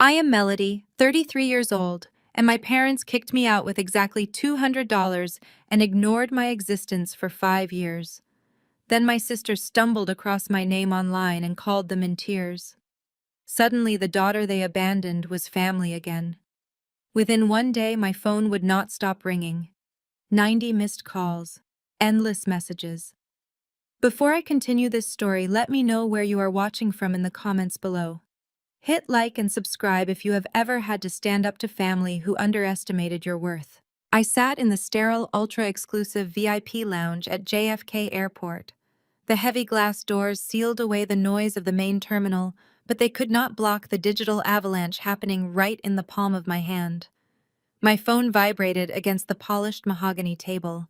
I am Melody, 33 years old, and my parents kicked me out with exactly $200 and ignored my existence for 5 years. Then my sister stumbled across my name online and called them in tears. Suddenly, the daughter they abandoned was family again. Within one day, my phone would not stop ringing. 90 missed calls, endless messages. Before I continue this story, let me know where you are watching from in the comments below. Hit like and subscribe if you have ever had to stand up to family who underestimated your worth. I sat in the sterile, ultra-exclusive VIP lounge at JFK Airport. The heavy glass doors sealed away the noise of the main terminal, but they could not block the digital avalanche happening right in the palm of my hand. My phone vibrated against the polished mahogany table.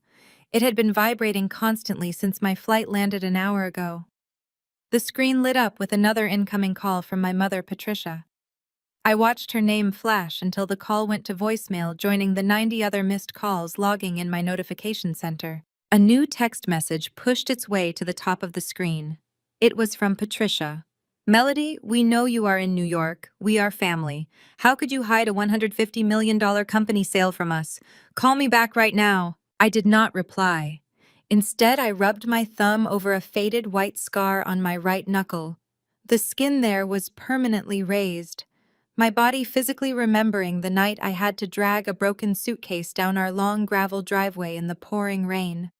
It had been vibrating constantly since my flight landed an hour ago. The screen lit up with another incoming call from my mother, Patricia. I watched her name flash until the call went to voicemail, joining the 90 other missed calls logging in my notification center. A new text message pushed its way to the top of the screen. It was from Patricia. "Melody, we know you are in New York. We are family. How could you hide a $150 million company sale from us? Call me back right now." I did not reply. Instead, I rubbed my thumb over a faded white scar on my right knuckle. The skin there was permanently raised, my body physically remembering the night I had to drag a broken suitcase down our long gravel driveway in the pouring rain.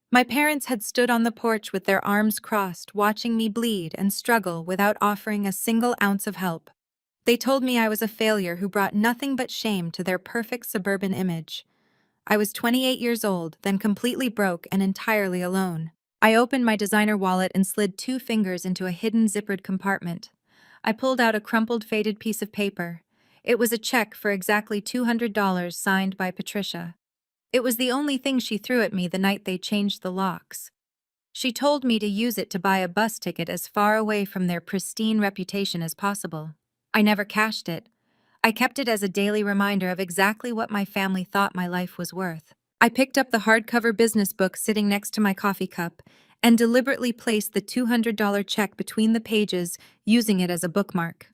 My parents had stood on the porch with their arms crossed, watching me bleed and struggle without offering a single ounce of help. They told me I was a failure who brought nothing but shame to their perfect suburban image. I was 28 years old, then completely broke and entirely alone. I opened my designer wallet and slid 2 fingers into a hidden zippered compartment. I pulled out a crumpled, faded piece of paper. It was a check for exactly $200 signed by Patricia. It was the only thing she threw at me the night they changed the locks. She told me to use it to buy a bus ticket as far away from their pristine reputation as possible. I never cashed it. I kept it as a daily reminder of exactly what my family thought my life was worth. I picked up the hardcover business book sitting next to my coffee cup and deliberately placed the $200 check between the pages, using it as a bookmark.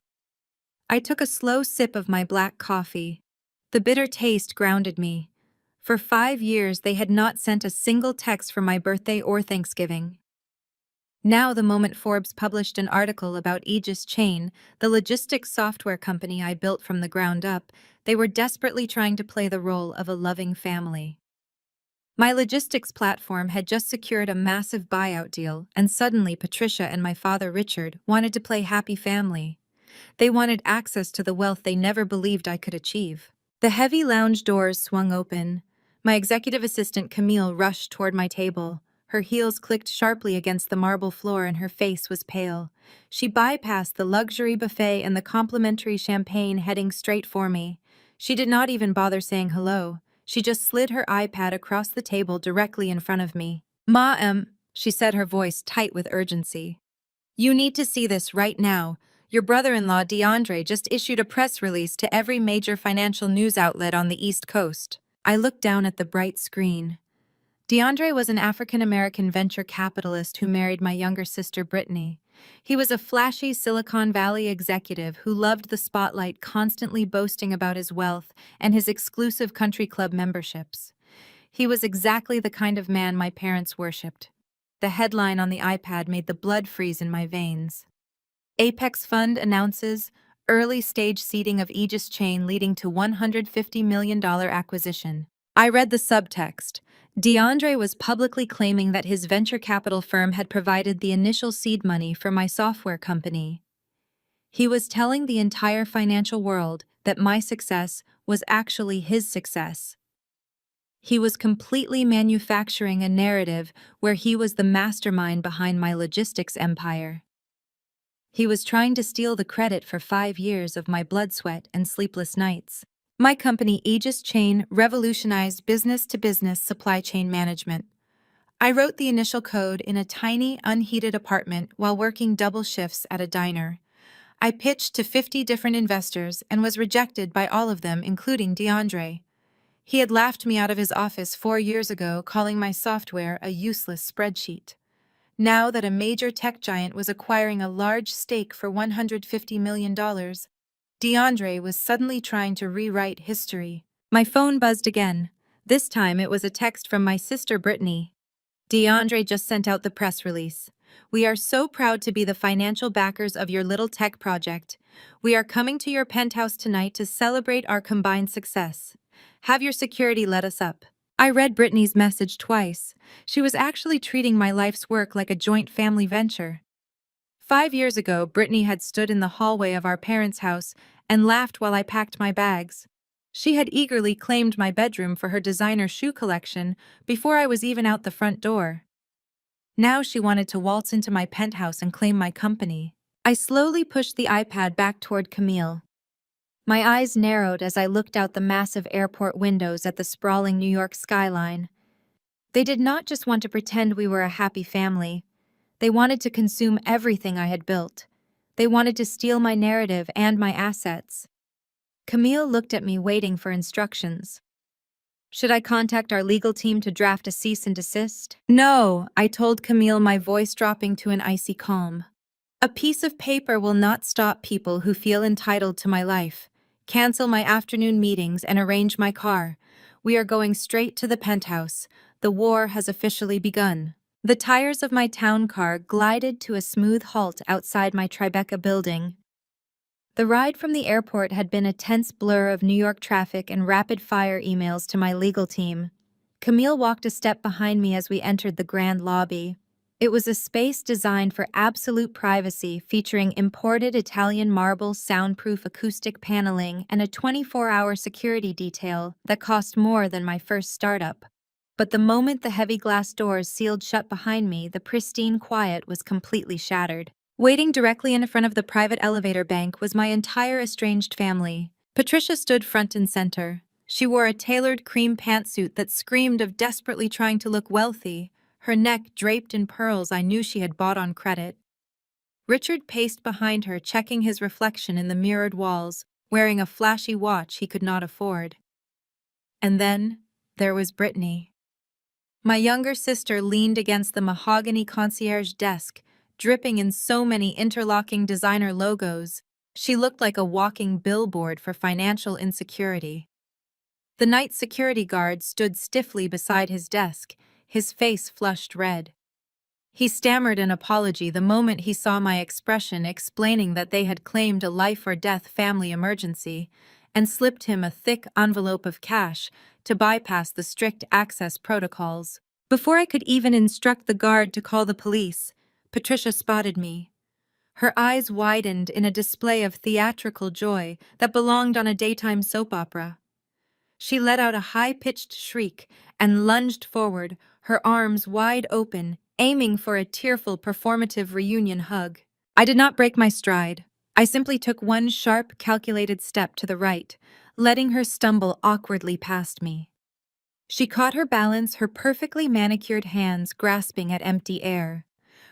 I took a slow sip of my black coffee. The bitter taste grounded me. For 5 years, they had not sent a single text for my birthday or Thanksgiving. Now, the moment Forbes published an article about Aegis Chain, the logistics software company I built from the ground up, they were desperately trying to play the role of a loving family. My logistics platform had just secured a massive buyout deal, and suddenly Patricia and my father Richard wanted to play happy family. They wanted access to the wealth they never believed I could achieve. The heavy lounge doors swung open. My executive assistant Camille rushed toward my table. Her heels clicked sharply against the marble floor and her face was pale. She bypassed the luxury buffet and the complimentary champagne, heading straight for me. She did not even bother saying hello. She just slid her iPad across the table directly in front of me. She said, her voice tight with urgency. "You need to see this right now. Your brother-in-law DeAndre just issued a press release to every major financial news outlet on the East Coast." I looked down at the bright screen. DeAndre was an African-American venture capitalist who married my younger sister Brittany. He was a flashy Silicon Valley executive who loved the spotlight, constantly boasting about his wealth and his exclusive country club memberships. He was exactly the kind of man my parents worshipped. The headline on the iPad made the blood freeze in my veins. Apex Fund announces early stage seeding of Aegis Chain leading to $150 million acquisition. I read the subtext. DeAndre was publicly claiming that his venture capital firm had provided the initial seed money for my software company. He was telling the entire financial world that my success was actually his success. He was completely manufacturing a narrative where he was the mastermind behind my logistics empire. He was trying to steal the credit for 5 years of my blood, sweat, and sleepless nights. My company, Aegis Chain, revolutionized business-to-business supply chain management. I wrote the initial code in a tiny, unheated apartment while working double shifts at a diner. I pitched to 50 different investors and was rejected by all of them, including DeAndre. He had laughed me out of his office 4 years ago, calling my software a useless spreadsheet. Now that a major tech giant was acquiring a large stake for $150 million, DeAndre was suddenly trying to rewrite history. My phone buzzed again. This time it was a text from my sister Brittany. DeAndre just sent out the press release. We are so proud to be the financial backers of your little tech project. We are coming to your penthouse tonight to celebrate our combined success. Have your security let us up. I read Brittany's message twice. She was actually treating my life's work like a joint family venture. 5 years ago, Brittany had stood in the hallway of our parents' house and laughed while I packed my bags. She had eagerly claimed my bedroom for her designer shoe collection before I was even out the front door. Now she wanted to waltz into my penthouse and claim my company. I slowly pushed the iPad back toward Camille. My eyes narrowed as I looked out the massive airport windows at the sprawling New York skyline. They did not just want to pretend we were a happy family. They wanted to consume everything I had built. They wanted to steal my narrative and my assets. Camille looked at me, waiting for instructions. Should I contact our legal team to draft a cease and desist? No, I told Camille, my voice dropping to an icy calm. A piece of paper will not stop people who feel entitled to my life. Cancel my afternoon meetings and arrange my car. We are going straight to the penthouse. The war has officially begun. The tires of my town car glided to a smooth halt outside my Tribeca building. The ride from the airport had been a tense blur of New York traffic and rapid-fire emails to my legal team. Camille walked a step behind me as we entered the grand lobby. It was a space designed for absolute privacy, featuring imported Italian marble, soundproof acoustic paneling, and a 24-hour security detail that cost more than my first startup. But the moment the heavy glass doors sealed shut behind me, the pristine quiet was completely shattered. Waiting directly in front of the private elevator bank was my entire estranged family. Patricia stood front and center. She wore a tailored cream pantsuit that screamed of desperately trying to look wealthy, her neck draped in pearls I knew she had bought on credit. Richard paced behind her, checking his reflection in the mirrored walls, wearing a flashy watch he could not afford. And then there was Brittany. My younger sister leaned against the mahogany concierge desk, dripping in so many interlocking designer logos. She looked like a walking billboard for financial insecurity. The night security guard stood stiffly beside his desk, his face flushed red. He stammered an apology the moment he saw my expression, explaining that they had claimed a life-or-death family emergency, and slipped him a thick envelope of cash to bypass the strict access protocols. Before I could even instruct the guard to call the police, Patricia spotted me. Her eyes widened in a display of theatrical joy that belonged on a daytime soap opera. She let out a high-pitched shriek and lunged forward, her arms wide open, aiming for a tearful performative reunion hug. I did not break my stride. I simply took one sharp, calculated step to the right, letting her stumble awkwardly past me. She caught her balance, her perfectly manicured hands grasping at empty air.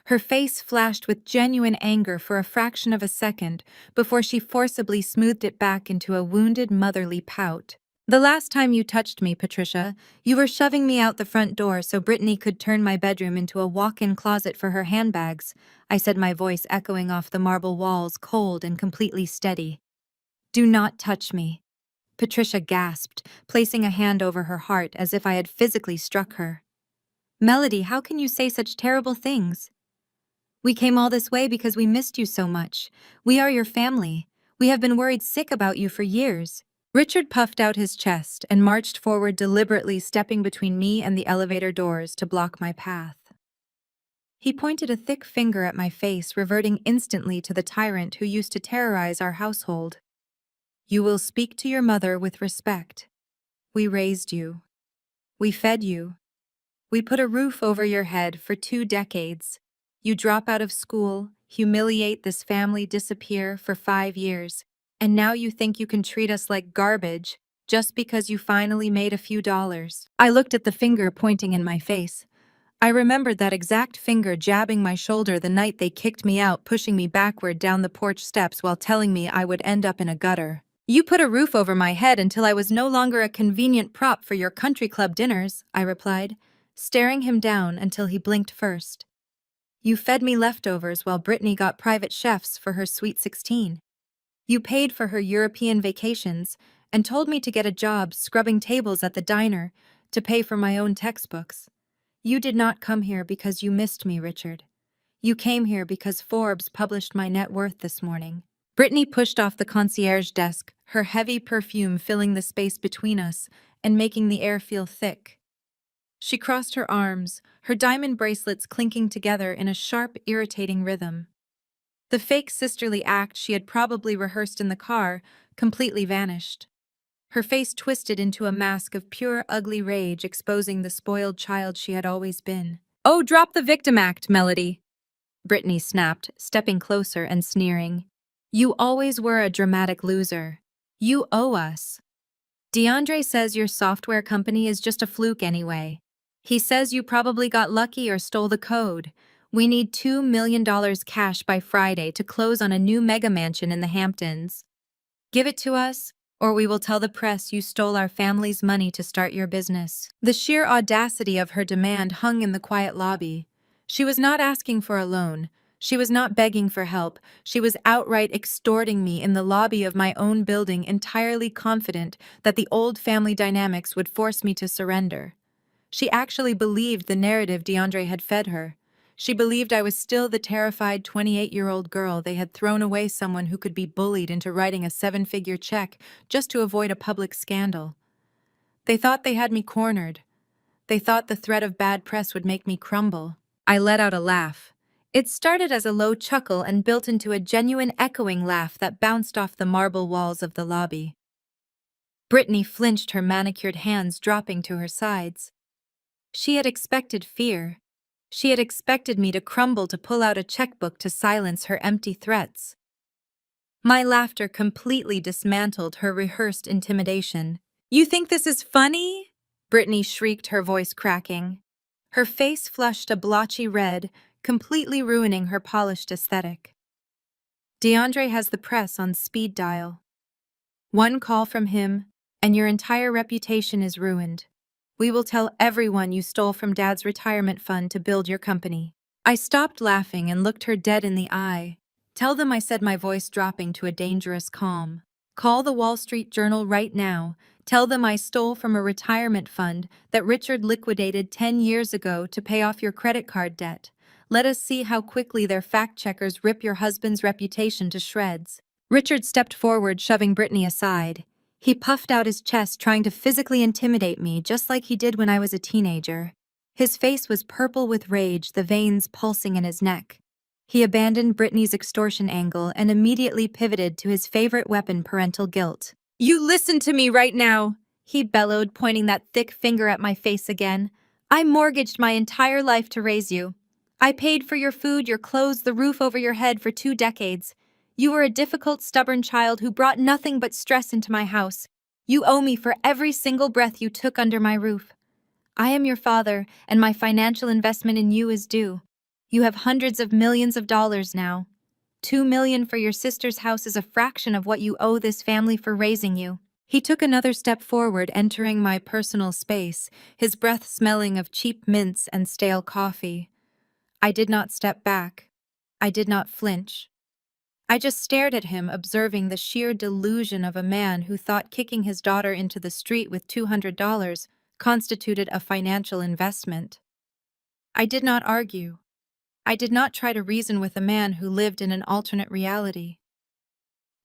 Her face flashed with genuine anger for a fraction of a second before she forcibly smoothed it back into a wounded motherly pout. The last time you touched me, Patricia, you were shoving me out the front door so Brittany could turn my bedroom into a walk-in closet for her handbags, I said, my voice echoing off the marble walls, cold and completely steady. Do not touch me. Patricia gasped, placing a hand over her heart as if I had physically struck her. Melody, how can you say such terrible things? We came all this way because we missed you so much. We are your family. We have been worried sick about you for years. Richard puffed out his chest and marched forward deliberately, stepping between me and the elevator doors to block my path. He pointed a thick finger at my face, reverting instantly to the tyrant who used to terrorize our household. You will speak to your mother with respect. We raised you. We fed you. We put a roof over your head for 2 decades. You drop out of school, humiliate this family, disappear for 5 years. And now you think you can treat us like garbage just because you finally made a few dollars. I looked at the finger pointing in my face. I remembered that exact finger jabbing my shoulder the night they kicked me out, pushing me backward down the porch steps while telling me I would end up in a gutter. You put a roof over my head until I was no longer a convenient prop for your country club dinners, I replied, staring him down until he blinked first. You fed me leftovers while Brittany got private chefs for her sweet 16. You paid for her European vacations and told me to get a job scrubbing tables at the diner to pay for my own textbooks. You did not come here because you missed me, Richard. You came here because Forbes published my net worth this morning. Brittany pushed off the concierge desk, her heavy perfume filling the space between us and making the air feel thick. She crossed her arms, her diamond bracelets clinking together in a sharp, irritating rhythm. The fake sisterly act she had probably rehearsed in the car completely vanished. Her face twisted into a mask of pure, ugly rage, exposing the spoiled child she had always been. "Oh, drop the victim act, Melody," Brittany snapped, stepping closer and sneering. "You always were a dramatic loser. You owe us. DeAndre says your software company is just a fluke anyway. He says you probably got lucky or stole the code. We need $2 million cash by Friday to close on a new mega mansion in the Hamptons. Give it to us, or we will tell the press you stole our family's money to start your business." The sheer audacity of her demand hung in the quiet lobby. She was not asking for a loan. She was not begging for help. She was outright extorting me in the lobby of my own building, entirely confident that the old family dynamics would force me to surrender. She actually believed the narrative DeAndre had fed her. She believed I was still the terrified 28-year-old girl they had thrown away, someone who could be bullied into writing a 7-figure check just to avoid a public scandal. They thought they had me cornered. They thought the threat of bad press would make me crumble. I let out a laugh. It started as a low chuckle and built into a genuine echoing laugh that bounced off the marble walls of the lobby. Brittany flinched, her manicured hands dropping to her sides. She had expected fear. She had expected me to crumble, to pull out a checkbook to silence her empty threats. My laughter completely dismantled her rehearsed intimidation. "You think this is funny?" Brittany shrieked, her voice cracking. Her face flushed a blotchy red, completely ruining her polished aesthetic. DeAndre has the press on speed dial. One call from him, and your entire reputation is ruined. We will tell everyone you stole from Dad's retirement fund to build your company. I stopped laughing and looked her dead in the eye. "Tell them," I said, my voice dropping to a dangerous calm. "Call the Wall Street Journal right now. Tell them I stole from a retirement fund that Richard liquidated 10 years ago to pay off your credit card debt. Let us see how quickly their fact-checkers rip your husband's reputation to shreds." Richard stepped forward, shoving Brittany aside. He puffed out his chest, trying to physically intimidate me, just like he did when I was a teenager. His face was purple with rage, the veins pulsing in his neck. He abandoned Brittany's extortion angle and immediately pivoted to his favorite weapon, parental guilt. "You listen to me right now," he bellowed, pointing that thick finger at my face again. "I mortgaged my entire life to raise you. I paid for your food, your clothes, the roof over your head for 2 decades. You were a difficult, stubborn child who brought nothing but stress into my house. You owe me for every single breath you took under my roof. I am your father, and my financial investment in you is due. You have hundreds of millions of dollars now. $2 million for your sister's house is a fraction of what you owe this family for raising you." He took another step forward, entering my personal space, his breath smelling of cheap mints and stale coffee. I did not step back. I did not flinch. I just stared at him, observing the sheer delusion of a man who thought kicking his daughter into the street with $200 constituted a financial investment. I did not argue. I did not try to reason with a man who lived in an alternate reality.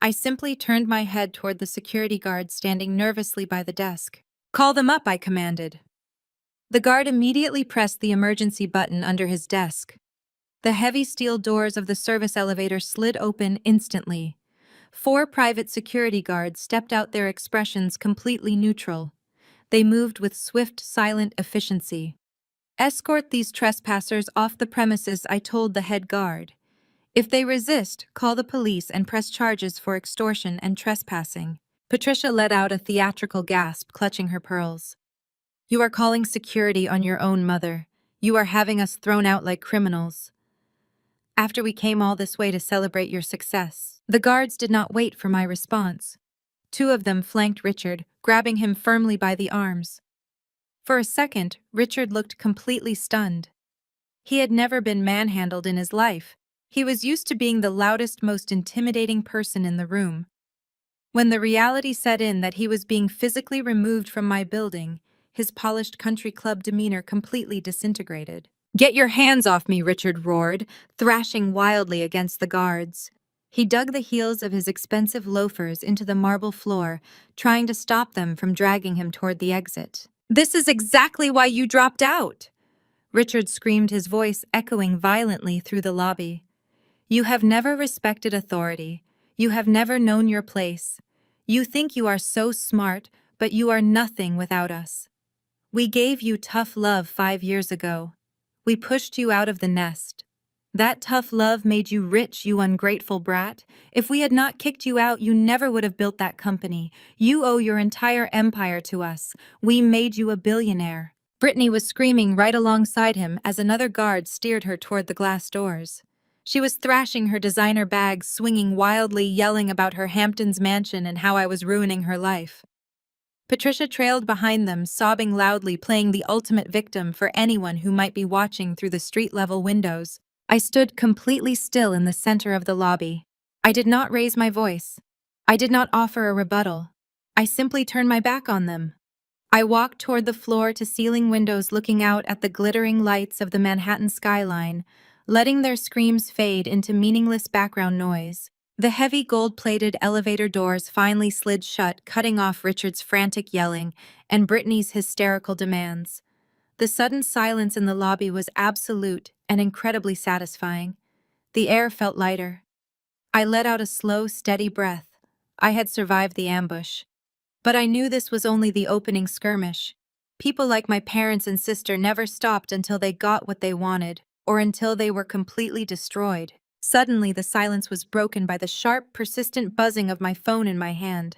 I simply turned my head toward the security guard standing nervously by the desk. "Call them up," I commanded. The guard immediately pressed the emergency button under his desk. The heavy steel doors of the service elevator slid open instantly. 4 private security guards stepped out, their expressions completely neutral. They moved with swift, silent efficiency. "Escort these trespassers off the premises," I told the head guard. "If they resist, call the police and press charges for extortion and trespassing." Patricia let out a theatrical gasp, clutching her pearls. "You are calling security on your own mother. You are having us thrown out like criminals. After we came all this way to celebrate your success." The guards did not wait for my response. 2 of them flanked Richard, grabbing him firmly by the arms. For a second, Richard looked completely stunned. He had never been manhandled in his life. He was used to being the loudest, most intimidating person in the room. When the reality set in that he was being physically removed from my building, his polished country club demeanor completely disintegrated. "Get your hands off me," Richard roared, thrashing wildly against the guards. He dug the heels of his expensive loafers into the marble floor, trying to stop them from dragging him toward the exit. "This is exactly why you dropped out!" Richard screamed, his voice echoing violently through the lobby. "You have never respected authority. You have never known your place. You think you are so smart, but you are nothing without us. We gave you tough love 5 years ago. We pushed you out of the nest. That tough love made you rich, you ungrateful brat. If we had not kicked you out, you never would have built that company. You owe your entire empire to us. We made you a billionaire." Brittany was screaming right alongside him as another guard steered her toward the glass doors. She was thrashing her designer bags, swinging wildly, yelling about her Hamptons mansion and how I was ruining her life. Patricia trailed behind them, sobbing loudly, playing the ultimate victim for anyone who might be watching through the street-level windows. I stood completely still in the center of the lobby. I did not raise my voice. I did not offer a rebuttal. I simply turned my back on them. I walked toward the floor-to-ceiling windows, looking out at the glittering lights of the Manhattan skyline, letting their screams fade into meaningless background noise. The heavy gold-plated elevator doors finally slid shut, cutting off Richard's frantic yelling and Brittany's hysterical demands. The sudden silence in the lobby was absolute and incredibly satisfying. The air felt lighter. I let out a slow, steady breath. I had survived the ambush. But I knew this was only the opening skirmish. People like my parents and sister never stopped until they got what they wanted, or until they were completely destroyed. Suddenly, the silence was broken by the sharp, persistent buzzing of my phone in my hand.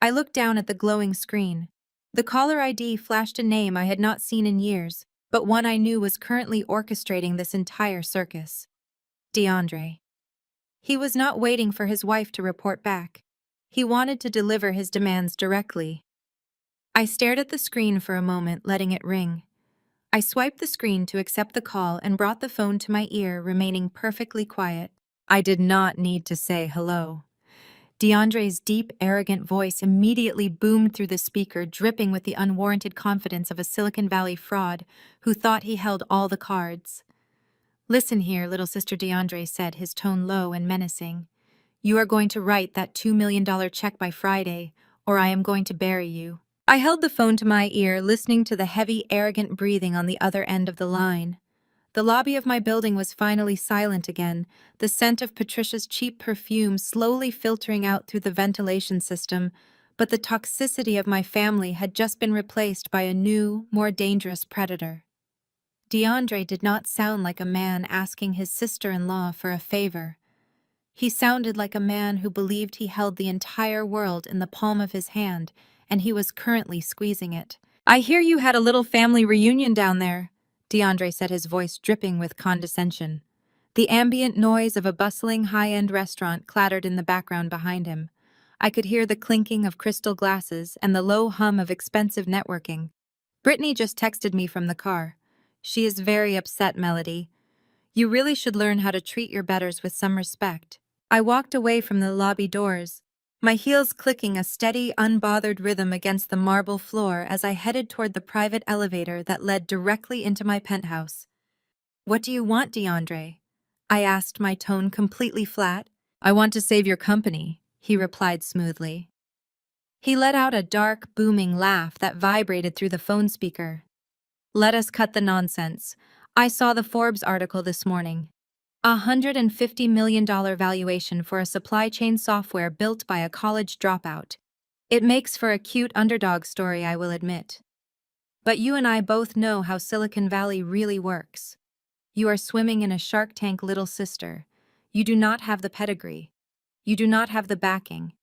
I looked down at the glowing screen. The caller ID flashed a name I had not seen in years, but one I knew was currently orchestrating this entire circus. DeAndre. He was not waiting for his wife to report back. He wanted to deliver his demands directly. I stared at the screen for a moment, letting it ring. I swiped the screen to accept the call and brought the phone to my ear, remaining perfectly quiet. I did not need to say hello. DeAndre's deep, arrogant voice immediately boomed through the speaker, dripping with the unwarranted confidence of a Silicon Valley fraud who thought he held all the cards. "Listen here," little sister, DeAndre said, his tone low and menacing. "You are going to write that $2 million check by Friday, or I am going to bury you." I held the phone to my ear, listening to the heavy, arrogant breathing on the other end of the line. The lobby of my building was finally silent again, the scent of Patricia's cheap perfume slowly filtering out through the ventilation system, but the toxicity of my family had just been replaced by a new, more dangerous predator. DeAndre did not sound like a man asking his sister-in-law for a favor. He sounded like a man who believed he held the entire world in the palm of his hand, and he was currently squeezing it. "I hear you had a little family reunion down there," DeAndre said, his voice dripping with condescension. The ambient noise of a bustling high-end restaurant clattered in the background behind him. I could hear the clinking of crystal glasses and the low hum of expensive networking. "Brittany just texted me from the car. She is very upset, Melody. You really should learn how to treat your betters with some respect." I walked away from the lobby doors, my heels clicking a steady, unbothered rhythm against the marble floor as I headed toward the private elevator that led directly into my penthouse. "What do you want, DeAndre?" I asked, my tone completely flat. "I want to save your company," he replied smoothly. He let out a dark, booming laugh that vibrated through the phone speaker. "Let us cut the nonsense. I saw the Forbes article this morning. $150 million valuation for a supply chain software built by a college dropout. It makes for a cute underdog story, I will admit. But you and I both know how Silicon Valley really works. You are swimming in a shark tank, little sister. You do not have the pedigree. You do not have the backing.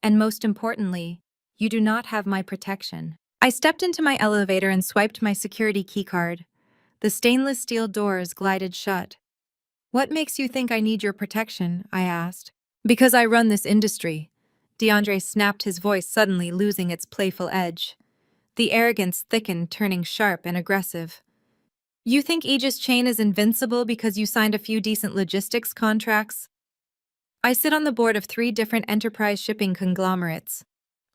And most importantly, you do not have my protection." I stepped into my elevator and swiped my security keycard. The stainless steel doors glided shut. "What makes you think I need your protection?" I asked. "Because I run this industry." DeAndre snapped, his voice suddenly losing its playful edge. The arrogance thickened, turning sharp and aggressive. "You think Aegis Chain is invincible because you signed a few decent logistics contracts?" I sit on the board of 3 different enterprise shipping conglomerates.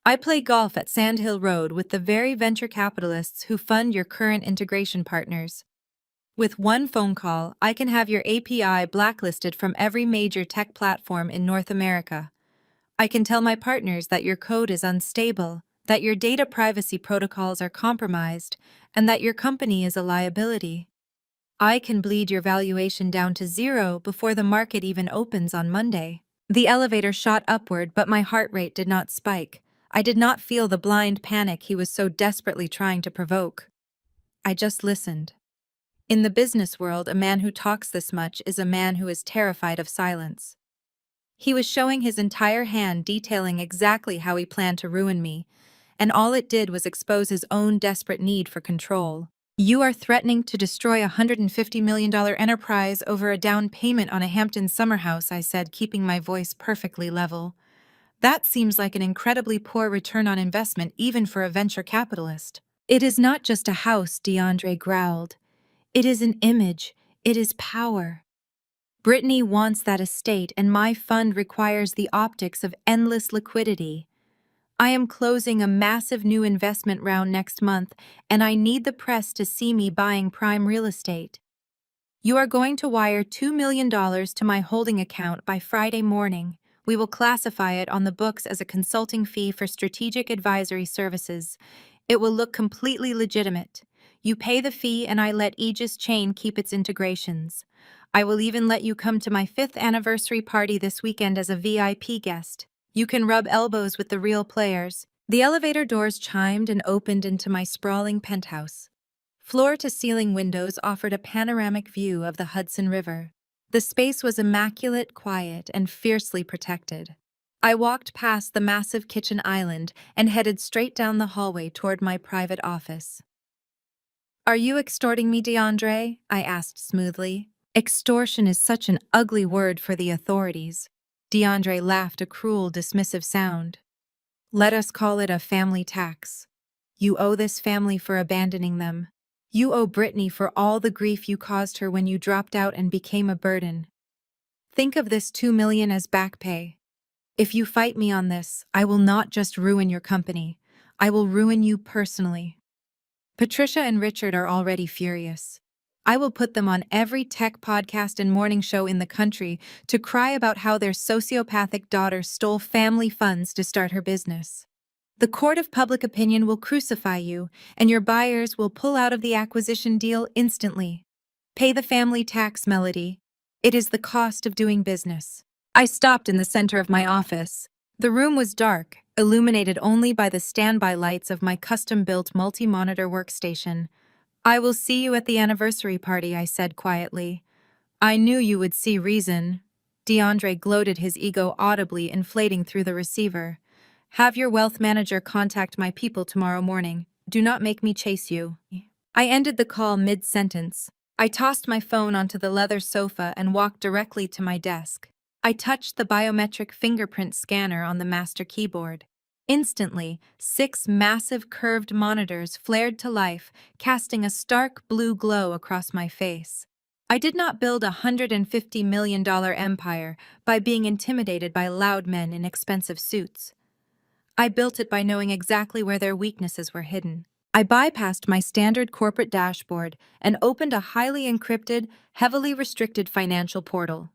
I play golf at Sand Hill Road with the very venture capitalists who fund your current integration partners. With one phone call, I can have your API blacklisted from every major tech platform in North America. I can tell my partners that your code is unstable, that your data privacy protocols are compromised, and that your company is a liability. I can bleed your valuation down to zero before the market even opens on Monday. The elevator shot upward, but my heart rate did not spike. I did not feel the blind panic he was so desperately trying to provoke. I just listened. In the business world, a man who talks this much is a man who is terrified of silence. He was showing his entire hand, detailing exactly how he planned to ruin me, and all it did was expose his own desperate need for control. You are threatening to destroy a $150 million enterprise over a down payment on a Hampton summer house, I said, keeping my voice perfectly level. That seems like an incredibly poor return on investment even for a venture capitalist. It is not just a house, DeAndre growled. It is an image. It is power. Brittany wants that estate, and my fund requires the optics of endless liquidity. I am closing a massive new investment round next month, and I need the press to see me buying prime real estate. You are going to wire $2 million to my holding account by Friday morning. We will classify it on the books as a consulting fee for strategic advisory services. It will look completely legitimate. You pay the fee and I let Aegis Chain keep its integrations. I will even let you come to my 5th anniversary party this weekend as a VIP guest. You can rub elbows with the real players. The elevator doors chimed and opened into my sprawling penthouse. Floor-to-ceiling windows offered a panoramic view of the Hudson River. The space was immaculate, quiet, and fiercely protected. I walked past the massive kitchen island and headed straight down the hallway toward my private office. "Are you extorting me, DeAndre?" I asked smoothly. Extortion is such an ugly word for the authorities. DeAndre laughed, a cruel, dismissive sound. Let us call it a family tax. You owe this family for abandoning them. You owe Brittany for all the grief you caused her when you dropped out and became a burden. Think of this $2 million as back pay. If you fight me on this, I will not just ruin your company. I will ruin you personally. Patricia and Richard are already furious. I will put them on every tech podcast and morning show in the country to cry about how their sociopathic daughter stole family funds to start her business. The court of public opinion will crucify you, and your buyers will pull out of the acquisition deal instantly. Pay the family tax, Melody. It is the cost of doing business. I stopped in the center of my office. The room was dark, illuminated only by the standby lights of my custom-built multi-monitor workstation. I will see you at the anniversary party, I said quietly. I knew you would see reason. DeAndre gloated, his ego audibly inflating through the receiver. Have your wealth manager contact my people tomorrow morning. Do not make me chase you. I ended the call mid-sentence. I tossed my phone onto the leather sofa and walked directly to my desk. I touched the biometric fingerprint scanner on the master keyboard. Instantly, 6 massive curved monitors flared to life, casting a stark blue glow across my face. I did not build a $150 million empire by being intimidated by loud men in expensive suits. I built it by knowing exactly where their weaknesses were hidden. I bypassed my standard corporate dashboard and opened a highly encrypted, heavily restricted financial portal.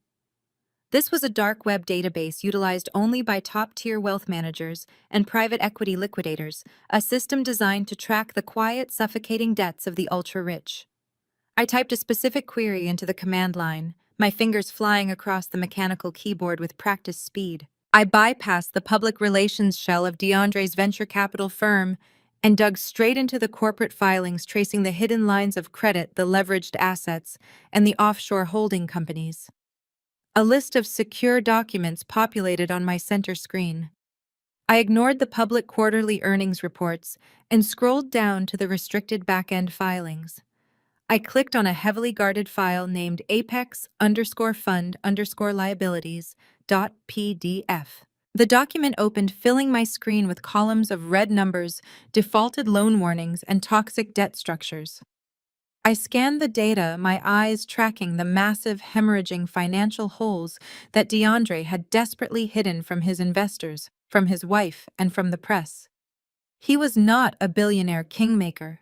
This was a dark web database utilized only by top-tier wealth managers and private equity liquidators, a system designed to track the quiet, suffocating debts of the ultra-rich. I typed a specific query into the command line, my fingers flying across the mechanical keyboard with practiced speed. I bypassed the public relations shell of DeAndre's venture capital firm and dug straight into the corporate filings, tracing the hidden lines of credit, the leveraged assets, and the offshore holding companies. A list of secure documents populated on my center screen. I ignored the public quarterly earnings reports and scrolled down to the restricted back-end filings. I clicked on a heavily guarded file named apex_fund_liabilities.pdf. The document opened, filling my screen with columns of red numbers, defaulted loan warnings, and toxic debt structures. I scanned the data, my eyes tracking the massive hemorrhaging financial holes that DeAndre had desperately hidden from his investors, from his wife, and from the press. He was not a billionaire kingmaker.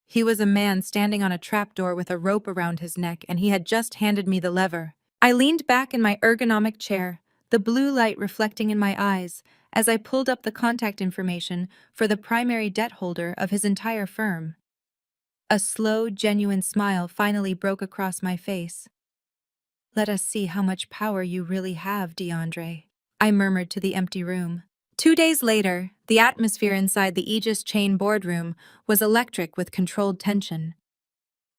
He was a man standing on a trapdoor with a rope around his neck, and he had just handed me the lever. I leaned back in my ergonomic chair, the blue light reflecting in my eyes, as I pulled up the contact information for the primary debt holder of his entire firm. A slow, genuine smile finally broke across my face. "Let us see how much power you really have, DeAndre," I murmured to the empty room. 2 days later, the atmosphere inside the Aegis Chain boardroom was electric with controlled tension.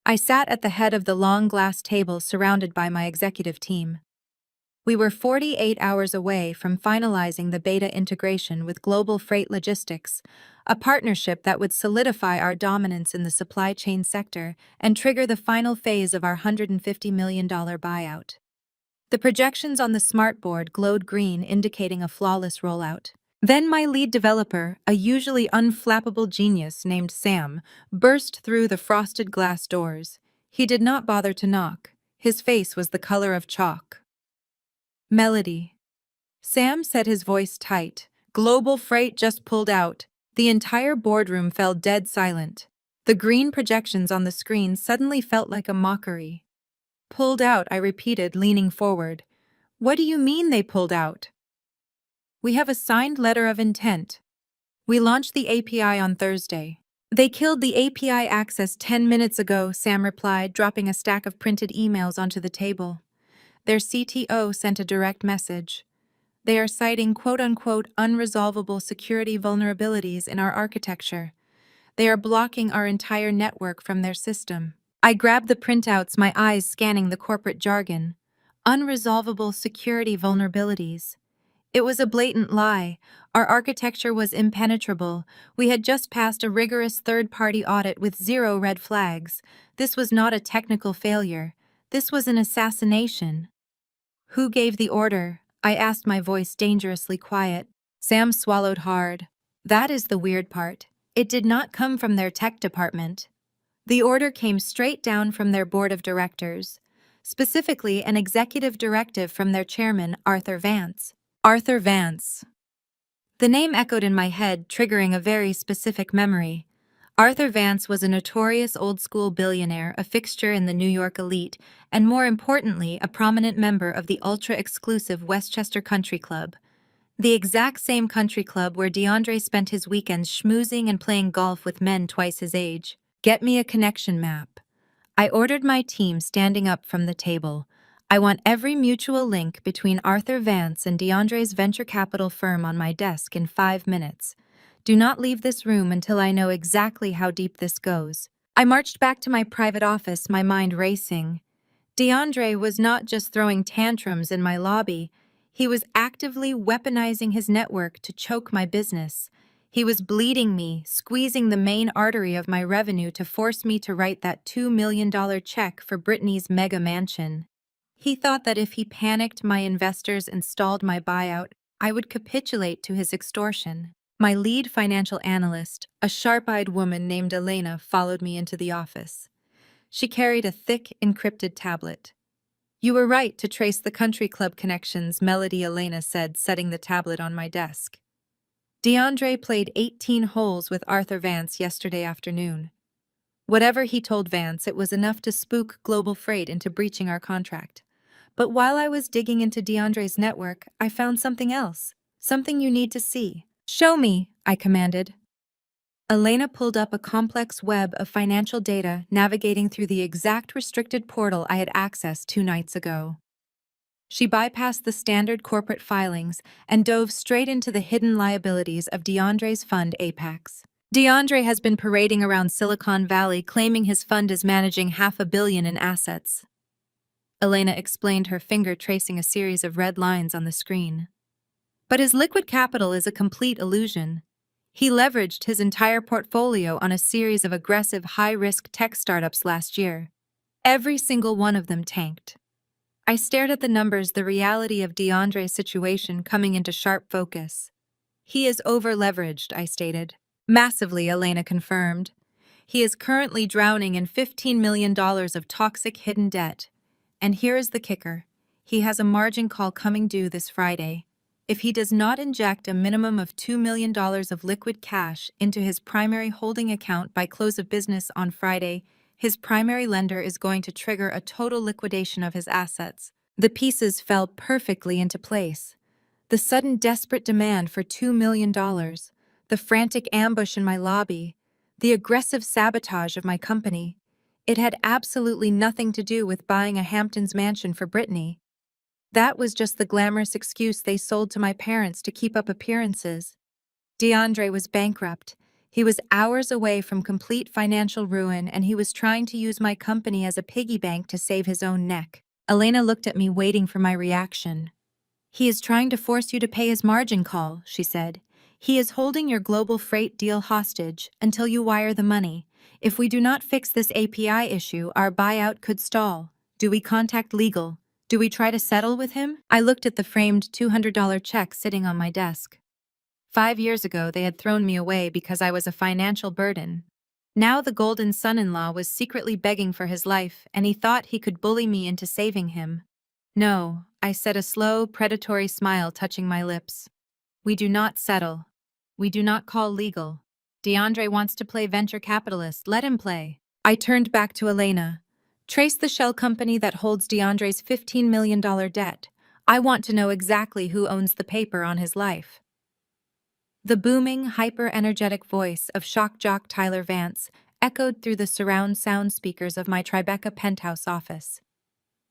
I sat at the head of the long glass table surrounded by my executive team. We were 48 hours away from finalizing the beta integration with Global Freight Logistics, a partnership that would solidify our dominance in the supply chain sector and trigger the final phase of our $150 million buyout. The projections on the smartboard glowed green, indicating a flawless rollout. Then my lead developer, a usually unflappable genius named Sam, burst through the frosted glass doors. He did not bother to knock. His face was the color of chalk. "Melody." Sam said, his voice tight. "Global Freight just pulled out." The entire boardroom fell dead silent. The green projections on the screen suddenly felt like a mockery. "Pulled out," I repeated, leaning forward. "What do you mean they pulled out?" "We have a signed letter of intent. We launched the API on Thursday." "They killed the API access 10 minutes ago," Sam replied, dropping a stack of printed emails onto the table. Their CTO sent a direct message. "They are citing quote-unquote unresolvable security vulnerabilities in our architecture. They are blocking our entire network from their system." I grabbed the printouts, my eyes scanning the corporate jargon. Unresolvable security vulnerabilities. It was a blatant lie. Our architecture was impenetrable. We had just passed a rigorous third-party audit with 0 red flags. This was not a technical failure. This was an assassination. "Who gave the order?" I asked, my voice dangerously quiet. Sam swallowed hard. "That is the weird part. It did not come from their tech department. The order came straight down from their board of directors, specifically an executive directive from their chairman, Arthur Vance." Arthur Vance. The name echoed in my head, triggering a very specific memory. Arthur Vance was a notorious old-school billionaire, a fixture in the New York elite, and more importantly, a prominent member of the ultra-exclusive Westchester Country Club. The exact same country club where DeAndre spent his weekends schmoozing and playing golf with men twice his age. "Get me a connection map." I ordered, my team standing up from the table. "I want every mutual link between Arthur Vance and DeAndre's venture capital firm on my desk in 5 minutes. Do not leave this room until I know exactly how deep this goes." I marched back to my private office, my mind racing. DeAndre was not just throwing tantrums in my lobby. He was actively weaponizing his network to choke my business. He was bleeding me, squeezing the main artery of my revenue to force me to write that $2 million check for Brittany's mega mansion. He thought that if he panicked my investors and stalled my buyout, I would capitulate to his extortion. My lead financial analyst, a sharp-eyed woman named Elena, followed me into the office. She carried a thick, encrypted tablet. "You were right to trace the country club connections," Melody, Elena said, setting the tablet on my desk. "DeAndre played 18 holes with Arthur Vance yesterday afternoon. Whatever he told Vance, it was enough to spook Global Freight into breaching our contract. But while I was digging into DeAndre's network, I found something else. Something you need to see." "Show me," I commanded. Elena pulled up a complex web of financial data, navigating through the exact restricted portal I had accessed 2 nights ago. She bypassed the standard corporate filings and dove straight into the hidden liabilities of DeAndre's fund, Apex. "DeAndre has been parading around Silicon Valley claiming his fund is managing $500 million in assets." Elena explained, her finger tracing a series of red lines on the screen. "But his liquid capital is a complete illusion. He leveraged his entire portfolio on a series of aggressive, high-risk tech startups last year. Every single one of them tanked." I stared at the numbers, the reality of DeAndre's situation coming into sharp focus. "He is over-leveraged," I stated. "Massively," Elena confirmed. He is currently drowning in $15 million of toxic hidden debt. And here is the kicker. He has a margin call coming due this Friday. If he does not inject a minimum of $2 million of liquid cash into his primary holding account by close of business on Friday, his primary lender is going to trigger a total liquidation of his assets. The pieces fell perfectly into place. The sudden desperate demand for $2 million, the frantic ambush in my lobby, the aggressive sabotage of my company. It had absolutely nothing to do with buying a Hamptons mansion for Brittany. That was just the glamorous excuse they sold to my parents to keep up appearances. DeAndre was bankrupt. He was hours away from complete financial ruin, and he was trying to use my company as a piggy bank to save his own neck. Elena looked at me, waiting for my reaction. "He is trying to force you to pay his margin call," she said. "He is holding your global freight deal hostage until you wire the money. If we do not fix this API issue, our buyout could stall. Do we contact legal? Do we try to settle with him?" I looked at the framed $200 check sitting on my desk. 5 years ago, they had thrown me away because I was a financial burden. Now the golden son-in-law was secretly begging for his life, and he thought he could bully me into saving him. "No," I said, a slow, predatory smile touching my lips. "We do not settle. We do not call legal. DeAndre wants to play venture capitalist. Let him play." I turned back to Elena. "Trace the shell company that holds DeAndre's $15 million debt. I want to know exactly who owns the paper on his life." The booming, hyper-energetic voice of shock jock Tyler Vance echoed through the surround sound speakers of my Tribeca penthouse office.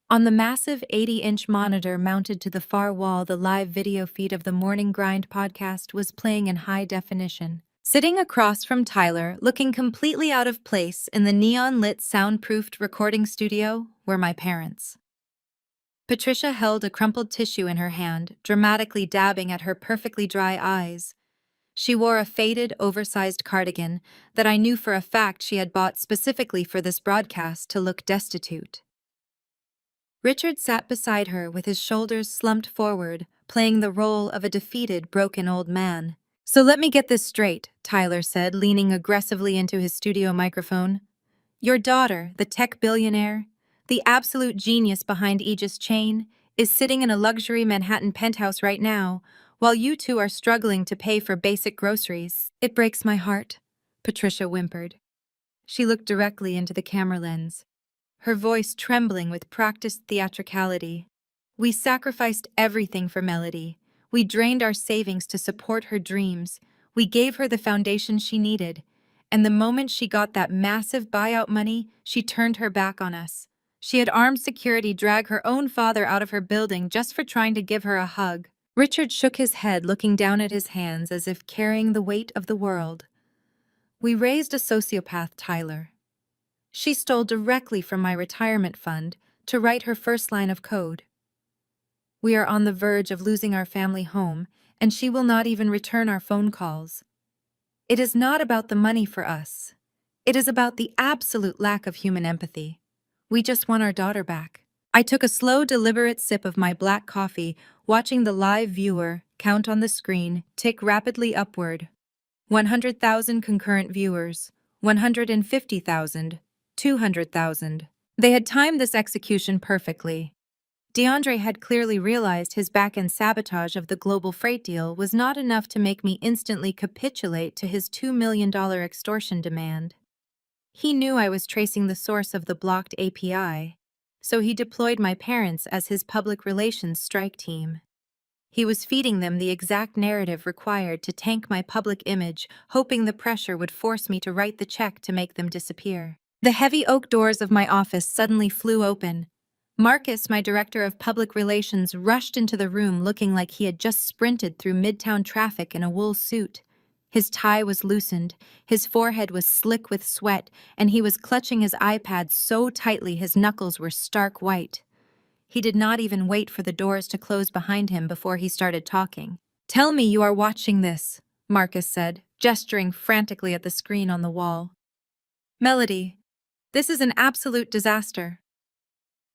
On the massive 80-inch monitor mounted to the far wall, the live video feed of the Morning Grind podcast was playing in high definition. Sitting across from Tyler, looking completely out of place in the neon-lit, soundproofed recording studio, were my parents. Patricia held a crumpled tissue in her hand, dramatically dabbing at her perfectly dry eyes. She wore a faded, oversized cardigan that I knew for a fact she had bought specifically for this broadcast to look destitute. Richard sat beside her with his shoulders slumped forward, playing the role of a defeated, broken old man. "So let me get this straight," Tyler said, leaning aggressively into his studio microphone. "Your daughter, the tech billionaire, the absolute genius behind Aegis Chain, is sitting in a luxury Manhattan penthouse right now, while you two are struggling to pay for basic groceries." "It breaks my heart," Patricia whimpered. She looked directly into the camera lens, her voice trembling with practiced theatricality. "We sacrificed everything for Melody. We drained our savings to support her dreams. We gave her the foundation she needed. And the moment she got that massive buyout money, she turned her back on us. She had armed security drag her own father out of her building just for trying to give her a hug." Richard shook his head, looking down at his hands as if carrying the weight of the world. "We raised a sociopath, Tyler. She stole directly from my retirement fund to write her first line of code. We are on the verge of losing our family home, and she will not even return our phone calls. It is not about the money for us. It is about the absolute lack of human empathy. We just want our daughter back." I took a slow, deliberate sip of my black coffee, watching the live viewer count on the screen tick rapidly upward. 100,000 concurrent viewers, 150,000, 200,000. They had timed this execution perfectly. DeAndre had clearly realized his back-end sabotage of the global freight deal was not enough to make me instantly capitulate to his $2 million extortion demand. He knew I was tracing the source of the blocked API, so he deployed my parents as his public relations strike team. He was feeding them the exact narrative required to tank my public image, hoping the pressure would force me to write the check to make them disappear. The heavy oak doors of my office suddenly flew open. Marcus, my director of public relations, rushed into the room looking like he had just sprinted through midtown traffic in a wool suit. His tie was loosened, his forehead was slick with sweat, and he was clutching his iPad so tightly his knuckles were stark white. He did not even wait for the doors to close behind him before he started talking. "Tell me you are watching this," Marcus said, gesturing frantically at the screen on the wall. "Melody, this is an absolute disaster.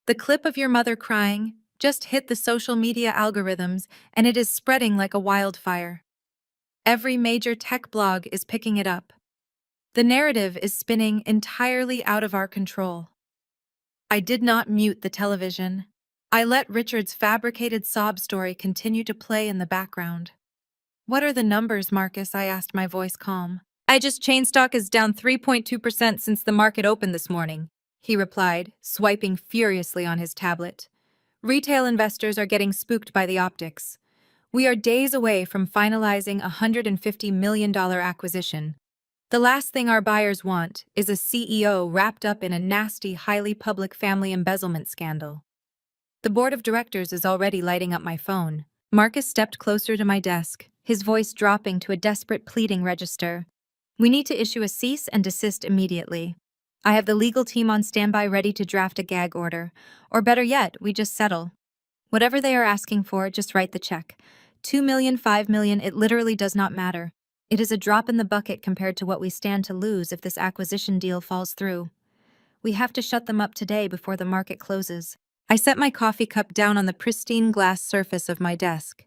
The clip of your mother crying just hit the social media algorithms, and it is spreading like a wildfire. Every major tech blog is picking it up. The narrative is spinning entirely out of our control. I did not mute the television. I let Richard's fabricated sob story continue to play in the background. What are the numbers, Marcus? I asked, my voice calm. Chain stock is down 3.2% since the market opened this morning, he replied, swiping furiously on his tablet. Retail investors are getting spooked by the optics. We are days away from finalizing a $150 million acquisition. The last thing our buyers want is a CEO wrapped up in a nasty, highly public family embezzlement scandal. The board of directors is already lighting up my phone. Marcus stepped closer to my desk, his voice dropping to a desperate pleading register. We need to issue a cease and desist immediately. I have the legal team on standby ready to draft a gag order. Or better yet, we just settle. Whatever they are asking for, just write the check. 2 million, 5 million, it literally does not matter. It is a drop in the bucket compared to what we stand to lose if this acquisition deal falls through. We have to shut them up today before the market closes. I set my coffee cup down on the pristine glass surface of my desk.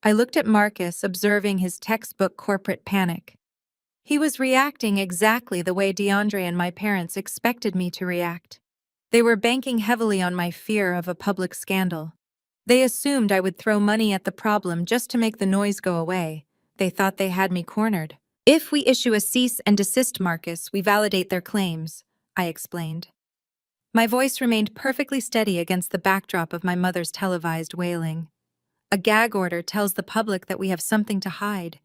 I looked at Marcus, observing his textbook corporate panic. He was reacting exactly the way DeAndre and my parents expected me to react. They were banking heavily on my fear of a public scandal. They assumed I would throw money at the problem just to make the noise go away. They thought they had me cornered. If we issue a cease and desist, Marcus, we validate their claims, I explained. My voice remained perfectly steady against the backdrop of my mother's televised wailing. A gag order tells the public that we have something to hide.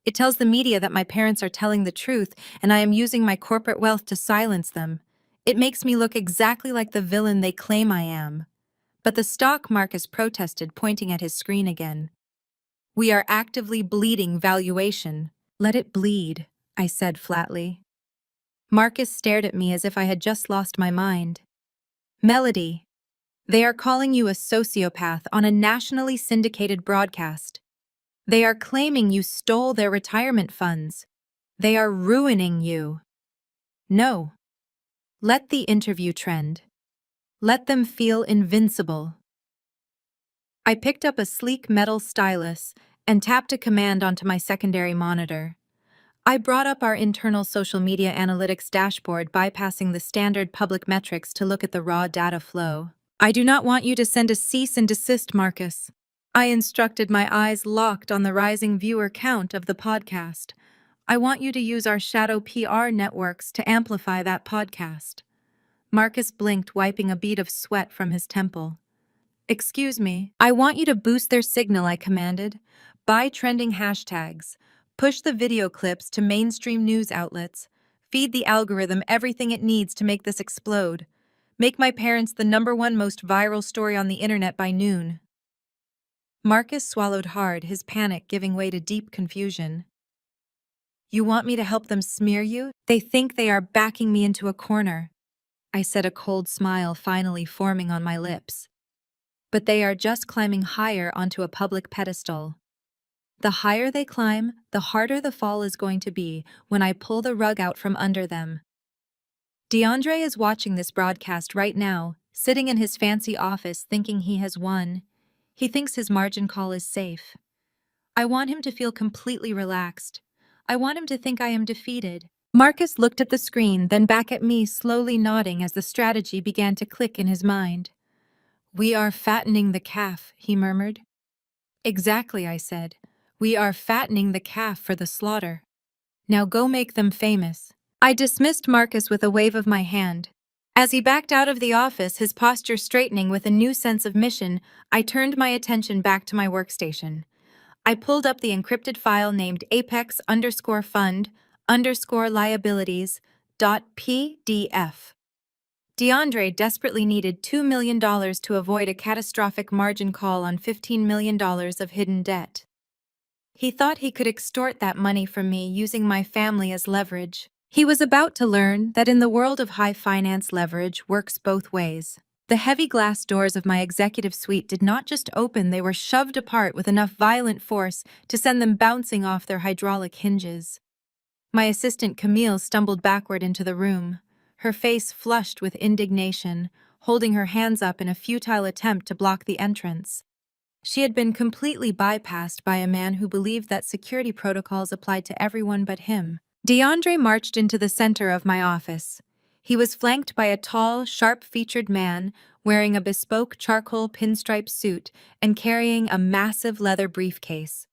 It tells the media that my parents are telling the truth and I am using my corporate wealth to silence them. It makes me look exactly like the villain they claim I am. But the stock, Marcus protested, pointing at his screen again. We are actively bleeding valuation. Let it bleed, I said flatly. Marcus stared at me as if I had just lost my mind. Melody, they are calling you a sociopath on a nationally syndicated broadcast. They are claiming you stole their retirement funds. They are ruining you. No. Let the interview trend. Let them feel invincible. I picked up a sleek metal stylus and tapped a command onto my secondary monitor. I brought up our internal social media analytics dashboard, bypassing the standard public metrics to look at the raw data flow. I do not want you to send a cease and desist, Marcus. I instructed, my eyes locked on the rising viewer count of the podcast. I want you to use our shadow PR networks to amplify that podcast. Marcus blinked, wiping a bead of sweat from his temple. Excuse me. I want you to boost their signal, I commanded. Buy trending hashtags. Push the video clips to mainstream news outlets. Feed the algorithm everything it needs to make this explode. Make my parents the #1 most viral story on the internet by noon. Marcus swallowed hard, his panic giving way to deep confusion. You want me to help them smear you? They think they are backing me into a corner. I said, a cold smile finally forming on my lips. But they are just climbing higher onto a public pedestal. The higher they climb, the harder the fall is going to be when I pull the rug out from under them. DeAndre is watching this broadcast right now, sitting in his fancy office thinking he has won. He thinks his margin call is safe. I want him to feel completely relaxed. I want him to think I am defeated. Marcus looked at the screen, then back at me, slowly nodding as the strategy began to click in his mind. We are fattening the calf, he murmured. Exactly, I said. We are fattening the calf for the slaughter. Now go make them famous. I dismissed Marcus with a wave of my hand. As he backed out of the office, his posture straightening with a new sense of mission, I turned my attention back to my workstation. I pulled up the encrypted file named apex_fund_liabilities.pdf. DeAndre desperately needed $2 million to avoid a catastrophic margin call on $15 million of hidden debt. He thought he could extort that money from me using my family as leverage. He was about to learn that in the world of high finance, leverage works both ways. The heavy glass doors of my executive suite did not just open, they were shoved apart with enough violent force to send them bouncing off their hydraulic hinges. My assistant Camille stumbled backward into the room, her face flushed with indignation, holding her hands up in a futile attempt to block the entrance. She had been completely bypassed by a man who believed that security protocols applied to everyone but him. DeAndre marched into the center of my office. He was flanked by a tall, sharp-featured man wearing a bespoke charcoal pinstripe suit and carrying a massive leather briefcase.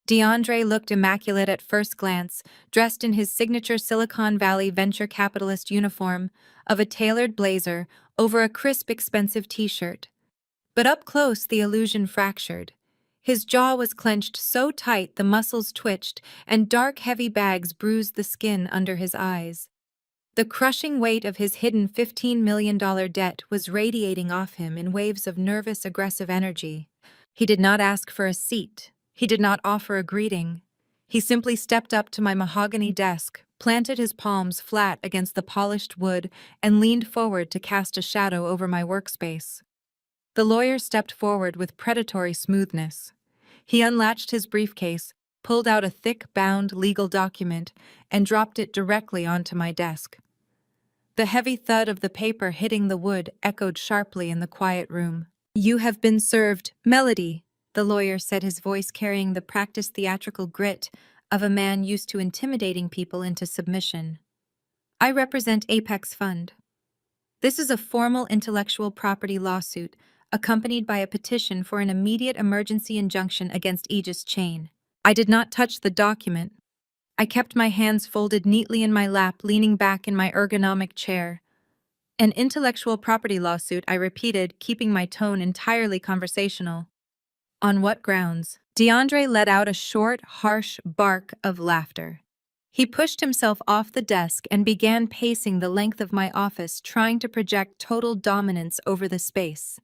DeAndre looked immaculate at first glance, dressed in his signature Silicon Valley venture capitalist uniform of a tailored blazer over a crisp, expensive t-shirt. But up close, the illusion fractured. His jaw was clenched so tight the muscles twitched, and dark, heavy bags bruised the skin under his eyes. The crushing weight of his hidden $15 million debt was radiating off him in waves of nervous, aggressive energy. He did not ask for a seat. He did not offer a greeting. He simply stepped up to my mahogany desk, planted his palms flat against the polished wood, and leaned forward to cast a shadow over my workspace. The lawyer stepped forward with predatory smoothness. He unlatched his briefcase, pulled out a thick, bound legal document, and dropped it directly onto my desk. The heavy thud of the paper hitting the wood echoed sharply in the quiet room. "You have been served, Melody," the lawyer said, his voice carrying the practiced theatrical grit of a man used to intimidating people into submission. "I represent Apex Fund. This is a formal intellectual property lawsuit accompanied by a petition for an immediate emergency injunction against Aegis Chain." I did not touch the document. I kept my hands folded neatly in my lap, leaning back in my ergonomic chair. "An intellectual property lawsuit," I repeated, keeping my tone entirely conversational. "On what grounds?" DeAndre let out a short, harsh bark of laughter. He pushed himself off the desk and began pacing the length of my office, trying to project total dominance over the space.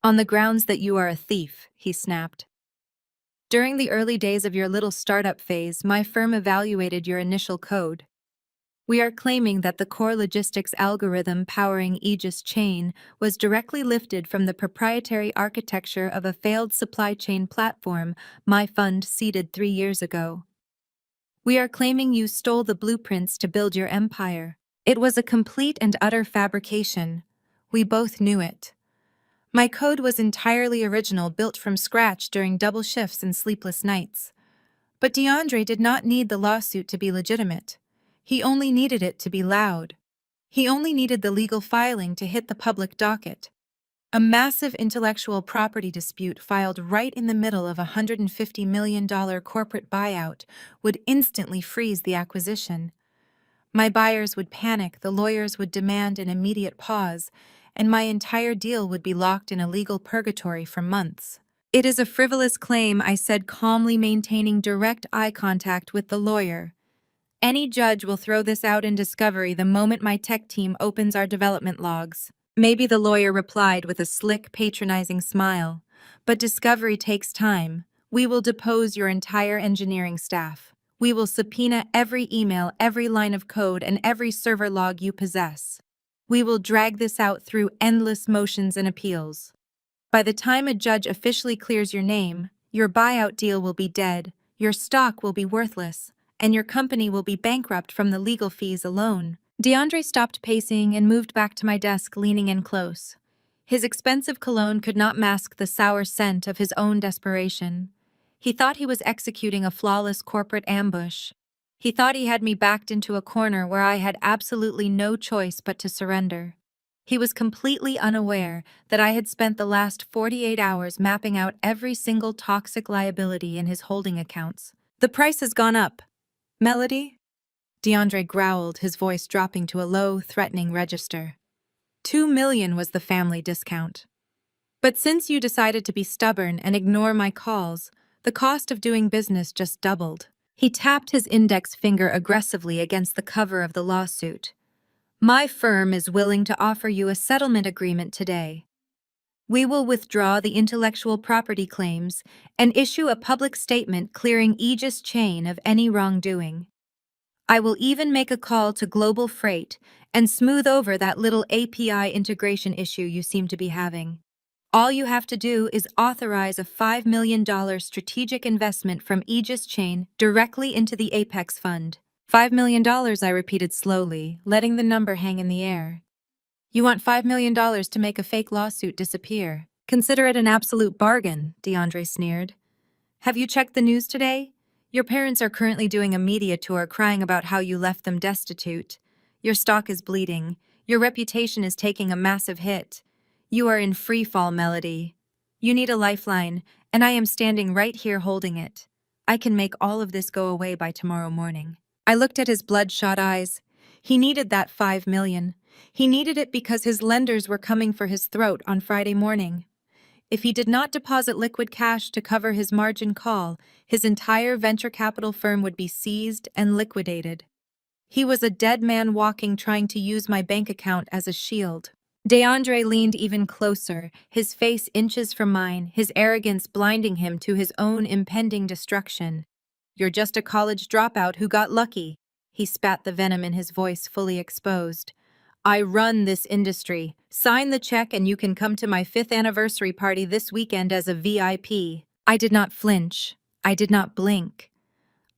"On the grounds that you are a thief," he snapped. "During the early days of your little startup phase, my firm evaluated your initial code. We are claiming that the core logistics algorithm powering Aegis Chain was directly lifted from the proprietary architecture of a failed supply chain platform my fund seeded 3 years ago. We are claiming you stole the blueprints to build your empire. It was a complete and utter fabrication. We both knew it. My code was entirely original, built from scratch during double shifts and sleepless nights. But DeAndre did not need the lawsuit to be legitimate. He only needed it to be loud. He only needed the legal filing to hit the public docket. A massive intellectual property dispute filed right in the middle of a $150 million corporate buyout would instantly freeze the acquisition. My buyers would panic, the lawyers would demand an immediate pause, and my entire deal would be locked in a legal purgatory for months. "It is a frivolous claim," I said, calmly maintaining direct eye contact with the lawyer. "Any judge will throw this out in discovery the moment my tech team opens our development logs." "Maybe," the lawyer replied with a slick, patronizing smile. "But discovery takes time. We will depose your entire engineering staff. We will subpoena every email, every line of code, and every server log you possess. We will drag this out through endless motions and appeals. By the time a judge officially clears your name, your buyout deal will be dead, your stock will be worthless, and your company will be bankrupt from the legal fees alone." DeAndre stopped pacing and moved back to my desk, leaning in close. His expensive cologne could not mask the sour scent of his own desperation. He thought he was executing a flawless corporate ambush. He thought he had me backed into a corner where I had absolutely no choice but to surrender. He was completely unaware that I had spent the last 48 hours mapping out every single toxic liability in his holding accounts. "The price has gone up. Melody?" DeAndre growled, his voice dropping to a low, threatening register. $2 million was the family discount. "But since you decided to be stubborn and ignore my calls, the cost of doing business just doubled." He tapped his index finger aggressively against the cover of the lawsuit. "My firm is willing to offer you a settlement agreement today. We will withdraw the intellectual property claims and issue a public statement clearing Aegis Chain of any wrongdoing. I will even make a call to Global Freight and smooth over that little API integration issue you seem to be having. All you have to do is authorize a $5 million strategic investment from Aegis Chain directly into the Apex Fund." $5 million, I repeated slowly, letting the number hang in the air. "You want $5 million to make a fake lawsuit disappear? Consider it an absolute bargain," DeAndre sneered. "Have you checked the news today? Your parents are currently doing a media tour crying about how you left them destitute. Your stock is bleeding. Your reputation is taking a massive hit. You are in free fall, Melody. You need a lifeline, and I am standing right here holding it. I can make all of this go away by tomorrow morning. I looked at his bloodshot eyes. He needed that 5 million. He needed it because his lenders were coming for his throat on Friday morning. If he did not deposit liquid cash to cover his margin call, his entire venture capital firm would be seized and liquidated. He was a dead man walking, trying to use my bank account as a shield. DeAndre leaned even closer, his face inches from mine, his arrogance blinding him to his own impending destruction. "You're just a college dropout who got lucky." He spat, the venom in his voice fully exposed. "I run this industry. Sign the check and you can come to my 5th anniversary party this weekend as a VIP. I did not flinch. I did not blink.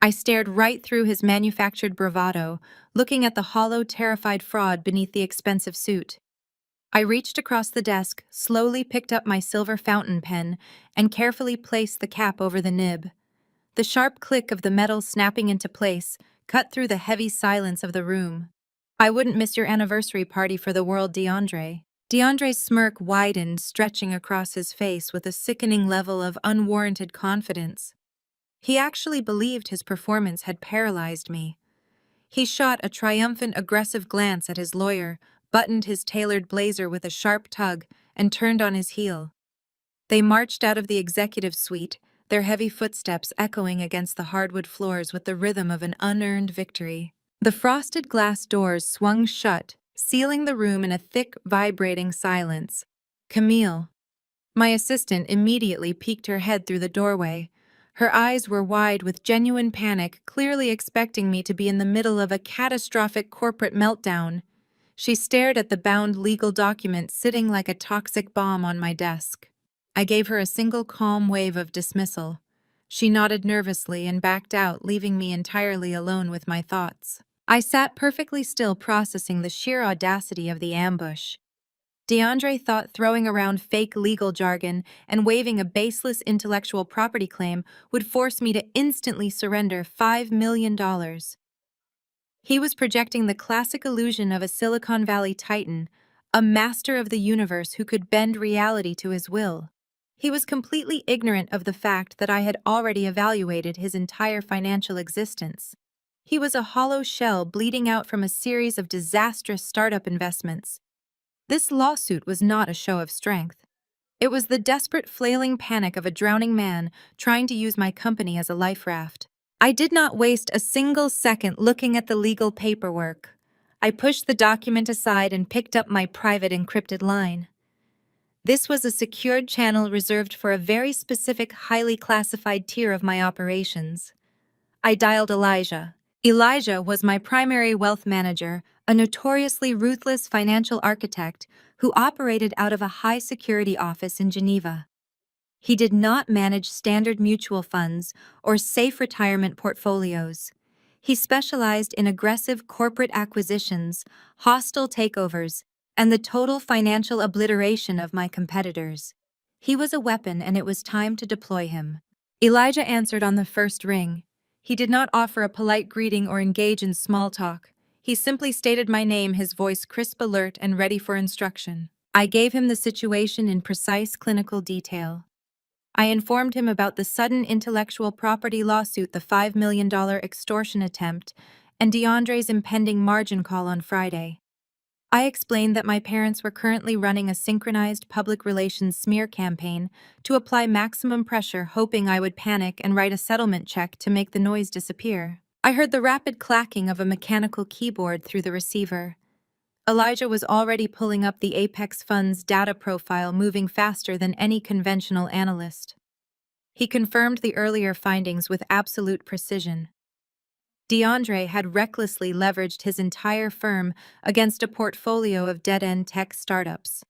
I stared right through his manufactured bravado, looking at the hollow, terrified fraud beneath the expensive suit. I reached across the desk, slowly picked up my silver fountain pen, and carefully placed the cap over the nib. The sharp click of the metal snapping into place cut through the heavy silence of the room. "I wouldn't miss your anniversary party for the world, DeAndre." DeAndre's smirk widened, stretching across his face with a sickening level of unwarranted confidence. He actually believed his performance had paralyzed me. He shot a triumphant, aggressive glance at his lawyer, buttoned his tailored blazer with a sharp tug, and turned on his heel. They marched out of the executive suite, their heavy footsteps echoing against the hardwood floors with the rhythm of an unearned victory. The frosted glass doors swung shut, sealing the room in a thick, vibrating silence. Camille, my assistant, immediately peeked her head through the doorway. Her eyes were wide with genuine panic, clearly expecting me to be in the middle of a catastrophic corporate meltdown. She stared at the bound legal document sitting like a toxic bomb on my desk. I gave her a single calm wave of dismissal. She nodded nervously and backed out, leaving me entirely alone with my thoughts. I sat perfectly still, processing the sheer audacity of the ambush. DeAndre thought throwing around fake legal jargon and waving a baseless intellectual property claim would force me to instantly surrender $5 million. He was projecting the classic illusion of a Silicon Valley titan, a master of the universe who could bend reality to his will. He was completely ignorant of the fact that I had already evaluated his entire financial existence. He was a hollow shell bleeding out from a series of disastrous startup investments. This lawsuit was not a show of strength. It was the desperate, flailing panic of a drowning man trying to use my company as a life raft. I did not waste a single second looking at the legal paperwork. I pushed the document aside and picked up my private encrypted line. This was a secured channel reserved for a very specific, highly classified tier of my operations. I dialed Elijah. Elijah was my primary wealth manager, a notoriously ruthless financial architect who operated out of a high-security office in Geneva. He did not manage standard mutual funds or safe retirement portfolios. He specialized in aggressive corporate acquisitions, hostile takeovers, and the total financial obliteration of my competitors. He was a weapon, and it was time to deploy him. Elijah answered on the first ring. He did not offer a polite greeting or engage in small talk. He simply stated my name, his voice crisp, alert, and ready for instruction. I gave him the situation in precise clinical detail. I informed him about the sudden intellectual property lawsuit, the $5 million extortion attempt, and DeAndre's impending margin call on Friday. I explained that my parents were currently running a synchronized public relations smear campaign to apply maximum pressure, hoping I would panic and write a settlement check to make the noise disappear. I heard the rapid clacking of a mechanical keyboard through the receiver. Elijah was already pulling up the Apex Fund's data profile, moving faster than any conventional analyst. He confirmed the earlier findings with absolute precision. DeAndre had recklessly leveraged his entire firm against a portfolio of dead-end tech startups.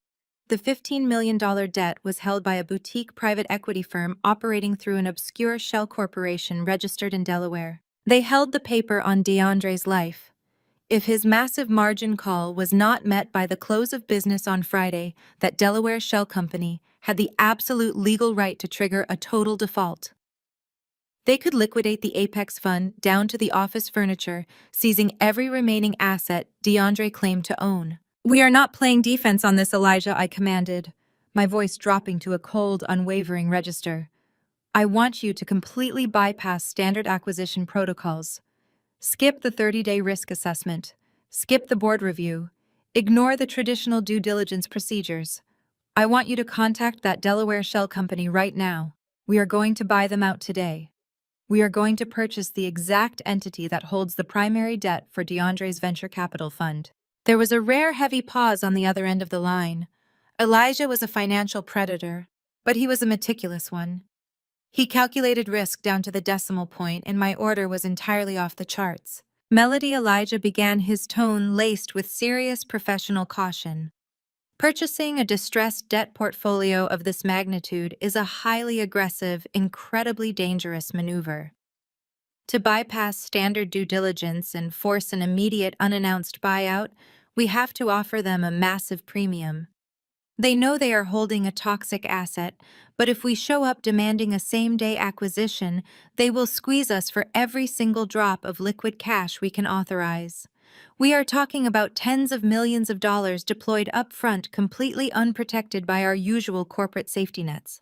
The $15 million debt was held by a boutique private equity firm operating through an obscure shell corporation registered in Delaware. They held the paper on DeAndre's life. If his massive margin call was not met by the close of business on Friday, that Delaware shell company had the absolute legal right to trigger a total default. They could liquidate the Apex Fund down to the office furniture, seizing every remaining asset DeAndre claimed to own. "We are not playing defense on this, Elijah," I commanded, my voice dropping to a cold, unwavering register. "I want you to completely bypass standard acquisition protocols. Skip the 30-day risk assessment. Skip the board review. Ignore the traditional due diligence procedures. I want you to contact that Delaware shell company right now. We are going to buy them out today. We are going to purchase the exact entity that holds the primary debt for DeAndre's venture capital fund." There was a rare heavy pause on the other end of the line. Elijah was a financial predator, but he was a meticulous one. He calculated risk down to the decimal point, and my order was entirely off the charts. Melody Elijah began, his tone laced with serious professional caution. "Purchasing a distressed debt portfolio of this magnitude is a highly aggressive, incredibly dangerous maneuver. To bypass standard due diligence and force an immediate unannounced buyout, we have to offer them a massive premium. They know they are holding a toxic asset, but if we show up demanding a same-day acquisition, they will squeeze us for every single drop of liquid cash we can authorize. We are talking about tens of millions of dollars deployed upfront, completely unprotected by our usual corporate safety nets.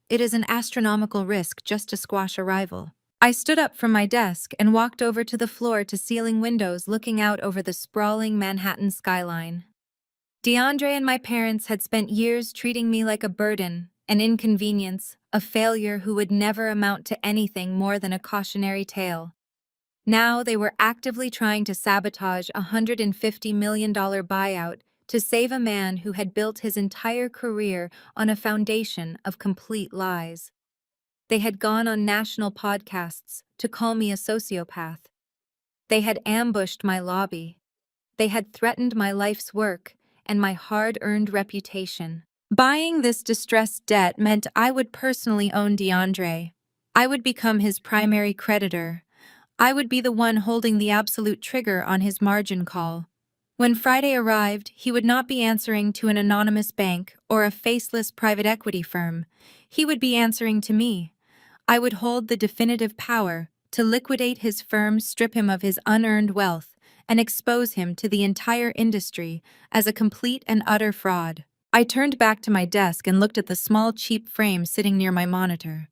It is an astronomical risk just to squash a rival." I stood up from my desk and walked over to the floor-to-ceiling windows looking out over the sprawling Manhattan skyline. DeAndre and my parents had spent years treating me like a burden, an inconvenience, a failure who would never amount to anything more than a cautionary tale. Now they were actively trying to sabotage a $150 million buyout to save a man who had built his entire career on a foundation of complete lies. They had gone on national podcasts to call me a sociopath. They had ambushed my lobby. They had threatened my life's work and my hard-earned reputation. Buying this distressed debt meant I would personally own DeAndre. I would become his primary creditor. I would be the one holding the absolute trigger on his margin call. When Friday arrived, he would not be answering to an anonymous bank or a faceless private equity firm. He would be answering to me. I would hold the definitive power to liquidate his firm, strip him of his unearned wealth, and expose him to the entire industry as a complete and utter fraud. I turned back to my desk and looked at the small, cheap frame sitting near my monitor.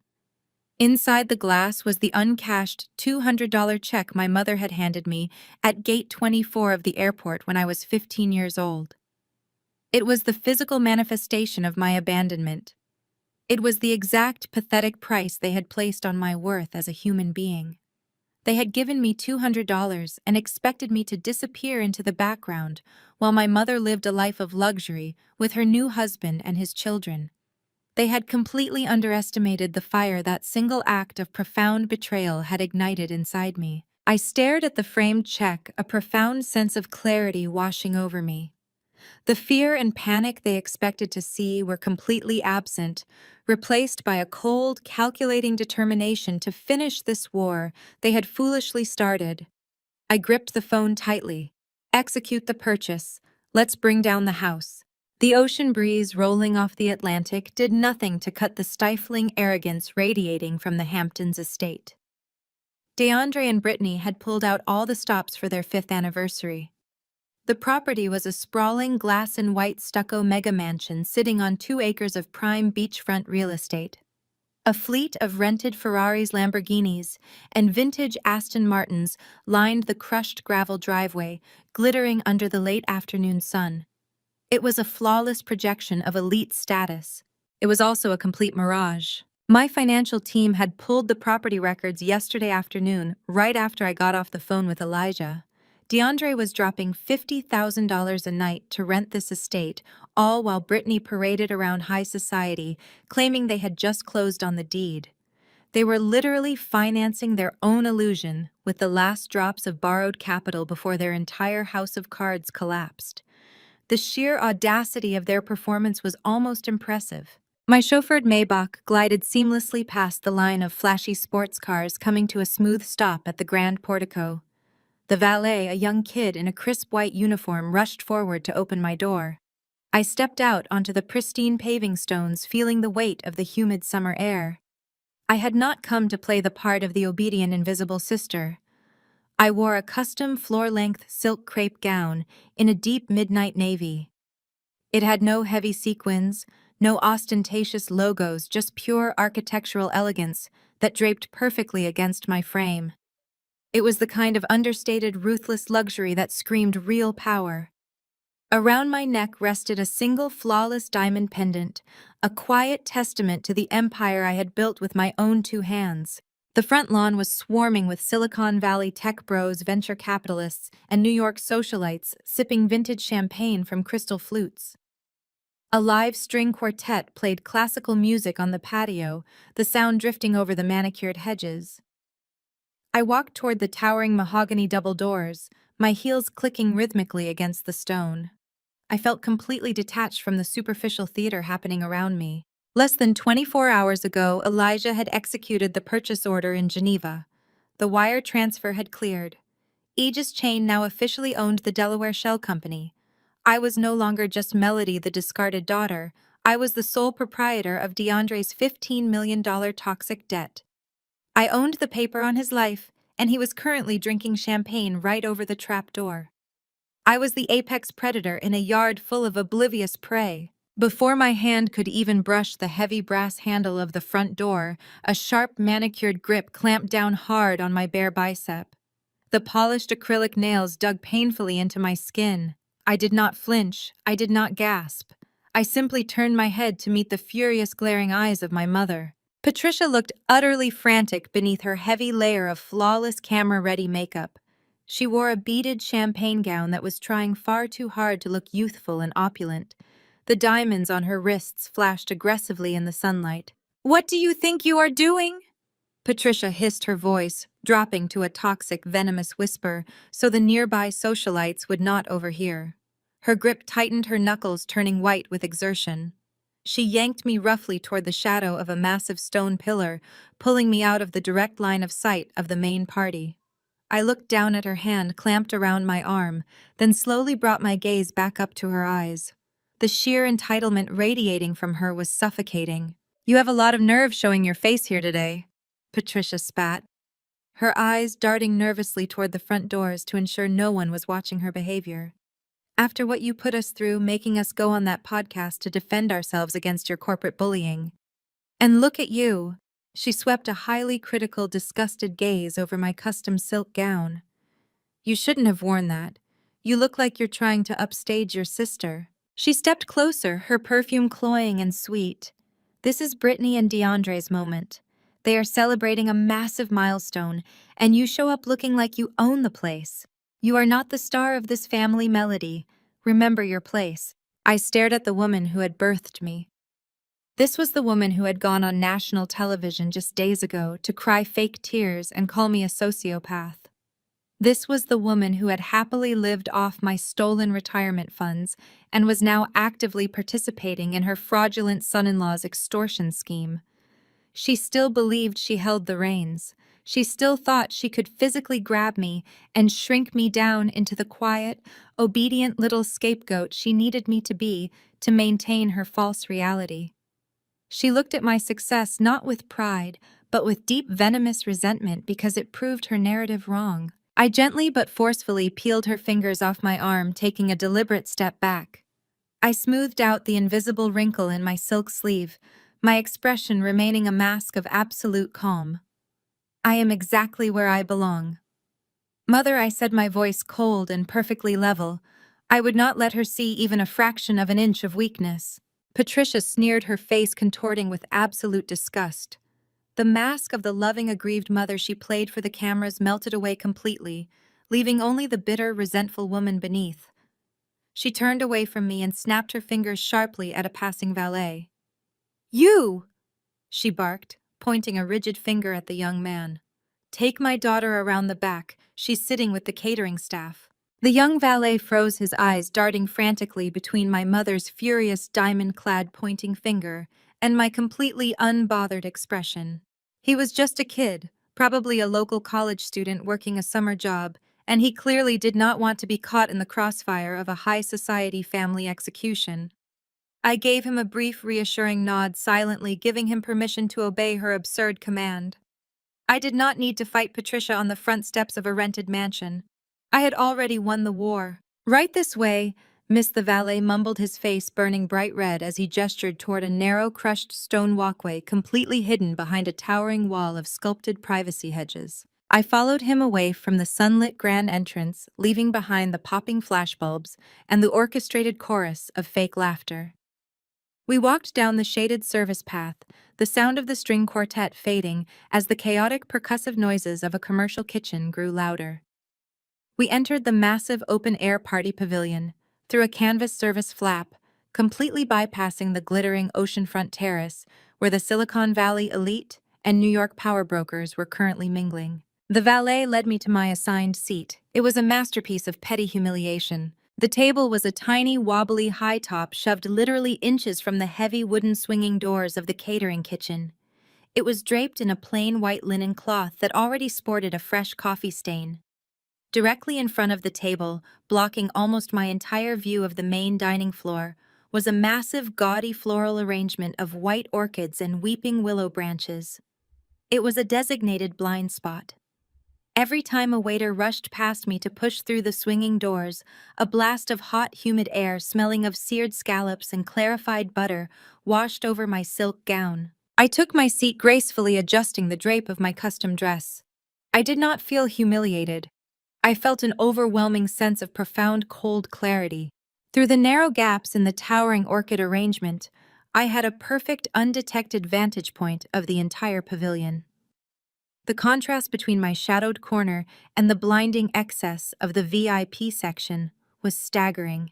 Inside the glass was the uncashed $200 check my mother had handed me at Gate 24 of the airport when I was 15 years old. It was the physical manifestation of my abandonment. It was the exact pathetic price they had placed on my worth as a human being. They had given me $200 and expected me to disappear into the background while my mother lived a life of luxury with her new husband and his children. They had completely underestimated the fire that single act of profound betrayal had ignited inside me. I stared at the framed check, a profound sense of clarity washing over me. The fear and panic they expected to see were completely absent, replaced by a cold, calculating determination to finish this war they had foolishly started. I gripped the phone tightly. "Execute the purchase. Let's bring down the house." The ocean breeze rolling off the Atlantic did nothing to cut the stifling arrogance radiating from the Hamptons estate. DeAndre and Brittany had pulled out all the stops for their 5th anniversary. The property was a sprawling glass and white stucco mega mansion sitting on 2 acres of prime beachfront real estate. A fleet of rented Ferraris, Lamborghinis, and vintage Aston Martins lined the crushed gravel driveway, glittering under the late afternoon sun. It was a flawless projection of elite status. It was also a complete mirage. My financial team had pulled the property records yesterday afternoon, right after I got off the phone with Elijah. DeAndre was dropping $50,000 a night to rent this estate, all while Brittany paraded around high society, claiming they had just closed on the deed. They were literally financing their own illusion with the last drops of borrowed capital before their entire house of cards collapsed. The sheer audacity of their performance was almost impressive. My chauffeured Maybach glided seamlessly past the line of flashy sports cars, coming to a smooth stop at the grand portico. The valet, a young kid in a crisp white uniform, rushed forward to open my door. I stepped out onto the pristine paving stones, feeling the weight of the humid summer air. I had not come to play the part of the obedient invisible sister. I wore a custom floor-length silk crepe gown in a deep midnight navy. It had no heavy sequins, no ostentatious logos, just pure architectural elegance that draped perfectly against my frame. It was the kind of understated, ruthless luxury that screamed real power. Around my neck rested a single flawless diamond pendant, a quiet testament to the empire I had built with my own two hands. The front lawn was swarming with Silicon Valley tech bros, venture capitalists, and New York socialites sipping vintage champagne from crystal flutes. A live string quartet played classical music on the patio, the sound drifting over the manicured hedges. I walked toward the towering mahogany double doors, my heels clicking rhythmically against the stone. I felt completely detached from the superficial theater happening around me. Less than 24 hours ago, Elijah had executed the purchase order in Geneva. The wire transfer had cleared. Aegis Chain now officially owned the Delaware Shell Company. I was no longer just Melody, the discarded daughter. I was the sole proprietor of DeAndre's $15 million toxic debt. I owned the paper on his life, and he was currently drinking champagne right over the trap door. I was the apex predator in a yard full of oblivious prey. Before my hand could even brush the heavy brass handle of the front door, a sharp manicured grip clamped down hard on my bare bicep. The polished acrylic nails dug painfully into my skin. I did not flinch. I did not gasp. I simply turned my head to meet the furious glaring eyes of my mother. Patricia looked utterly frantic beneath her heavy layer of flawless camera-ready makeup. She wore a beaded champagne gown that was trying far too hard to look youthful and opulent. The diamonds on her wrists flashed aggressively in the sunlight. "What do you think you are doing?" Patricia hissed, her voice dropping to a toxic, venomous whisper so the nearby socialites would not overhear. Her grip tightened, her knuckles turning white with exertion. She yanked me roughly toward the shadow of a massive stone pillar, pulling me out of the direct line of sight of the main party. I looked down at her hand clamped around my arm, then slowly brought my gaze back up to her eyes. The sheer entitlement radiating from her was suffocating. "You have a lot of nerve showing your face here today," Patricia spat, her eyes darting nervously toward the front doors to ensure no one was watching her behavior. "After what you put us through, making us go on that podcast to defend ourselves against your corporate bullying. And look at you." She swept a highly critical, disgusted gaze over my custom silk gown. "You shouldn't have worn that. You look like you're trying to upstage your sister." She stepped closer, her perfume cloying and sweet. "This is Brittany and DeAndre's moment. They are celebrating a massive milestone, and you show up looking like you own the place. You are not the star of this family, Melody. Remember your place." I stared at the woman who had birthed me. This was the woman who had gone on national television just days ago to cry fake tears and call me a sociopath. This was the woman who had happily lived off my stolen retirement funds and was now actively participating in her fraudulent son-in-law's extortion scheme. She still believed she held the reins. She still thought she could physically grab me and shrink me down into the quiet, obedient little scapegoat she needed me to be to maintain her false reality. She looked at my success not with pride, but with deep venomous resentment because it proved her narrative wrong. I gently but forcefully peeled her fingers off my arm, taking a deliberate step back. I smoothed out the invisible wrinkle in my silk sleeve, my expression remaining a mask of absolute calm. "I am exactly where I belong." "Mother," I said, my voice cold and perfectly level. I would not let her see even a fraction of an inch of weakness. Patricia sneered, her face contorting with absolute disgust. The mask of the loving, aggrieved mother she played for the cameras melted away completely, leaving only the bitter, resentful woman beneath. She turned away from me and snapped her fingers sharply at a passing valet. "You!" she barked, pointing a rigid finger at the young man. "Take my daughter around the back. She's sitting with the catering staff." The young valet froze, his eyes darting frantically between my mother's furious diamond-clad pointing finger and my completely unbothered expression. He was just a kid, probably a local college student working a summer job, and he clearly did not want to be caught in the crossfire of a high-society family execution. I gave him a brief, reassuring nod, silently giving him permission to obey her absurd command. I did not need to fight Patricia on the front steps of a rented mansion. I had already won the war. Right this way, Miss the valet mumbled, his face burning bright red as he gestured toward a narrow, crushed stone walkway completely hidden behind a towering wall of sculpted privacy hedges. I followed him away from the sunlit grand entrance, leaving behind the popping flashbulbs and the orchestrated chorus of fake laughter. We walked down the shaded service path, the sound of the string quartet fading as the chaotic percussive noises of a commercial kitchen grew louder. We entered the massive open-air party pavilion, through a canvas service flap, completely bypassing the glittering oceanfront terrace where the Silicon Valley elite and New York power brokers were currently mingling. The valet led me to my assigned seat. It was a masterpiece of petty humiliation. The table was a tiny, wobbly high top shoved literally inches from the heavy wooden swinging doors of the catering kitchen. It was draped in a plain white linen cloth that already sported a fresh coffee stain. Directly in front of the table, blocking almost my entire view of the main dining floor, was a massive, gaudy floral arrangement of white orchids and weeping willow branches. It was a designated blind spot. Every time a waiter rushed past me to push through the swinging doors, a blast of hot, humid air smelling of seared scallops and clarified butter washed over my silk gown. I took my seat, gracefully adjusting the drape of my custom dress. I did not feel humiliated. I felt an overwhelming sense of profound cold clarity. Through the narrow gaps in the towering orchid arrangement, I had a perfect, undetected vantage point of the entire pavilion. The contrast between my shadowed corner and the blinding excess of the VIP section was staggering.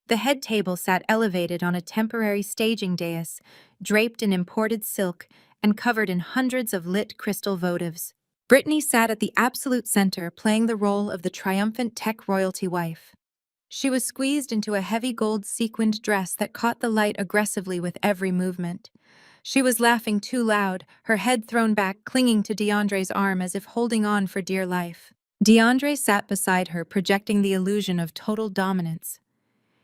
The head table sat elevated on a temporary staging dais, draped in imported silk and covered in hundreds of lit crystal votives. Brittany sat at the absolute center, playing the role of the triumphant tech royalty wife. She was squeezed into a heavy gold sequined dress that caught the light aggressively with every movement. She was laughing too loud, her head thrown back, clinging to DeAndre's arm as if holding on for dear life. DeAndre sat beside her, projecting the illusion of total dominance.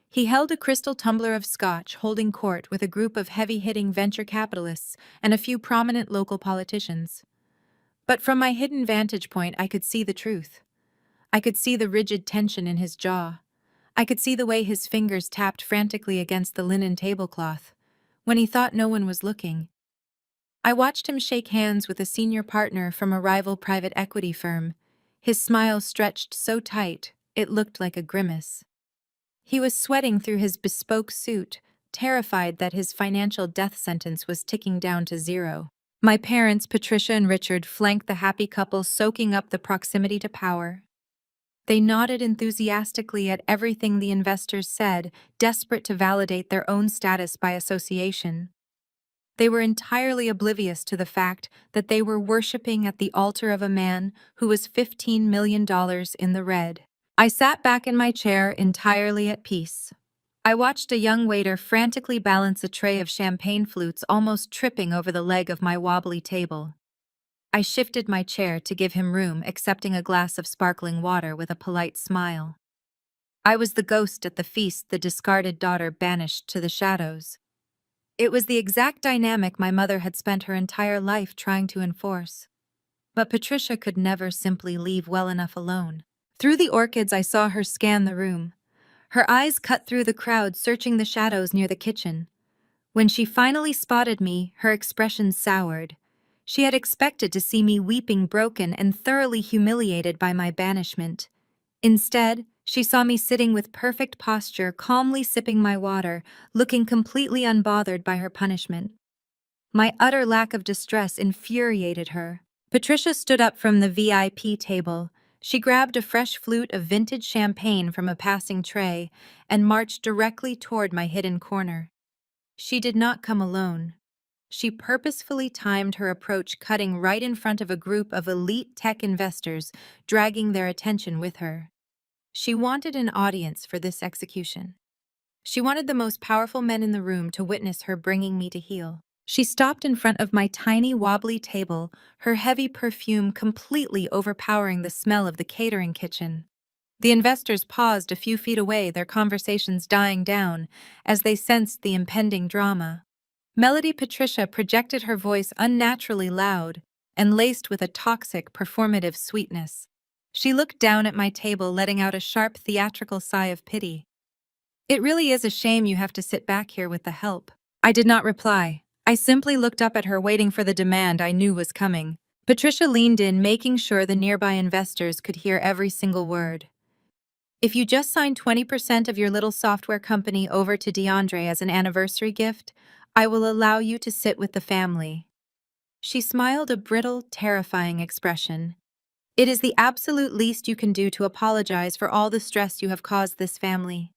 He held a crystal tumbler of scotch, holding court with a group of heavy-hitting venture capitalists and a few prominent local politicians. But from my hidden vantage point, I could see the truth. I could see the rigid tension in his jaw. I could see the way his fingers tapped frantically against the linen tablecloth when he thought no one was looking. I watched him shake hands with a senior partner from a rival private equity firm, his smile stretched so tight it looked like a grimace. He was sweating through his bespoke suit, terrified that his financial death sentence was ticking down to zero. My parents, Patricia and Richard, flanked the happy couple, soaking up the proximity to power. They nodded enthusiastically at everything the investors said, desperate to validate their own status by association. They were entirely oblivious to the fact that they were worshipping at the altar of a man who was $15 million in the red. I sat back in my chair, entirely at peace. I watched a young waiter frantically balance a tray of champagne flutes, almost tripping over the leg of my wobbly table. I shifted my chair to give him room, accepting a glass of sparkling water with a polite smile. I was the ghost at the feast the discarded daughter banished to the shadows. It was the exact dynamic my mother had spent her entire life trying to enforce. But Patricia could never simply leave well enough alone. Through the orchids, I saw her scan the room. Her eyes cut through the crowd, searching the shadows near the kitchen. When she finally spotted me, her expression soured. She had expected to see me weeping, broken, and thoroughly humiliated by my banishment. Instead, she saw me sitting with perfect posture, calmly sipping my water, looking completely unbothered by her punishment. My utter lack of distress infuriated her. Patricia stood up from the VIP table. She grabbed a fresh flute of vintage champagne from a passing tray and marched directly toward my hidden corner. She did not come alone. She purposefully timed her approach, cutting right in front of a group of elite tech investors, dragging their attention with her. She wanted an audience for this execution. She wanted the most powerful men in the room to witness her bringing me to heel. She stopped in front of my tiny, wobbly table, her heavy perfume completely overpowering the smell of the catering kitchen. The investors paused a few feet away, their conversations dying down as they sensed the impending drama. Melody Patricia projected her voice unnaturally loud and laced with a toxic, performative sweetness. She looked down at my table, letting out a sharp, theatrical sigh of pity. "It really is a shame you have to sit back here with the help." I did not reply. I simply looked up at her, waiting for the demand I knew was coming. Patricia leaned in, making sure the nearby investors could hear every single word. "If you just signed 20% of your little software company over to DeAndre as an anniversary gift, I will allow you to sit with the family." She smiled, a brittle, terrifying expression. "It is the absolute least you can do to apologize for all the stress you have caused this family.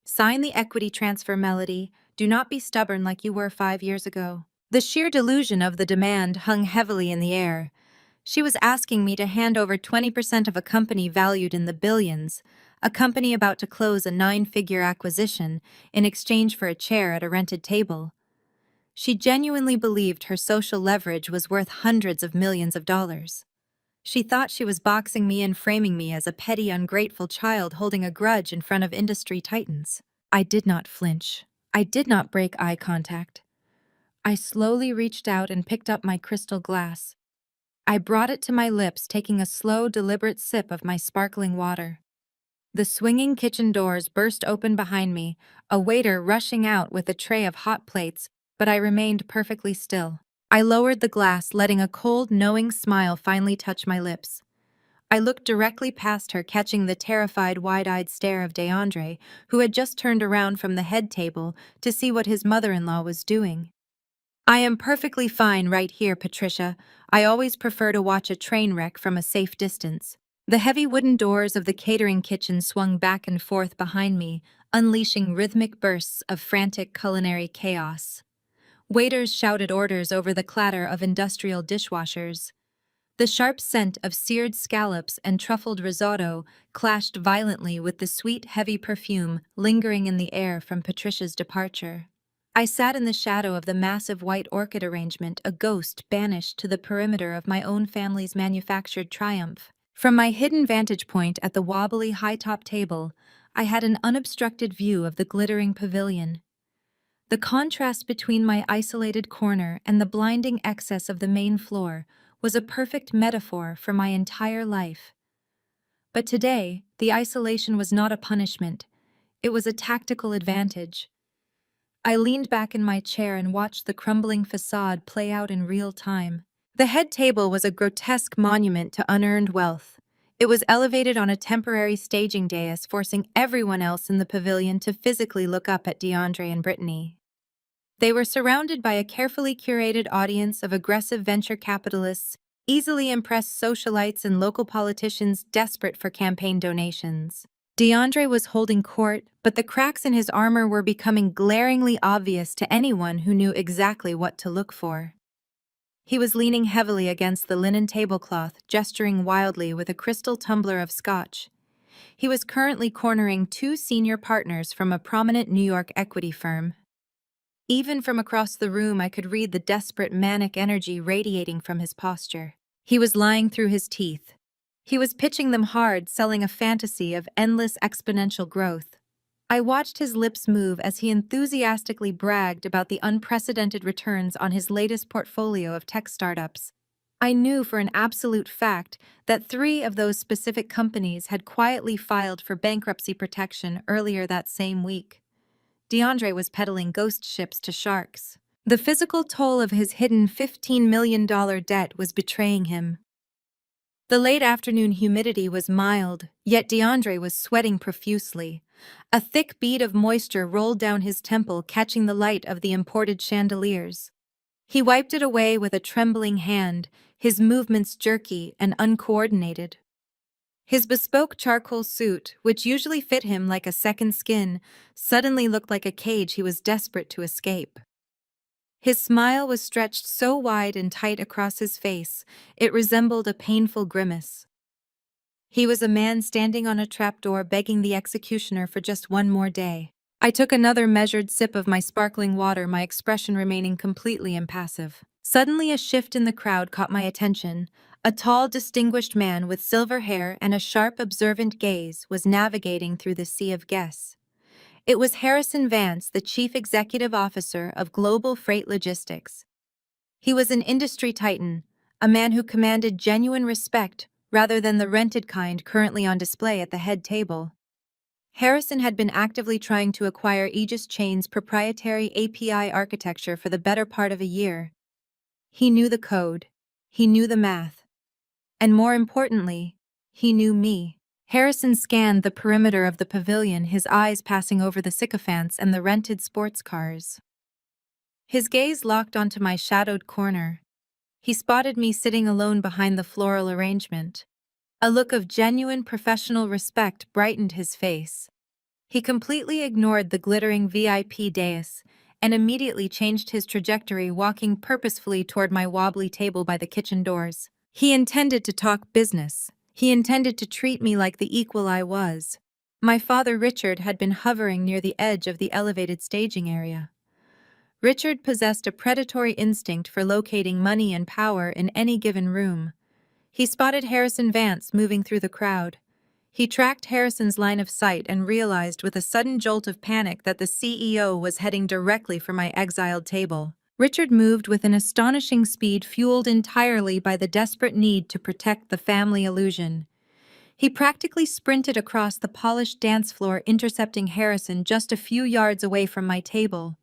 Sign the equity transfer, Melody. Do not be stubborn like you were 5 years ago." The sheer delusion of the demand hung heavily in the air. She was asking me to hand over 20% of a company valued in the billions, a company about to close a 9-figure acquisition, in exchange for a chair at a rented table. She genuinely believed her social leverage was worth hundreds of millions of dollars. She thought she was boxing me in, framing me as a petty, ungrateful child holding a grudge in front of industry titans. I did not flinch. I did not break eye contact. I slowly reached out and picked up my crystal glass. I brought it to my lips, taking a slow, deliberate sip of my sparkling water. The swinging kitchen doors burst open behind me, a waiter rushing out with a tray of hot plates, but I remained perfectly still. I lowered the glass, letting a cold, knowing smile finally touch my lips. I looked directly past her, catching the terrified, wide-eyed stare of DeAndre, who had just turned around from the head table to see what his mother-in-law was doing. "I am perfectly fine right here, Patricia. I always prefer to watch a train wreck from a safe distance." The heavy wooden doors of the catering kitchen swung back and forth behind me, unleashing rhythmic bursts of frantic culinary chaos. Waiters shouted orders over the clatter of industrial dishwashers. The sharp scent of seared scallops and truffled risotto clashed violently with the sweet, heavy perfume lingering in the air from Patricia's departure. I sat in the shadow of the massive white orchid arrangement, a ghost banished to the perimeter of my own family's manufactured triumph. From my hidden vantage point at the wobbly high-top table, I had an unobstructed view of the glittering pavilion. The contrast between my isolated corner and the blinding excess of the main floor was a perfect metaphor for my entire life. But today, the isolation was not a punishment. It was a tactical advantage. I leaned back in my chair and watched the crumbling facade play out in real time. The head table was a grotesque monument to unearned wealth. It was elevated on a temporary staging dais, forcing everyone else in the pavilion to physically look up at DeAndre and Brittany. They were surrounded by a carefully curated audience of aggressive venture capitalists, easily impressed socialites, and local politicians desperate for campaign donations. DeAndre was holding court, but the cracks in his armor were becoming glaringly obvious to anyone who knew exactly what to look for. He was leaning heavily against the linen tablecloth, gesturing wildly with a crystal tumbler of scotch. He was currently cornering 2 senior partners from a prominent New York equity firm. Even from across the room, I could read the desperate, manic energy radiating from his posture. He was lying through his teeth. He was pitching them hard, selling a fantasy of endless exponential growth. I watched his lips move as he enthusiastically bragged about the unprecedented returns on his latest portfolio of tech startups. I knew for an absolute fact that 3 of those specific companies had quietly filed for bankruptcy protection earlier that same week. DeAndre was peddling ghost ships to sharks. The physical toll of his hidden $15 million debt was betraying him. The late afternoon humidity was mild, yet DeAndre was sweating profusely. A thick bead of moisture rolled down his temple, catching the light of the imported chandeliers. He wiped it away with a trembling hand, his movements jerky and uncoordinated. His bespoke charcoal suit, which usually fit him like a second skin, suddenly looked like a cage he was desperate to escape. His smile was stretched so wide and tight across his face, it resembled a painful grimace. He was a man standing on a trapdoor, begging the executioner for just one more day. I took another measured sip of my sparkling water, my expression remaining completely impassive. Suddenly, a shift in the crowd caught my attention. A tall, distinguished man with silver hair and a sharp, observant gaze was navigating through the sea of guests. It was Harrison Vance, the Chief Executive Officer of Global Freight Logistics. He was an industry titan, a man who commanded genuine respect rather than the rented kind currently on display at the head table. Harrison had been actively trying to acquire Aegis Chain's proprietary API architecture for the better part of a year. He knew the code, he knew the math, and more importantly, he knew me. Harrison scanned the perimeter of the pavilion, his eyes passing over the sycophants and the rented sports cars. His gaze locked onto my shadowed corner. He spotted me sitting alone behind the floral arrangement. A look of genuine professional respect brightened his face. He completely ignored the glittering VIP dais and immediately changed his trajectory, walking purposefully toward my wobbly table by the kitchen doors. He intended to talk business. He intended to treat me like the equal I was. My father, Richard, had been hovering near the edge of the elevated staging area. Richard possessed a predatory instinct for locating money and power in any given room. He spotted Harrison Vance moving through the crowd. He tracked Harrison's line of sight and realized with a sudden jolt of panic that the CEO was heading directly for my exiled table. Richard moved with an astonishing speed fueled entirely by the desperate need to protect the family illusion. He practically sprinted across the polished dance floor, intercepting Harrison just a few yards away from my table.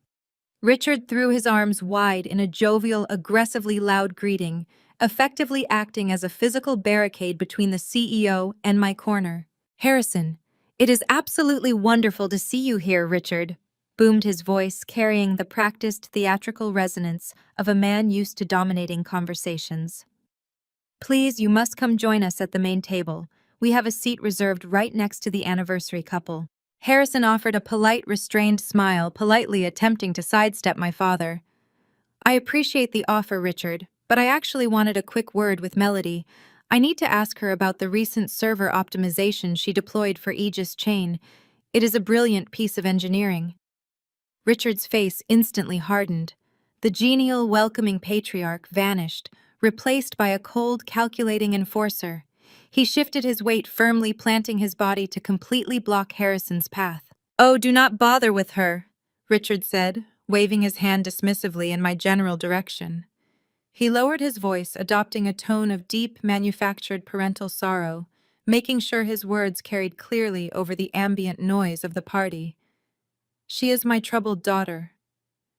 Richard threw his arms wide in a jovial, aggressively loud greeting, effectively acting as a physical barricade between the CEO and my corner. "Harrison, it is absolutely wonderful to see you here, Richard," boomed his voice, carrying the practiced theatrical resonance of a man used to dominating conversations. "Please, you must come join us at the main table. We have a seat reserved right next to the anniversary couple." Harrison offered a polite, restrained smile, politely attempting to sidestep my father. "I appreciate the offer, Richard, but I actually wanted a quick word with Melody. I need to ask her about the recent server optimization she deployed for Aegis Chain. It is a brilliant piece of engineering." Richard's face instantly hardened. The genial, welcoming patriarch vanished, replaced by a cold, calculating enforcer. He shifted his weight, firmly planting his body to completely block Harrison's path. "Oh, do not bother with her," Richard said, waving his hand dismissively in my general direction. He lowered his voice, adopting a tone of deep, manufactured parental sorrow, making sure his words carried clearly over the ambient noise of the party. "She is my troubled daughter.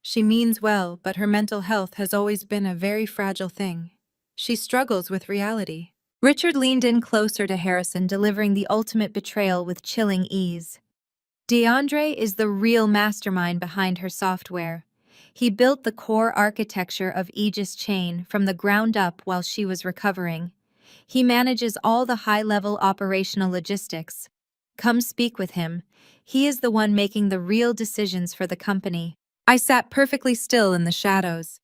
She means well, but her mental health has always been a very fragile thing. She struggles with reality." Richard leaned in closer to Harrison, delivering the ultimate betrayal with chilling ease. "DeAndre is the real mastermind behind her software. He built the core architecture of Aegis Chain from the ground up while she was recovering. He manages all the high-level operational logistics. Come speak with him. He is the one making the real decisions for the company." I sat perfectly still in the shadows.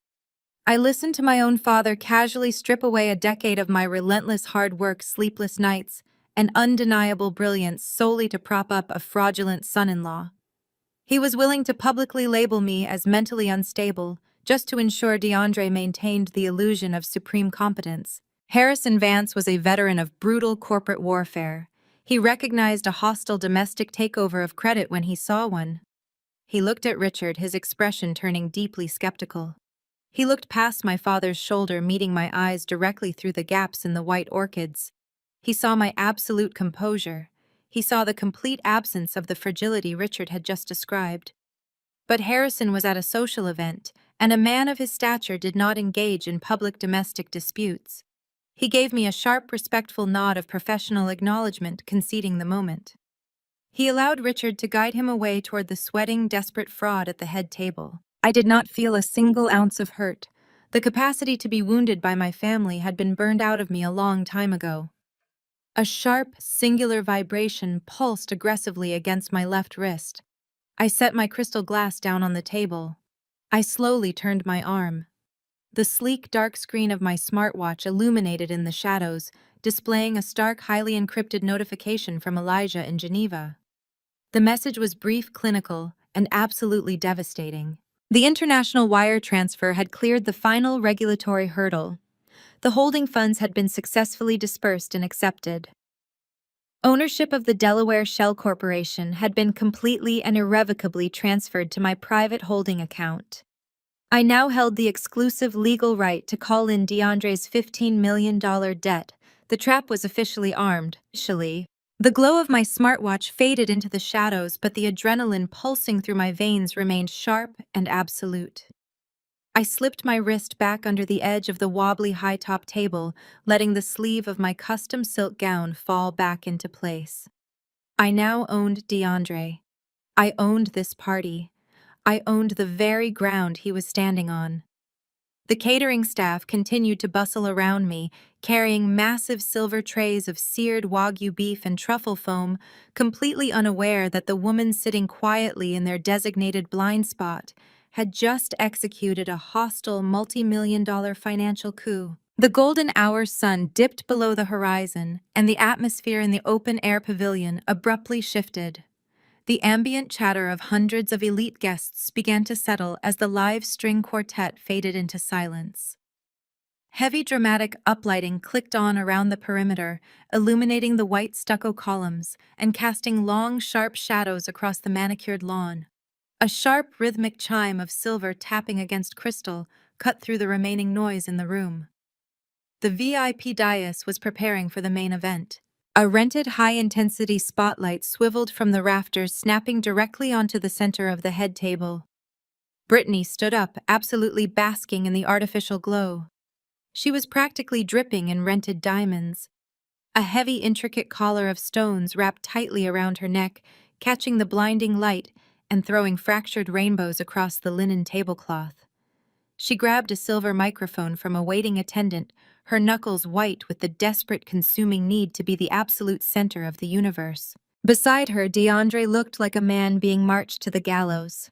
I listened to my own father casually strip away a decade of my relentless hard work, sleepless nights, and undeniable brilliance solely to prop up a fraudulent son-in-law. He was willing to publicly label me as mentally unstable, just to ensure DeAndre maintained the illusion of supreme competence. Harrison Vance was a veteran of brutal corporate warfare. He recognized a hostile domestic takeover of credit when he saw one. He looked at Richard, his expression turning deeply skeptical. He looked past my father's shoulder, meeting my eyes directly through the gaps in the white orchids. He saw my absolute composure. He saw the complete absence of the fragility Richard had just described. But Harrison was at a social event, and a man of his stature did not engage in public domestic disputes. He gave me a sharp, respectful nod of professional acknowledgement, conceding the moment. He allowed Richard to guide him away toward the sweating, desperate fraud at the head table. I did not feel a single ounce of hurt. The capacity to be wounded by my family had been burned out of me a long time ago. A sharp, singular vibration pulsed aggressively against my left wrist. I set my crystal glass down on the table. I slowly turned my arm. The sleek, dark screen of my smartwatch illuminated in the shadows, displaying a stark, highly encrypted notification from Elijah in Geneva. The message was brief, clinical, and absolutely devastating. The international wire transfer had cleared the final regulatory hurdle. The holding funds had been successfully dispersed and accepted. Ownership of the Delaware Shell Corporation had been completely and irrevocably transferred to my private holding account. I now held the exclusive legal right to call in DeAndre's $15 million debt. The trap was officially armed. The glow of my smartwatch faded into the shadows, but the adrenaline pulsing through my veins remained sharp and absolute. I slipped my wrist back under the edge of the wobbly high-top table, letting the sleeve of my custom silk gown fall back into place. I now owned DeAndre. I owned this party. I owned the very ground he was standing on. The catering staff continued to bustle around me, carrying massive silver trays of seared Wagyu beef and truffle foam, completely unaware that the woman sitting quietly in their designated blind spot had just executed a hostile multi-million-dollar financial coup. The golden hour sun dipped below the horizon, and the atmosphere in the open-air pavilion abruptly shifted. The ambient chatter of hundreds of elite guests began to settle as the live string quartet faded into silence. Heavy dramatic uplighting clicked on around the perimeter, illuminating the white stucco columns and casting long, sharp shadows across the manicured lawn. A sharp, rhythmic chime of silver tapping against crystal cut through the remaining noise in the room. The VIP dais was preparing for the main event. A rented high-intensity spotlight swiveled from the rafters, snapping directly onto the center of the head table. Brittany stood up, absolutely basking in the artificial glow. She was practically dripping in rented diamonds. A heavy, intricate collar of stones wrapped tightly around her neck, catching the blinding light and throwing fractured rainbows across the linen tablecloth. She grabbed a silver microphone from a waiting attendant, her knuckles white with the desperate, consuming need to be the absolute center of the universe. Beside her, DeAndre looked like a man being marched to the gallows.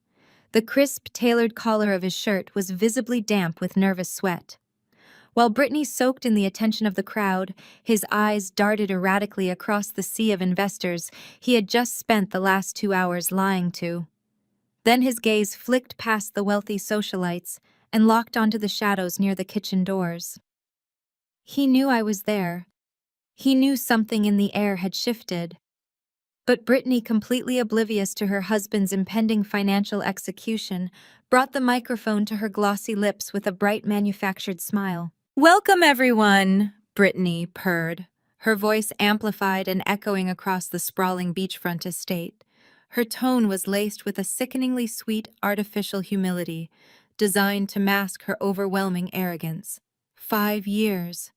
The crisp, tailored collar of his shirt was visibly damp with nervous sweat. While Brittany soaked in the attention of the crowd, his eyes darted erratically across the sea of investors he had just spent the last 2 hours lying to. Then his gaze flicked past the wealthy socialites and locked onto the shadows near the kitchen doors. He knew I was there. He knew something in the air had shifted. But Brittany, completely oblivious to her husband's impending financial execution, brought the microphone to her glossy lips with a bright manufactured smile. "Welcome, everyone," Brittany purred, her voice amplified and echoing across the sprawling beachfront estate. Her tone was laced with a sickeningly sweet, artificial humility, designed to mask her overwhelming arrogance. 5 years.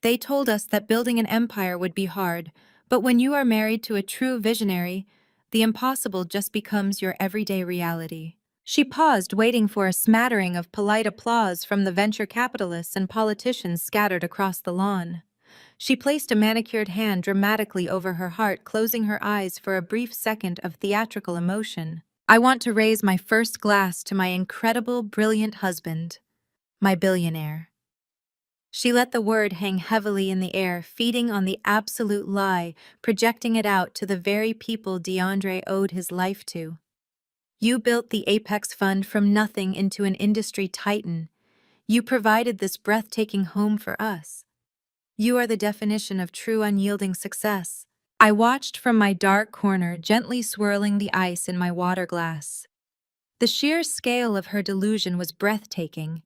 They told us that building an empire would be hard, but when you are married to a true visionary, the impossible just becomes your everyday reality. She paused, waiting for a smattering of polite applause from the venture capitalists and politicians scattered across the lawn. She placed a manicured hand dramatically over her heart, closing her eyes for a brief second of theatrical emotion. "I want to raise my first glass to my incredible, brilliant husband, my billionaire." She let the word hang heavily in the air, feeding on the absolute lie, projecting it out to the very people DeAndre owed his life to. "You built the Apex Fund from nothing into an industry titan. You provided this breathtaking home for us. You are the definition of true unyielding success." I watched from my dark corner, gently swirling the ice in my water glass. The sheer scale of her delusion was breathtaking.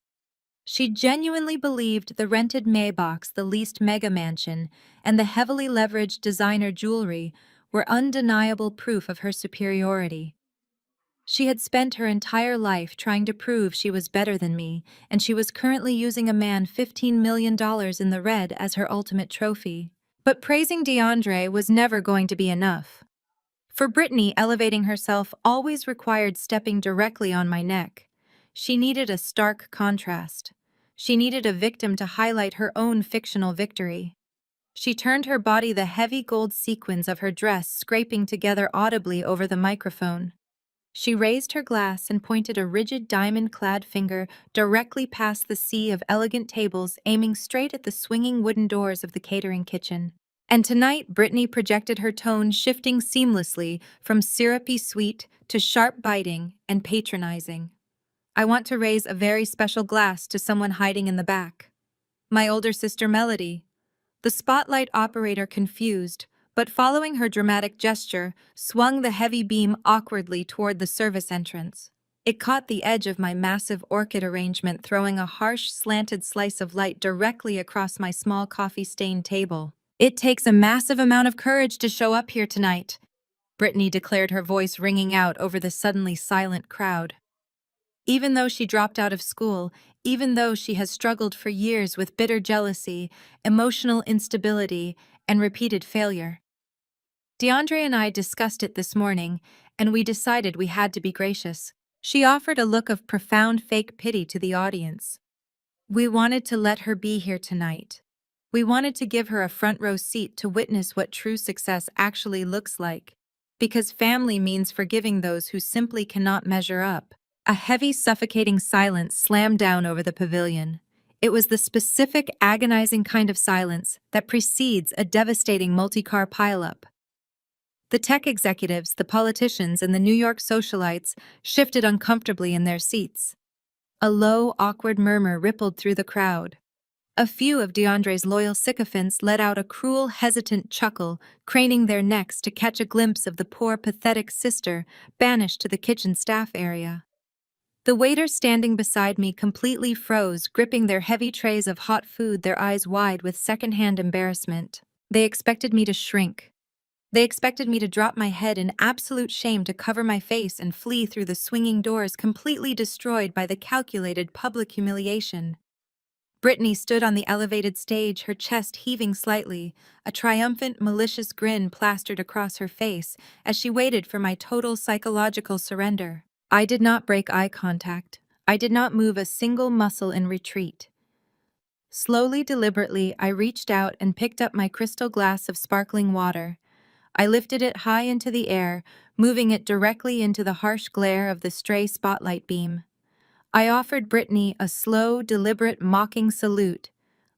She genuinely believed the rented Maybach, the leased mega mansion, and the heavily leveraged designer jewelry were undeniable proof of her superiority. She had spent her entire life trying to prove she was better than me, and she was currently using a man $15 million in the red as her ultimate trophy. But praising DeAndre was never going to be enough. For Brittany, elevating herself always required stepping directly on my neck. She needed a stark contrast. She needed a victim to highlight her own fictional victory. She turned her body, the heavy gold sequins of her dress scraping together audibly over the microphone. She raised her glass and pointed a rigid diamond-clad finger directly past the sea of elegant tables, aiming straight at the swinging wooden doors of the catering kitchen. And tonight, Brittany projected her tone, shifting seamlessly from syrupy sweet to sharp biting and patronizing. "I want to raise a very special glass to someone hiding in the back. My older sister Melody. The spotlight operator, confused, but following her dramatic gesture, swung the heavy beam awkwardly toward the service entrance. It caught the edge of my massive orchid arrangement, throwing a harsh, slanted slice of light directly across my small coffee-stained table. "It takes a massive amount of courage to show up here tonight," Brittany declared, her voice ringing out over the suddenly silent crowd. Even though she dropped out of school, even though she has struggled for years with bitter jealousy, emotional instability, and repeated failure. DeAndre and I discussed it this morning, and we decided we had to be gracious. She offered a look of profound fake pity to the audience. We wanted to let her be here tonight. We wanted to give her a front row seat to witness what true success actually looks like. Because family means forgiving those who simply cannot measure up. A heavy, suffocating silence slammed down over the pavilion. It was the specific, agonizing kind of silence that precedes a devastating multi-car pileup. The tech executives, the politicians, and the New York socialites shifted uncomfortably in their seats. A low, awkward murmur rippled through the crowd. A few of DeAndre's loyal sycophants let out a cruel, hesitant chuckle, craning their necks to catch a glimpse of the poor, pathetic sister banished to the kitchen staff area. The waiters standing beside me completely froze, gripping their heavy trays of hot food, their eyes wide with secondhand embarrassment. They expected me to shrink. They expected me to drop my head in absolute shame, to cover my face and flee through the swinging doors, completely destroyed by the calculated public humiliation. Brittany stood on the elevated stage, her chest heaving slightly, a triumphant, malicious grin plastered across her face as she waited for my total psychological surrender. I did not break eye contact. I did not move a single muscle in retreat. Slowly, deliberately, I reached out and picked up my crystal glass of sparkling water. I lifted it high into the air, moving it directly into the harsh glare of the stray spotlight beam. I offered Brittany a slow, deliberate, mocking salute,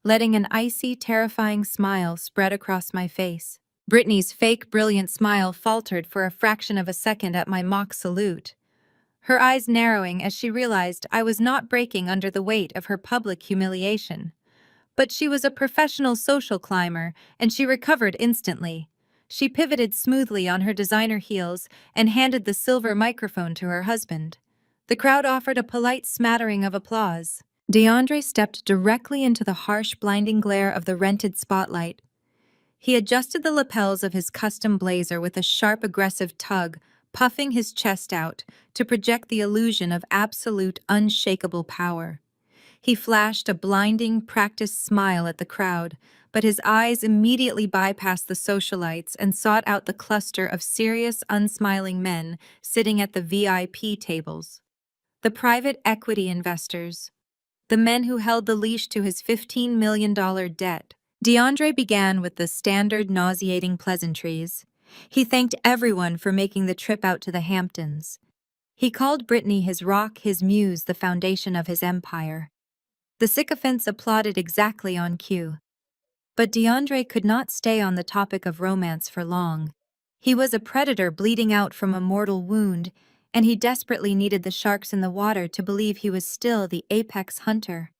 letting an icy, terrifying smile spread across my face. Brittany's fake, brilliant smile faltered for a fraction of a second at my mock salute, her eyes narrowing as she realized I was not breaking under the weight of her public humiliation. But she was a professional social climber, and she recovered instantly. She pivoted smoothly on her designer heels and handed the silver microphone to her husband. The crowd offered a polite smattering of applause. DeAndre stepped directly into the harsh, blinding glare of the rented spotlight. He adjusted the lapels of his custom blazer with a sharp, aggressive tug, puffing his chest out to project the illusion of absolute, unshakable power. He flashed a blinding, practiced smile at the crowd, but his eyes immediately bypassed the socialites and sought out the cluster of serious, unsmiling men sitting at the VIP tables. The private equity investors. The men who held the leash to his $15 million debt. DeAndre began with the standard nauseating pleasantries. He thanked everyone for making the trip out to the Hamptons. He called Brittany his rock, his muse, the foundation of his empire. The sycophants applauded exactly on cue. But DeAndre could not stay on the topic of romance for long. He was a predator bleeding out from a mortal wound, and he desperately needed the sharks in the water to believe he was still the apex hunter.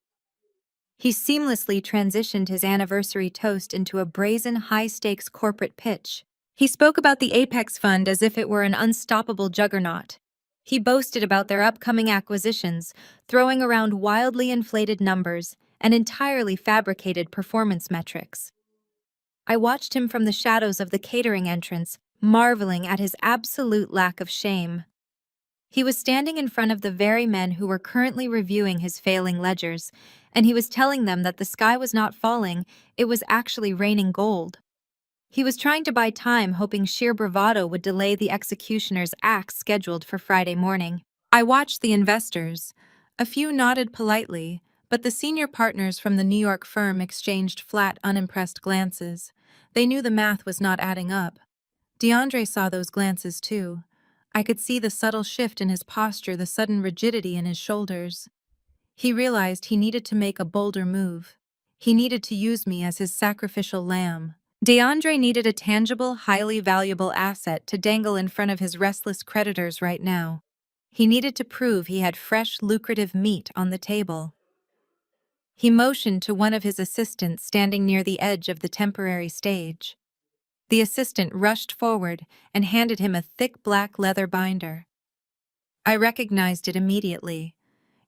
He seamlessly transitioned his anniversary toast into a brazen, high-stakes corporate pitch. He spoke about the Apex Fund as if it were an unstoppable juggernaut. He boasted about their upcoming acquisitions, throwing around wildly inflated numbers and entirely fabricated performance metrics. I watched him from the shadows of the catering entrance, marveling at his absolute lack of shame. He was standing in front of the very men who were currently reviewing his failing ledgers, and he was telling them that the sky was not falling, it was actually raining gold. He was trying to buy time, hoping sheer bravado would delay the executioner's axe scheduled for Friday morning. I watched the investors. A few nodded politely, but the senior partners from the New York firm exchanged flat, unimpressed glances. They knew the math was not adding up. DeAndre saw those glances too. I could see the subtle shift in his posture, the sudden rigidity in his shoulders. He realized he needed to make a bolder move. He needed to use me as his sacrificial lamb. DeAndre needed a tangible, highly valuable asset to dangle in front of his restless creditors right now. He needed to prove he had fresh, lucrative meat on the table. He motioned to one of his assistants standing near the edge of the temporary stage. The assistant rushed forward and handed him a thick black leather binder. I recognized it immediately.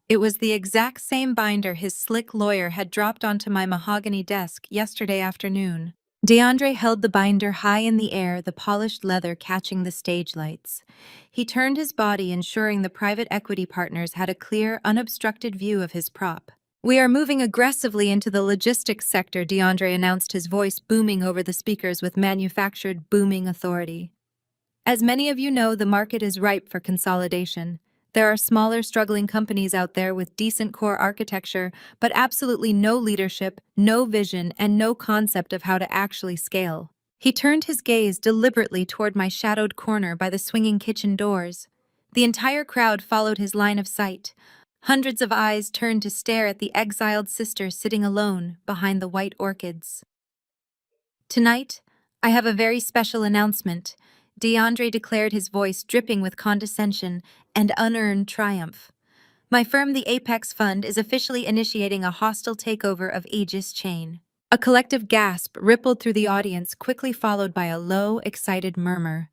It was the exact same binder his slick lawyer had dropped onto my mahogany desk yesterday afternoon. DeAndre held the binder high in the air, the polished leather catching the stage lights. He turned his body, ensuring the private equity partners had a clear, unobstructed view of his prop. "We are moving aggressively into the logistics sector," DeAndre announced, his voice booming over the speakers with manufactured, booming authority. "As many of you know, the market is ripe for consolidation. There are smaller, struggling companies out there with decent core architecture, but absolutely no leadership, no vision, and no concept of how to actually scale." He turned his gaze deliberately toward my shadowed corner by the swinging kitchen doors. The entire crowd followed his line of sight. Hundreds of eyes turned to stare at the exiled sister sitting alone behind the white orchids. "Tonight, I have a very special announcement," DeAndre declared, his voice dripping with condescension and unearned triumph. "My firm, the Apex Fund, is officially initiating a hostile takeover of Aegis Chain." A collective gasp rippled through the audience, quickly followed by a low, excited murmur.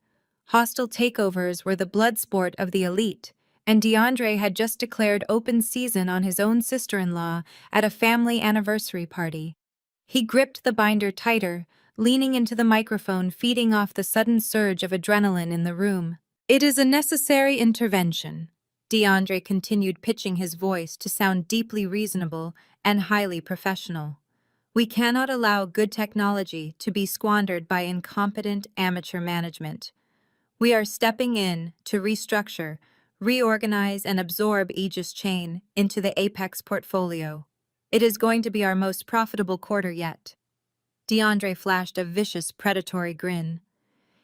Hostile takeovers were the blood sport of the elite, and DeAndre had just declared open season on his own sister-in-law at a family anniversary party. He gripped the binder tighter, leaning into the microphone, feeding off the sudden surge of adrenaline in the room. "It is a necessary intervention," DeAndre continued, pitching his voice to sound deeply reasonable and highly professional. "We cannot allow good technology to be squandered by incompetent amateur management. We are stepping in to restructure, reorganize, and absorb Aegis Chain into the Apex portfolio. It is going to be our most profitable quarter yet." DeAndre flashed a vicious, predatory grin.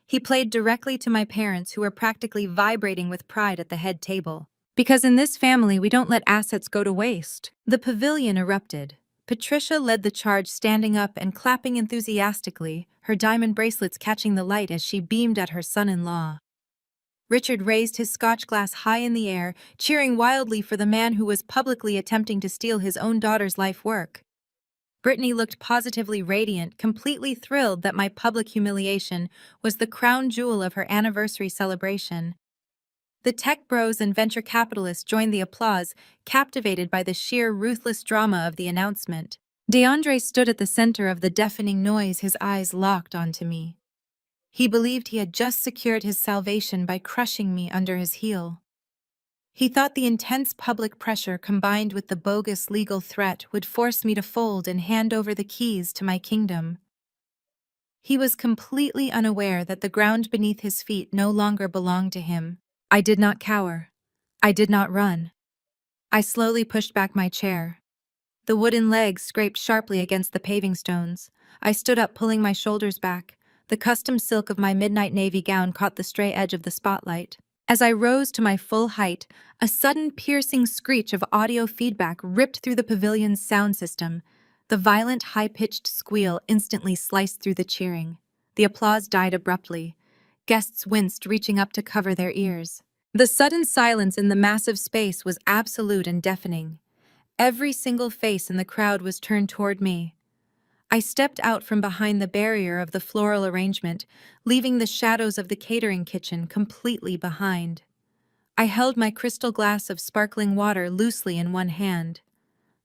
He played directly to my parents, who were practically vibrating with pride at the head table. "Because in this family, we don't let assets go to waste." The pavilion erupted. Patricia led the charge, standing up and clapping enthusiastically, her diamond bracelets catching the light as she beamed at her son-in-law. Richard raised his scotch glass high in the air, cheering wildly for the man who was publicly attempting to steal his own daughter's life work. Brittany looked positively radiant, completely thrilled that my public humiliation was the crown jewel of her anniversary celebration. The tech bros and venture capitalists joined the applause, captivated by the sheer ruthless drama of the announcement. DeAndre stood at the center of the deafening noise, his eyes locked onto me. He believed he had just secured his salvation by crushing me under his heel. He thought the intense public pressure combined with the bogus legal threat would force me to fold and hand over the keys to my kingdom. He was completely unaware that the ground beneath his feet no longer belonged to him. I did not cower. I did not run. I slowly pushed back my chair. The wooden legs scraped sharply against the paving stones. I stood up, pulling my shoulders back. The custom silk of my midnight navy gown caught the stray edge of the spotlight. As I rose to my full height, a sudden piercing screech of audio feedback ripped through the pavilion's sound system. The violent, high-pitched squeal instantly sliced through the cheering. The applause died abruptly. Guests winced, reaching up to cover their ears. The sudden silence in the massive space was absolute and deafening. Every single face in the crowd was turned toward me. I stepped out from behind the barrier of the floral arrangement, leaving the shadows of the catering kitchen completely behind. I held my crystal glass of sparkling water loosely in one hand.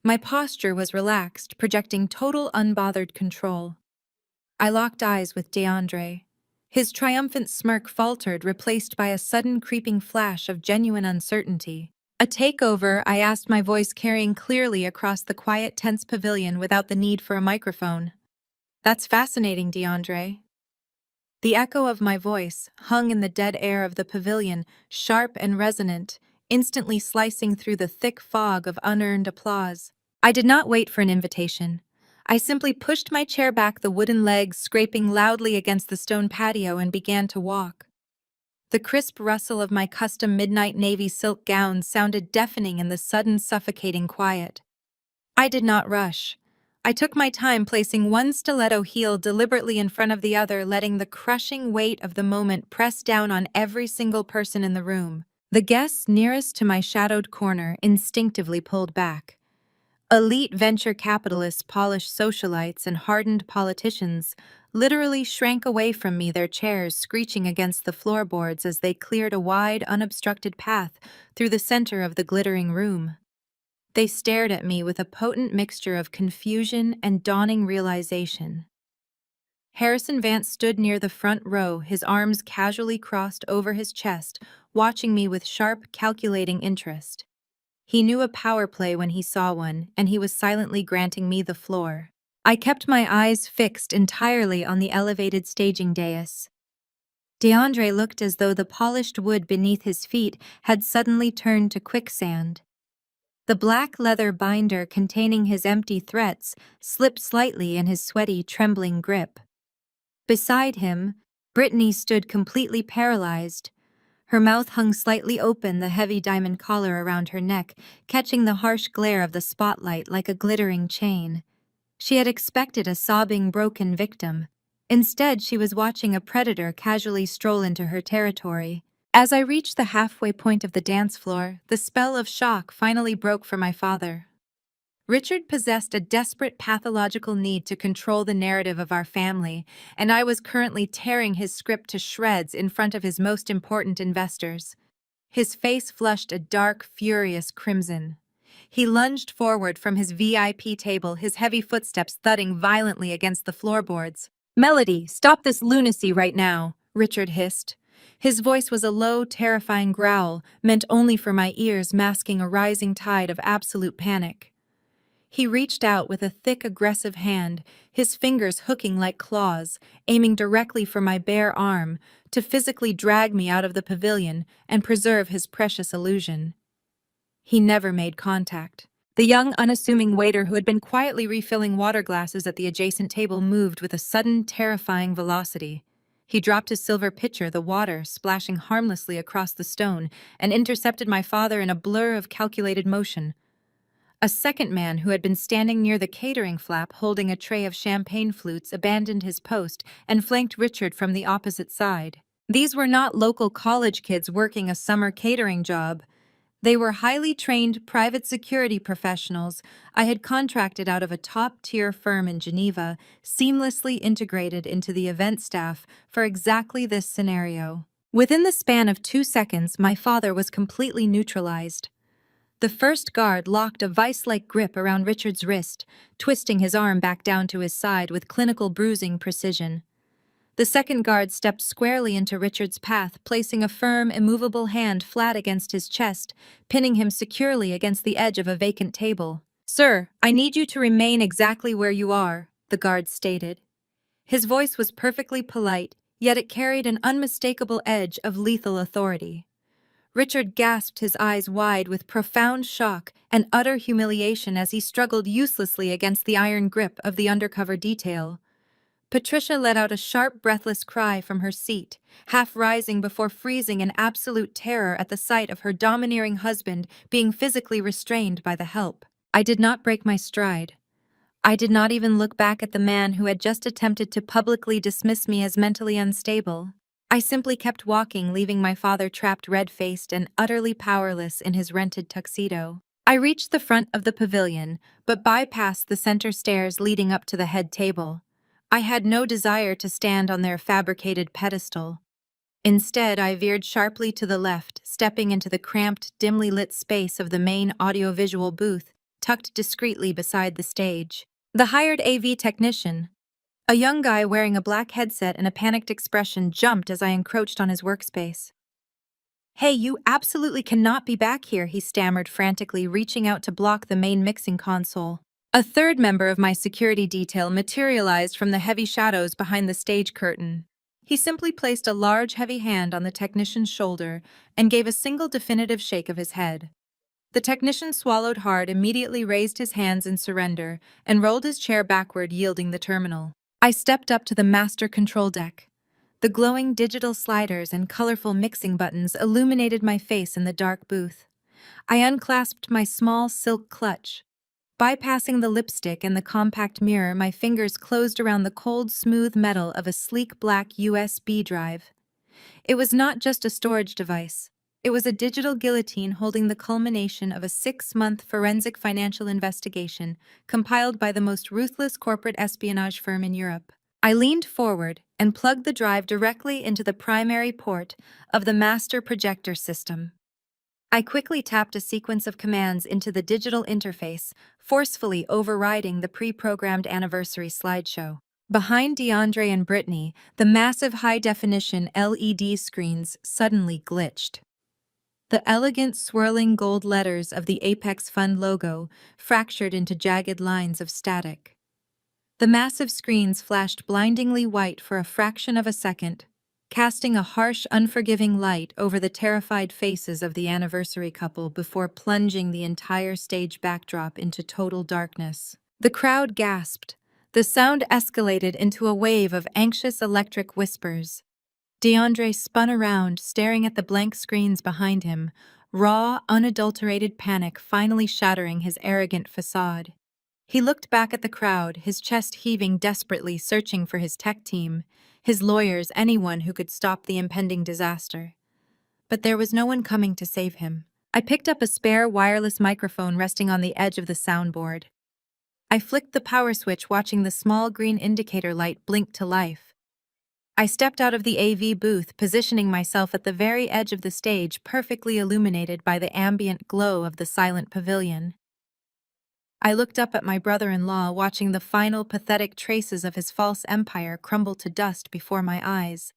My posture was relaxed, projecting total unbothered control. I locked eyes with DeAndre. His triumphant smirk faltered, replaced by a sudden creeping flash of genuine uncertainty. "A takeover?" I asked, my voice carrying clearly across the quiet, tense pavilion without the need for a microphone. "That's fascinating, DeAndre." The echo of my voice hung in the dead air of the pavilion, sharp and resonant, instantly slicing through the thick fog of unearned applause. I did not wait for an invitation. I simply pushed my chair back, the wooden legs scraping loudly against the stone patio, and began to walk. The crisp rustle of my custom midnight navy silk gown sounded deafening in the sudden suffocating quiet. I did not rush. I took my time, placing one stiletto heel deliberately in front of the other, letting the crushing weight of the moment press down on every single person in the room. The guests nearest to my shadowed corner instinctively pulled back. Elite venture capitalists, polished socialites, and hardened politicians literally shrank away from me, their chairs screeching against the floorboards as they cleared a wide, unobstructed path through the center of the glittering room. They stared at me with a potent mixture of confusion and dawning realization. Harrison Vance stood near the front row, his arms casually crossed over his chest, watching me with sharp, calculating interest. He knew a power play when he saw one, and he was silently granting me the floor. I kept my eyes fixed entirely on the elevated staging dais. DeAndre looked as though the polished wood beneath his feet had suddenly turned to quicksand. The black leather binder containing his empty threats slipped slightly in his sweaty, trembling grip. Beside him, Brittany stood completely paralyzed. Her mouth hung slightly open, the heavy diamond collar around her neck catching the harsh glare of the spotlight like a glittering chain. She had expected a sobbing, broken victim. Instead, she was watching a predator casually stroll into her territory. As I reached the halfway point of the dance floor, the spell of shock finally broke for my father. Richard possessed a desperate pathological need to control the narrative of our family, and I was currently tearing his script to shreds in front of his most important investors. His face flushed a dark, furious crimson. He lunged forward from his VIP table, his heavy footsteps thudding violently against the floorboards. "Melody, stop this lunacy right now," Richard hissed. His voice was a low, terrifying growl, meant only for my ears, masking a rising tide of absolute panic. He reached out with a thick, aggressive hand, his fingers hooking like claws, aiming directly for my bare arm, to physically drag me out of the pavilion and preserve his precious illusion. He never made contact. The young, unassuming waiter who had been quietly refilling water glasses at the adjacent table moved with a sudden, terrifying velocity. He dropped his silver pitcher, the water splashing harmlessly across the stone, and intercepted my father in a blur of calculated motion. A second man who had been standing near the catering flap holding a tray of champagne flutes abandoned his post and flanked Richard from the opposite side. These were not local college kids working a summer catering job. They were highly trained private security professionals I had contracted out of a top-tier firm in Geneva, seamlessly integrated into the event staff for exactly this scenario. Within the span of 2 seconds, my father was completely neutralized. The first guard locked a vice-like grip around Richard's wrist, twisting his arm back down to his side with clinical bruising precision. The second guard stepped squarely into Richard's path, placing a firm, immovable hand flat against his chest, pinning him securely against the edge of a vacant table. "Sir, I need you to remain exactly where you are," the guard stated. His voice was perfectly polite, yet it carried an unmistakable edge of lethal authority. Richard gasped, his eyes wide with profound shock and utter humiliation as he struggled uselessly against the iron grip of the undercover detail. Patricia let out a sharp, breathless cry from her seat, half rising before freezing in absolute terror at the sight of her domineering husband being physically restrained by the help. I did not break my stride. I did not even look back at the man who had just attempted to publicly dismiss me as mentally unstable. I simply kept walking, leaving my father trapped red-faced and utterly powerless in his rented tuxedo. I reached the front of the pavilion, but bypassed the center stairs leading up to the head table. I had no desire to stand on their fabricated pedestal. Instead, I veered sharply to the left, stepping into the cramped, dimly lit space of the main audiovisual booth, tucked discreetly beside the stage. The hired AV technician, a young guy wearing a black headset and a panicked expression, jumped as I encroached on his workspace. "Hey, you absolutely cannot be back here," he stammered frantically, reaching out to block the main mixing console. A third member of my security detail materialized from the heavy shadows behind the stage curtain. He simply placed a large, heavy hand on the technician's shoulder and gave a single definitive shake of his head. The technician swallowed hard, immediately raised his hands in surrender, and rolled his chair backward, yielding the terminal. I stepped up to the master control deck. The glowing digital sliders and colorful mixing buttons illuminated my face in the dark booth. I unclasped my small silk clutch. Bypassing the lipstick and the compact mirror, my fingers closed around the cold, smooth metal of a sleek black USB drive. It was not just a storage device. It was a digital guillotine holding the culmination of a 6-month forensic financial investigation compiled by the most ruthless corporate espionage firm in Europe. I leaned forward and plugged the drive directly into the primary port of the master projector system. I quickly tapped a sequence of commands into the digital interface, forcefully overriding the pre-programmed anniversary slideshow. Behind DeAndre and Brittany, the massive high-definition LED screens suddenly glitched. The elegant swirling gold letters of the Apex Fund logo fractured into jagged lines of static. The massive screens flashed blindingly white for a fraction of a second, casting a harsh, unforgiving light over the terrified faces of the anniversary couple before plunging the entire stage backdrop into total darkness. The crowd gasped. The sound escalated into a wave of anxious electric whispers. DeAndre spun around, staring at the blank screens behind him, raw, unadulterated panic finally shattering his arrogant facade. He looked back at the crowd, his chest heaving desperately, searching for his tech team, his lawyers, anyone who could stop the impending disaster. But there was no one coming to save him. I picked up a spare wireless microphone resting on the edge of the soundboard. I flicked the power switch, watching the small green indicator light blink to life. I stepped out of the AV booth, positioning myself at the very edge of the stage, perfectly illuminated by the ambient glow of the silent pavilion. I looked up at my brother-in-law, watching the final pathetic traces of his false empire crumble to dust before my eyes.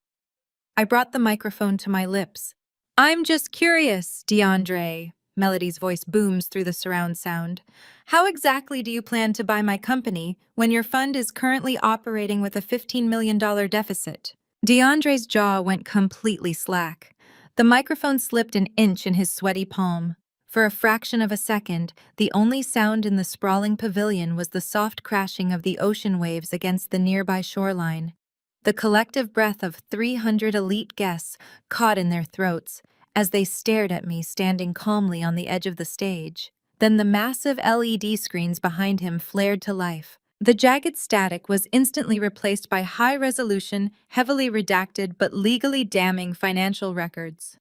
I brought the microphone to my lips. "I'm just curious, DeAndre," Melody's voice booms through the surround sound. "How exactly do you plan to buy my company when your fund is currently operating with a $15 million deficit?" DeAndre's jaw went completely slack. The microphone slipped an inch in his sweaty palm. For a fraction of a second, the only sound in the sprawling pavilion was the soft crashing of the ocean waves against the nearby shoreline. The collective breath of 300 elite guests caught in their throats as they stared at me standing calmly on the edge of the stage. Then the massive LED screens behind him flared to life. The jagged static was instantly replaced by high-resolution, heavily redacted but legally damning financial records.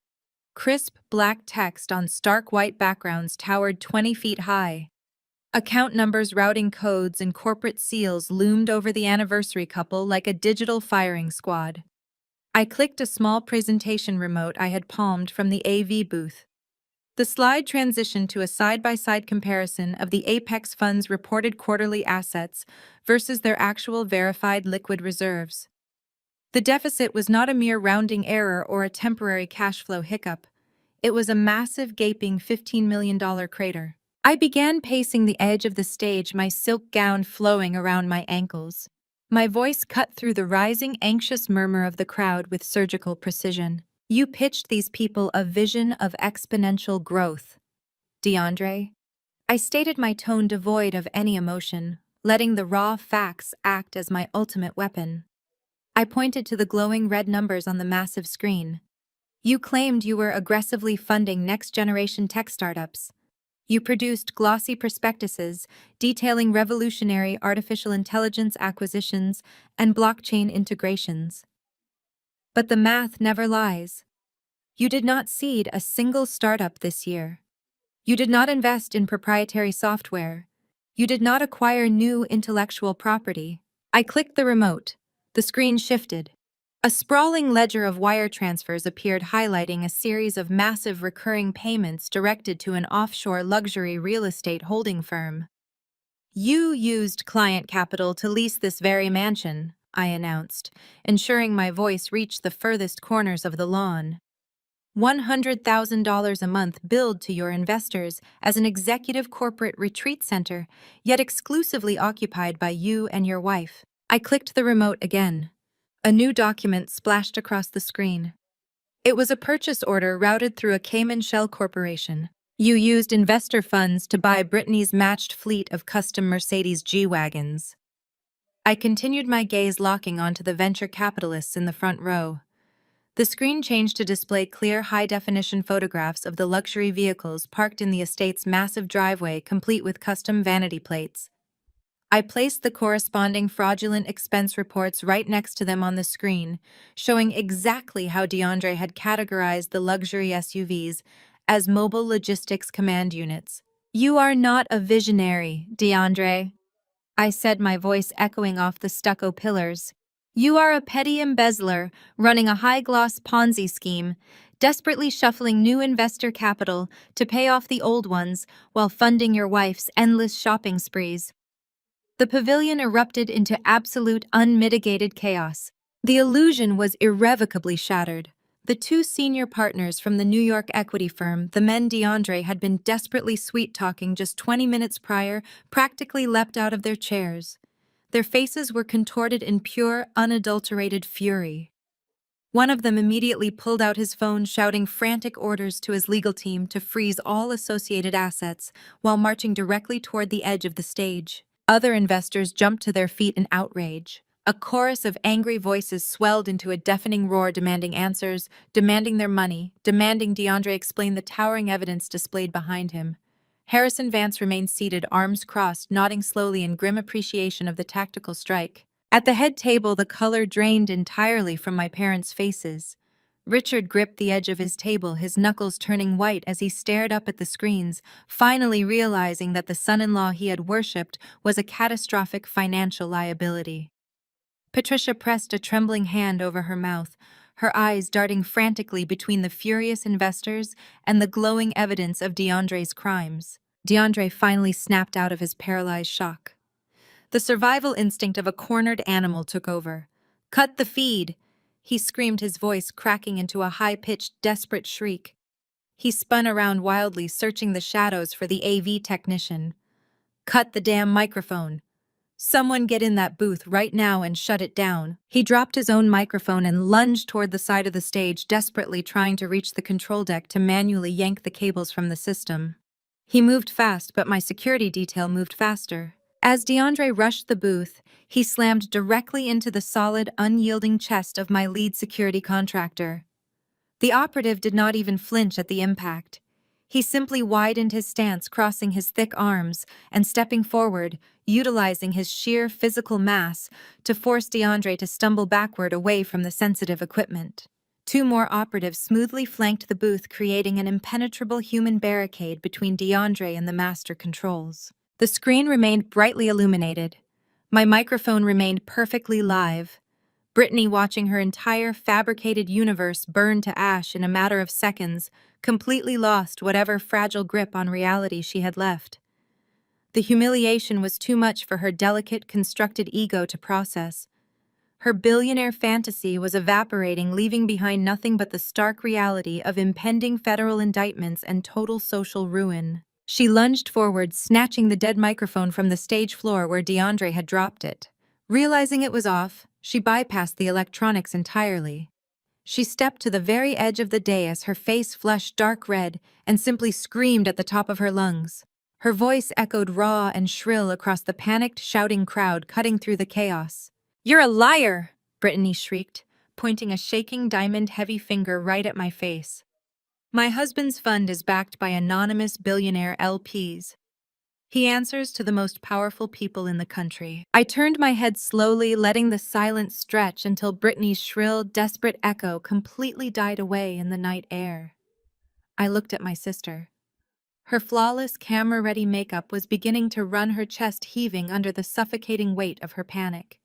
Crisp black text on stark white backgrounds towered 20 feet high. Account numbers, routing codes, and corporate seals loomed over the anniversary couple like a digital firing squad. I clicked a small presentation remote I had palmed from the AV booth. The slide transitioned to a side-by-side comparison of the Apex Fund's reported quarterly assets versus their actual verified liquid reserves. The deficit was not a mere rounding error or a temporary cash flow hiccup. It was a massive, gaping $15 million crater. I began pacing the edge of the stage, my silk gown flowing around my ankles. My voice cut through the rising, anxious murmur of the crowd with surgical precision. "You pitched these people a vision of exponential growth, DeAndre." I stated, my tone devoid of any emotion, letting the raw facts act as my ultimate weapon. I pointed to the glowing red numbers on the massive screen. "You claimed you were aggressively funding next-generation tech startups. You produced glossy prospectuses detailing revolutionary artificial intelligence acquisitions and blockchain integrations. But the math never lies. You did not seed a single startup this year. You did not invest in proprietary software. You did not acquire new intellectual property." I clicked the remote. The screen shifted. A sprawling ledger of wire transfers appeared, highlighting a series of massive recurring payments directed to an offshore luxury real estate holding firm. "You used client capital to lease this very mansion," I announced, ensuring my voice reached the furthest corners of the lawn. $100,000 a month billed to your investors as an executive corporate retreat center, yet exclusively occupied by you and your wife. I clicked the remote again. A new document splashed across the screen. It was a purchase order routed through a Cayman shell corporation. "You used investor funds to buy Brittany's matched fleet of custom Mercedes G-Wagons." I continued, my gaze locking onto the venture capitalists in the front row. The screen changed to display clear, high-definition photographs of the luxury vehicles parked in the estate's massive driveway, complete with custom vanity plates. I placed the corresponding fraudulent expense reports right next to them on the screen, showing exactly how DeAndre had categorized the luxury SUVs as mobile logistics command units. "You are not a visionary, DeAndre," I said, my voice echoing off the stucco pillars. "You are a petty embezzler running a high-gloss Ponzi scheme, desperately shuffling new investor capital to pay off the old ones while funding your wife's endless shopping sprees." The pavilion erupted into absolute, unmitigated chaos. The illusion was irrevocably shattered. The two senior partners from the New York equity firm, the men DeAndre had been desperately sweet-talking just 20 minutes prior, practically leapt out of their chairs. Their faces were contorted in pure, unadulterated fury. One of them immediately pulled out his phone, shouting frantic orders to his legal team to freeze all associated assets while marching directly toward the edge of the stage. Other investors jumped to their feet in outrage. A chorus of angry voices swelled into a deafening roar, demanding answers, demanding their money, demanding DeAndre explain the towering evidence displayed behind him. Harrison Vance remained seated, arms crossed, nodding slowly in grim appreciation of the tactical strike. At the head table, the color drained entirely from my parents' faces. Richard gripped the edge of his table, his knuckles turning white as he stared up at the screens, finally realizing that the son-in-law he had worshipped was a catastrophic financial liability. Patricia pressed a trembling hand over her mouth, her eyes darting frantically between the furious investors and the glowing evidence of DeAndre's crimes. DeAndre finally snapped out of his paralyzed shock. The survival instinct of a cornered animal took over. "Cut the feed!" he screamed, his voice cracking into a high-pitched, desperate shriek. He spun around wildly, searching the shadows for the AV technician. "Cut the damn microphone! Someone get in that booth right now and shut it down." He dropped his own microphone and lunged toward the side of the stage, desperately trying to reach the control deck to manually yank the cables from the system. He moved fast, but my security detail moved faster. As DeAndre rushed the booth, he slammed directly into the solid, unyielding chest of my lead security contractor. The operative did not even flinch at the impact. He simply widened his stance, crossing his thick arms and stepping forward, utilizing his sheer physical mass to force DeAndre to stumble backward away from the sensitive equipment. Two more operatives smoothly flanked the booth, creating an impenetrable human barricade between DeAndre and the master controls. The screen remained brightly illuminated. My microphone remained perfectly live. Brittany, watching her entire fabricated universe burn to ash in a matter of seconds, completely lost whatever fragile grip on reality she had left. The humiliation was too much for her delicate, constructed ego to process. Her billionaire fantasy was evaporating, leaving behind nothing but the stark reality of impending federal indictments and total social ruin. She lunged forward, snatching the dead microphone from the stage floor where DeAndre had dropped it. Realizing it was off, she bypassed the electronics entirely. She stepped to the very edge of the dais, her face flushed dark red, and simply screamed at the top of her lungs. Her voice echoed raw and shrill across the panicked, shouting crowd, cutting through the chaos. "You're a liar!" Brittany shrieked, pointing a shaking diamond-heavy finger right at my face. "My husband's fund is backed by anonymous billionaire LPs. He answers to the most powerful people in the country." I turned my head slowly, letting the silence stretch until Brittany's shrill, desperate echo completely died away in the night air. I looked at my sister. Her flawless, camera-ready makeup was beginning to run her chest, heaving under the suffocating weight of her panic.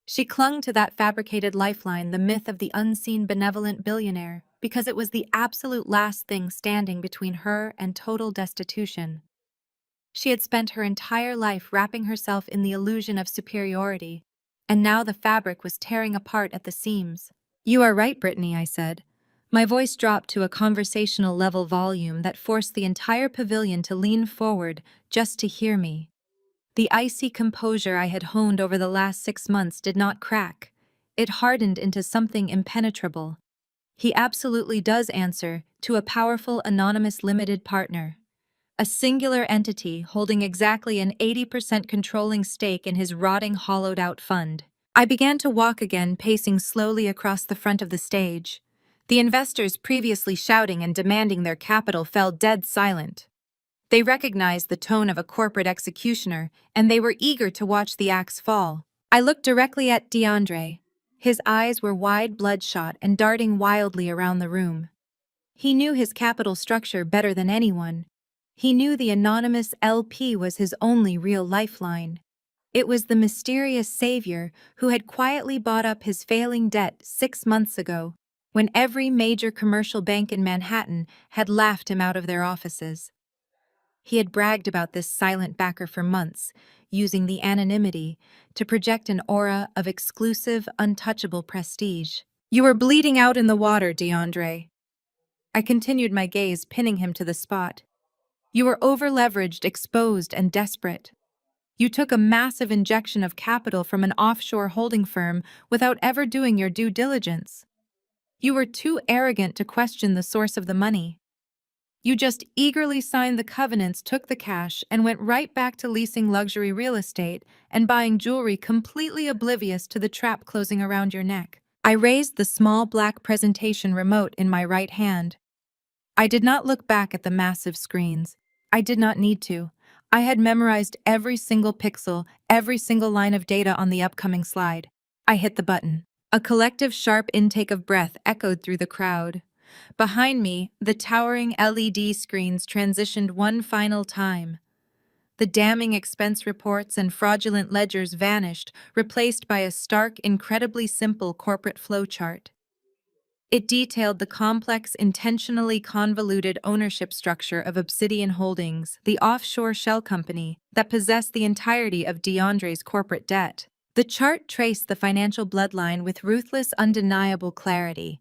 She clung to that fabricated lifeline, the myth of the unseen benevolent billionaire, because it was the absolute last thing standing between her and total destitution. She had spent her entire life wrapping herself in the illusion of superiority, and now the fabric was tearing apart at the seams. "You are right, Brittany," I said. My voice dropped to a conversational-level volume that forced the entire pavilion to lean forward just to hear me. The icy composure I had honed over the last 6 months did not crack. It hardened into something impenetrable. "He absolutely does answer to a powerful, anonymous limited partner. A singular entity holding exactly an 80% controlling stake in his rotting, hollowed-out fund." I began to walk again, pacing slowly across the front of the stage. The investors, previously shouting and demanding their capital, fell dead silent. They recognized the tone of a corporate executioner, and they were eager to watch the axe fall. I looked directly at DeAndre. His eyes were wide, bloodshot, and darting wildly around the room. He knew his capital structure better than anyone. He knew the anonymous LP was his only real lifeline. It was the mysterious savior who had quietly bought up his failing debt 6 months ago, when every major commercial bank in Manhattan had laughed him out of their offices. He had bragged about this silent backer for months, using the anonymity to project an aura of exclusive, untouchable prestige. "You were bleeding out in the water, DeAndre." I continued my gaze, pinning him to the spot. "You were over-leveraged, exposed, and desperate. You took a massive injection of capital from an offshore holding firm without ever doing your due diligence. You were too arrogant to question the source of the money. You just eagerly signed the covenants, took the cash, and went right back to leasing luxury real estate and buying jewelry, completely oblivious to the trap closing around your neck." I raised the small black presentation remote in my right hand. I did not look back at the massive screens. I did not need to. I had memorized every single pixel, every single line of data on the upcoming slide. I hit the button. A collective sharp intake of breath echoed through the crowd. Behind me, the towering LED screens transitioned one final time. The damning expense reports and fraudulent ledgers vanished, replaced by a stark, incredibly simple corporate flowchart. It detailed the complex, intentionally convoluted ownership structure of Obsidian Holdings, the offshore shell company that possessed the entirety of DeAndre's corporate debt. The chart traced the financial bloodline with ruthless, undeniable clarity.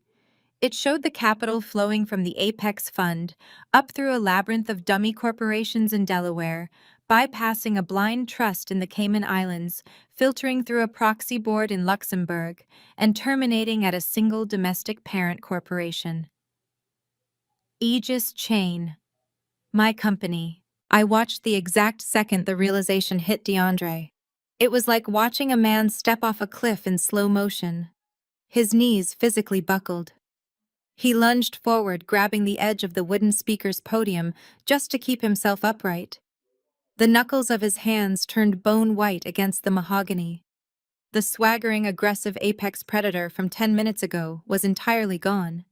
It showed the capital flowing from the Apex Fund up through a labyrinth of dummy corporations in Delaware, bypassing a blind trust in the Cayman Islands, filtering through a proxy board in Luxembourg, and terminating at a single domestic parent corporation. Aegis Chain. My company. I watched the exact second the realization hit DeAndre. It was like watching a man step off a cliff in slow motion. His knees physically buckled. He lunged forward, grabbing the edge of the wooden speaker's podium just to keep himself upright. The knuckles of his hands turned bone white against the mahogany. The swaggering, aggressive apex predator from 10 minutes ago was entirely gone.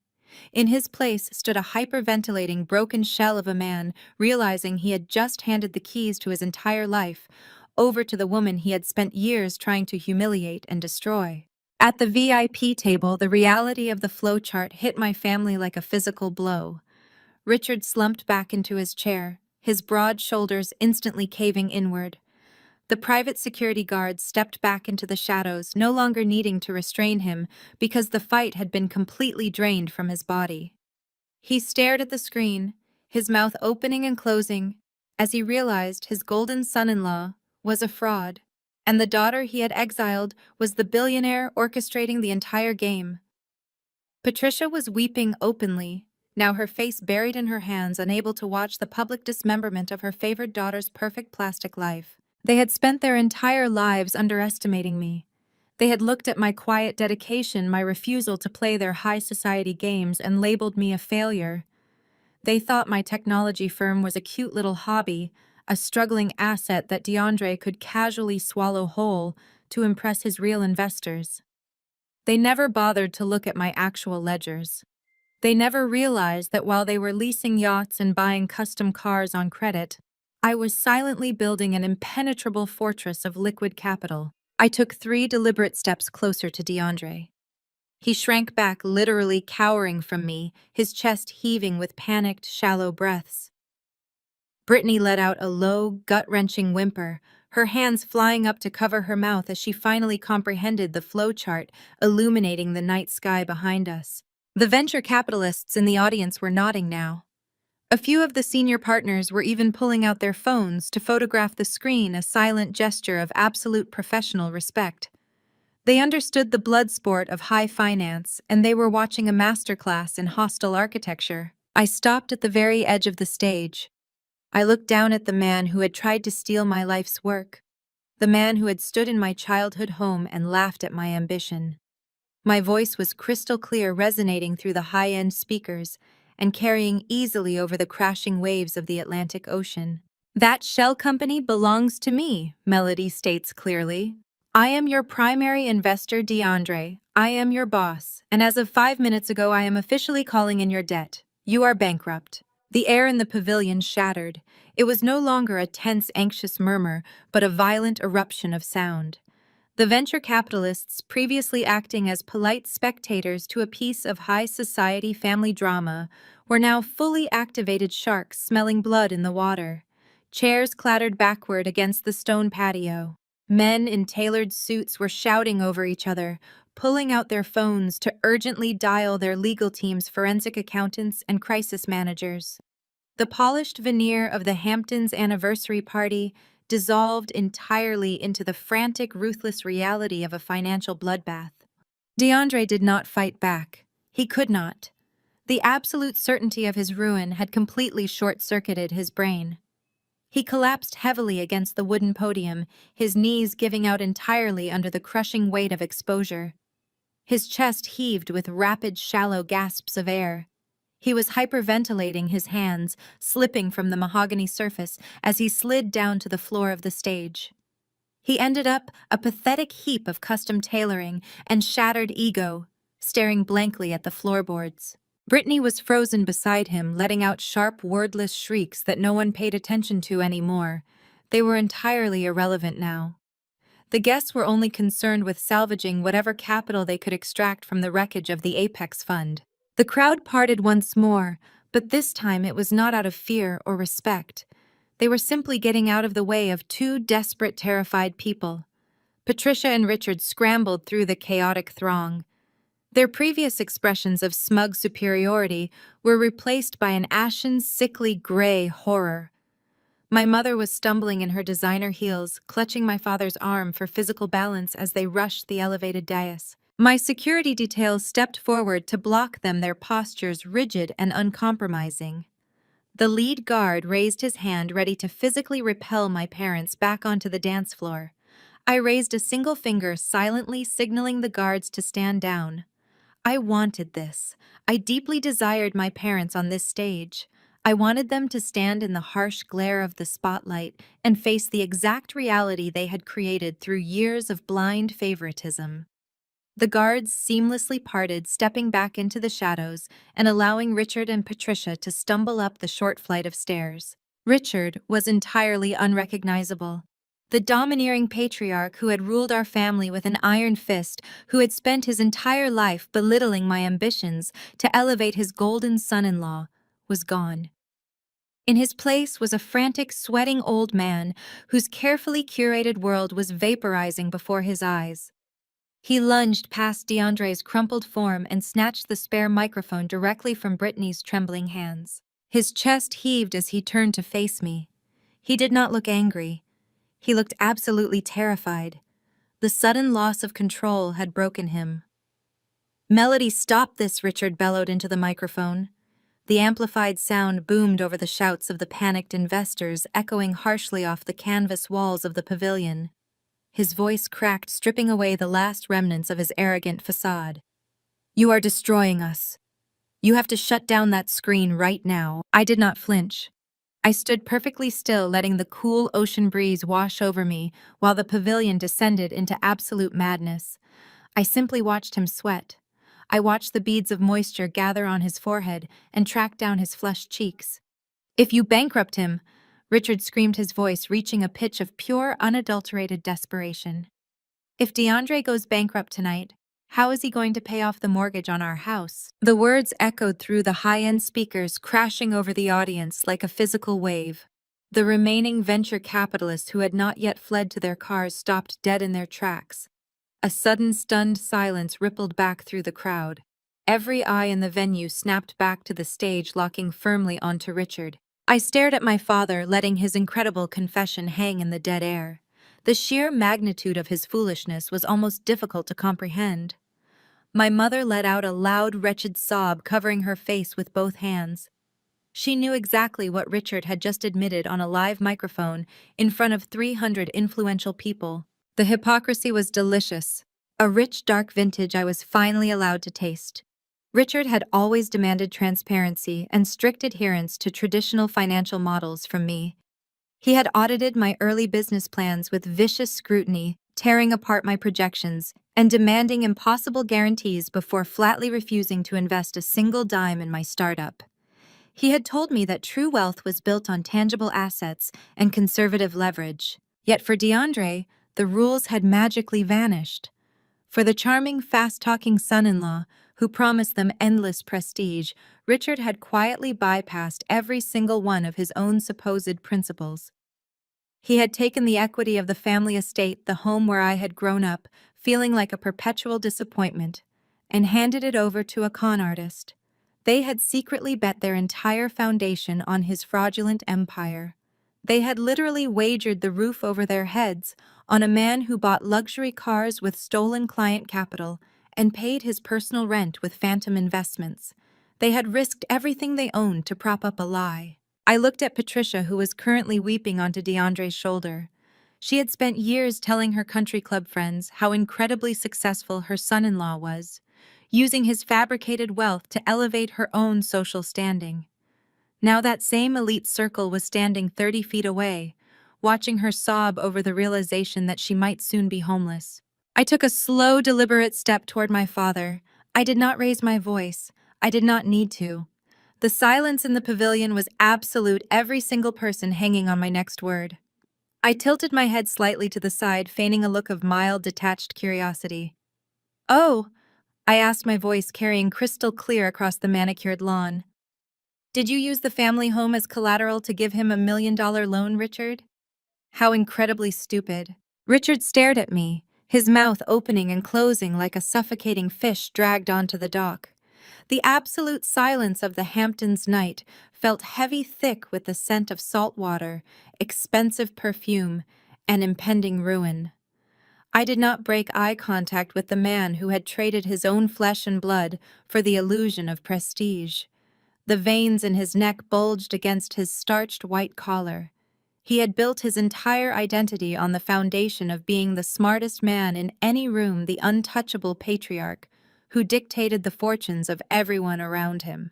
In his place stood a hyperventilating, broken shell of a man, realizing he had just handed the keys to his entire life over to the woman he had spent years trying to humiliate and destroy. At the VIP table, the reality of the flowchart hit my family like a physical blow. Richard slumped back into his chair, his broad shoulders instantly caving inward. The private security guards stepped back into the shadows, no longer needing to restrain him because the fight had been completely drained from his body. He stared at the screen, his mouth opening and closing, as he realized his golden son-in-law was a fraud, and the daughter he had exiled was the billionaire orchestrating the entire game. Patricia was weeping openly, now her face buried in her hands, unable to watch the public dismemberment of her favored daughter's perfect plastic life. They had spent their entire lives underestimating me. They had looked at my quiet dedication, my refusal to play their high society games, and labeled me a failure. They thought my technology firm was a cute little hobby, a struggling asset that DeAndre could casually swallow whole to impress his real investors. They never bothered to look at my actual ledgers. They never realized that while they were leasing yachts and buying custom cars on credit, I was silently building an impenetrable fortress of liquid capital. I took 3 deliberate steps closer to DeAndre. He shrank back, literally cowering from me, his chest heaving with panicked, shallow breaths. Brittany let out a low, gut-wrenching whimper, her hands flying up to cover her mouth as she finally comprehended the flowchart illuminating the night sky behind us. The venture capitalists in the audience were nodding now. A few of the senior partners were even pulling out their phones to photograph the screen, a silent gesture of absolute professional respect. They understood the blood sport of high finance, and they were watching a masterclass in hostile architecture. I stopped at the very edge of the stage. I looked down at the man who had tried to steal my life's work, the man who had stood in my childhood home and laughed at my ambition. My voice was crystal clear, resonating through the high-end speakers, and carrying easily over the crashing waves of the Atlantic Ocean. "That shell company belongs to me," Melody states clearly. "I am your primary investor, DeAndre. I am your boss, and as of 5 minutes ago, I am officially calling in your debt. You are bankrupt." The air in the pavilion shattered. It was no longer a tense, anxious murmur, but a violent eruption of sound. The venture capitalists, previously acting as polite spectators to a piece of high society family drama, were now fully activated sharks smelling blood in the water. Chairs clattered backward against the stone patio. Men in tailored suits were shouting over each other, pulling out their phones to urgently dial their legal teams, forensic accountants, and crisis managers. The polished veneer of the Hamptons anniversary party dissolved entirely into the frantic, ruthless reality of a financial bloodbath. DeAndre did not fight back. He could not. The absolute certainty of his ruin had completely short-circuited his brain. He collapsed heavily against the wooden podium, his knees giving out entirely under the crushing weight of exposure. His chest heaved with rapid, shallow gasps of air. He was hyperventilating, his hands slipping from the mahogany surface as he slid down to the floor of the stage. He ended up a pathetic heap of custom tailoring and shattered ego, staring blankly at the floorboards. Brittany was frozen beside him, letting out sharp, wordless shrieks that no one paid attention to anymore. They were entirely irrelevant now. The guests were only concerned with salvaging whatever capital they could extract from the wreckage of the Apex Fund. The crowd parted once more, but this time it was not out of fear or respect. They were simply getting out of the way of two desperate, terrified people. Patricia and Richard scrambled through the chaotic throng. Their previous expressions of smug superiority were replaced by an ashen, sickly gray horror. My mother was stumbling in her designer heels, clutching my father's arm for physical balance as they rushed the elevated dais. My security details stepped forward to block them, their postures rigid and uncompromising. The lead guard raised his hand, ready to physically repel my parents back onto the dance floor. I raised a single finger, silently signaling the guards to stand down. I wanted this. I deeply desired my parents on this stage. I wanted them to stand in the harsh glare of the spotlight and face the exact reality they had created through years of blind favoritism. The guards seamlessly parted, stepping back into the shadows and allowing Richard and Patricia to stumble up the short flight of stairs. Richard was entirely unrecognizable. The domineering patriarch who had ruled our family with an iron fist, who had spent his entire life belittling my ambitions to elevate his golden son-in-law, was gone. In his place was a frantic, sweating old man whose carefully curated world was vaporizing before his eyes. He lunged past DeAndre's crumpled form and snatched the spare microphone directly from Brittany's trembling hands. His chest heaved as he turned to face me. He did not look angry. He looked absolutely terrified. The sudden loss of control had broken him. "Melody, stop this," Richard bellowed into the microphone. The amplified sound boomed over the shouts of the panicked investors, echoing harshly off the canvas walls of the pavilion. His voice cracked, stripping away the last remnants of his arrogant facade. "You are destroying us. You have to shut down that screen right now." I did not flinch. I stood perfectly still, letting the cool ocean breeze wash over me while the pavilion descended into absolute madness. I simply watched him sweat. I watched the beads of moisture gather on his forehead and track down his flushed cheeks. "If you bankrupt him," Richard screamed, his voice reaching a pitch of pure, unadulterated desperation. "If DeAndre goes bankrupt tonight, how is he going to pay off the mortgage on our house?" The words echoed through the high-end speakers, crashing over the audience like a physical wave. The remaining venture capitalists who had not yet fled to their cars stopped dead in their tracks. A sudden, stunned silence rippled back through the crowd. Every eye in the venue snapped back to the stage, locking firmly onto Richard. I stared at my father, letting his incredible confession hang in the dead air. The sheer magnitude of his foolishness was almost difficult to comprehend. My mother let out a loud, wretched sob, covering her face with both hands. She knew exactly what Richard had just admitted on a live microphone in front of 300 influential people. The hypocrisy was delicious, a rich, dark vintage I was finally allowed to taste. Richard had always demanded transparency and strict adherence to traditional financial models from me. He had audited my early business plans with vicious scrutiny, tearing apart my projections and demanding impossible guarantees before flatly refusing to invest a single dime in my startup. He had told me that true wealth was built on tangible assets and conservative leverage. Yet for DeAndre, the rules had magically vanished. For the charming, fast-talking son-in-law, who promised them endless prestige, Richard had quietly bypassed every single one of his own supposed principles. He had taken the equity of the family estate, the home where I had grown up, feeling like a perpetual disappointment, and handed it over to a con artist. They had secretly bet their entire foundation on his fraudulent empire. They had literally wagered the roof over their heads on a man who bought luxury cars with stolen client capital and paid his personal rent with phantom investments. They had risked everything they owned to prop up a lie. I looked at Patricia, who was currently weeping onto DeAndre's shoulder. She had spent years telling her country club friends how incredibly successful her son-in-law was, using his fabricated wealth to elevate her own social standing. Now that same elite circle was standing 30 feet away, watching her sob over the realization that she might soon be homeless. I took a slow, deliberate step toward my father. I did not raise my voice. I did not need to. The silence in the pavilion was absolute, every single person hanging on my next word. I tilted my head slightly to the side, feigning a look of mild, detached curiosity. "Oh," I asked, my voice carrying crystal clear across the manicured lawn. "Did you use the family home as collateral to give him $1 million loan, Richard?" How incredibly stupid. Richard stared at me, his mouth opening and closing like a suffocating fish dragged onto the dock. The absolute silence of the Hamptons night felt heavy, thick with the scent of salt water, expensive perfume, and impending ruin. I did not break eye contact with the man who had traded his own flesh and blood for the illusion of prestige. The veins in his neck bulged against his starched white collar. He had built his entire identity on the foundation of being the smartest man in any room, the untouchable patriarch, who dictated the fortunes of everyone around him.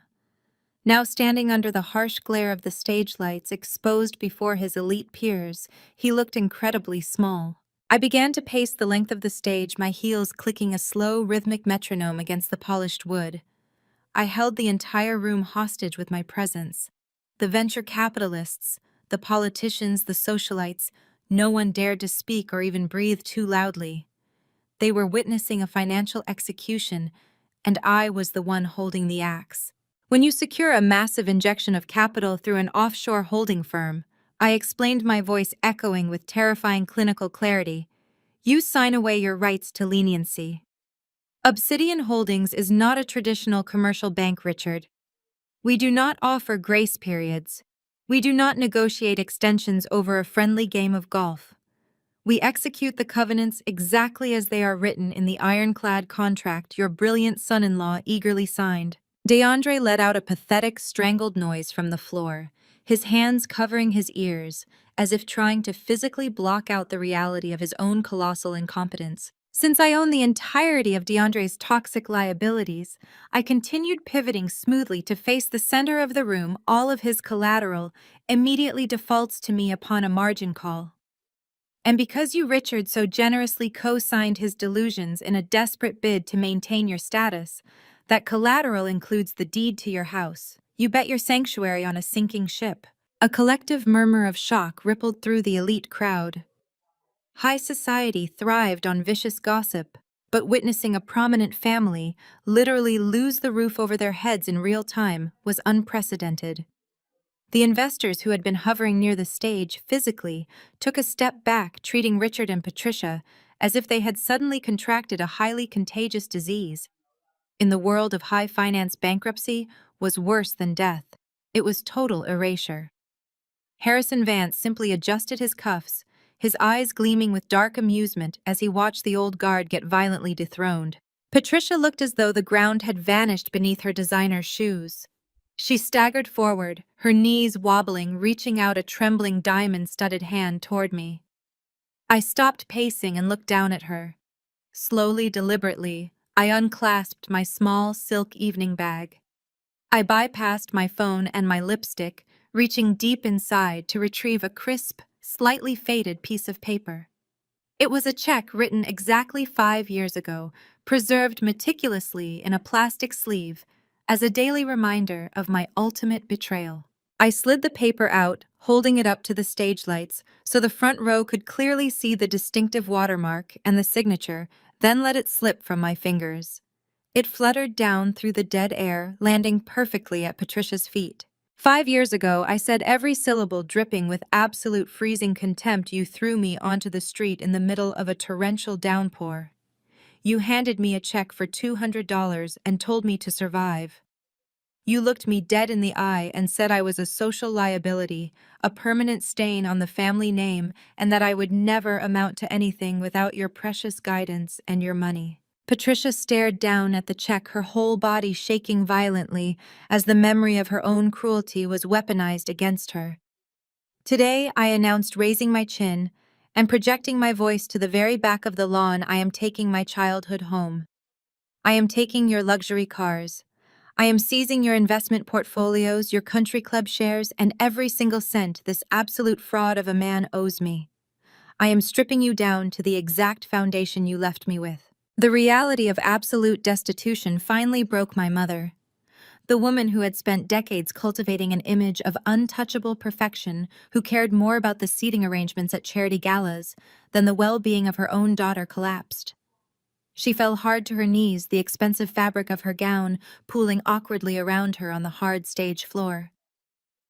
Now standing under the harsh glare of the stage lights exposed before his elite peers, he looked incredibly small. I began to pace the length of the stage, my heels clicking a slow, rhythmic metronome against the polished wood. I held the entire room hostage with my presence. The venture capitalists, the politicians, the socialites, no one dared to speak or even breathe too loudly. They were witnessing a financial execution, and I was the one holding the axe. When you secure a massive injection of capital through an offshore holding firm, I explained, my voice echoing with terrifying clinical clarity, you sign away your rights to leniency. Obsidian Holdings is not a traditional commercial bank, Richard. We do not offer grace periods. We do not negotiate extensions over a friendly game of golf. We execute the covenants exactly as they are written in the ironclad contract your brilliant son-in-law eagerly signed. DeAndre let out a pathetic, strangled noise from the floor, his hands covering his ears, as if trying to physically block out the reality of his own colossal incompetence. Since I own the entirety of DeAndre's toxic liabilities, I continued pivoting smoothly to face the center of the room. All of his collateral immediately defaults to me upon a margin call. And because you, Richard, so generously co-signed his delusions in a desperate bid to maintain your status, that collateral includes the deed to your house. You bet your sanctuary on a sinking ship. A collective murmur of shock rippled through the elite crowd. High society thrived on vicious gossip, but witnessing a prominent family literally lose the roof over their heads in real time was unprecedented. The investors, who had been hovering near the stage physically, took a step back, treating Richard and Patricia as if they had suddenly contracted a highly contagious disease. In the world of high finance, bankruptcy was worse than death. It was total erasure. Harrison Vance simply adjusted his cuffs, his eyes gleaming with dark amusement as he watched the old guard get violently dethroned. Patricia looked as though the ground had vanished beneath her designer shoes. She staggered forward, her knees wobbling, reaching out a trembling diamond-studded hand toward me. I stopped pacing and looked down at her. Slowly, deliberately, I unclasped my small silk evening bag. I bypassed my phone and my lipstick, reaching deep inside to retrieve a crisp, slightly faded piece of paper. It was a check written exactly 5 years ago, preserved meticulously in a plastic sleeve, as a daily reminder of my ultimate betrayal. I slid the paper out, holding it up to the stage lights so the front row could clearly see the distinctive watermark and the signature, then let it slip from my fingers. It fluttered down through the dead air, landing perfectly at Patricia's feet. 5 years ago, I said every syllable dripping with absolute freezing contempt. You threw me onto the street in the middle of a torrential downpour. You handed me a check for $200 and told me to survive. You looked me dead in the eye and said I was a social liability, a permanent stain on the family name, and that I would never amount to anything without your precious guidance and your money. Patricia stared down at the check, her whole body shaking violently as the memory of her own cruelty was weaponized against her. Today, I announced, raising my chin and projecting my voice to the very back of the lawn, I am taking my childhood home. I am taking your luxury cars. I am seizing your investment portfolios, your country club shares, and every single cent this absolute fraud of a man owes me. I am stripping you down to the exact foundation you left me with. The reality of absolute destitution finally broke my mother. The woman who had spent decades cultivating an image of untouchable perfection, who cared more about the seating arrangements at charity galas than the well-being of her own daughter, collapsed. She fell hard to her knees, the expensive fabric of her gown pooling awkwardly around her on the hard stage floor.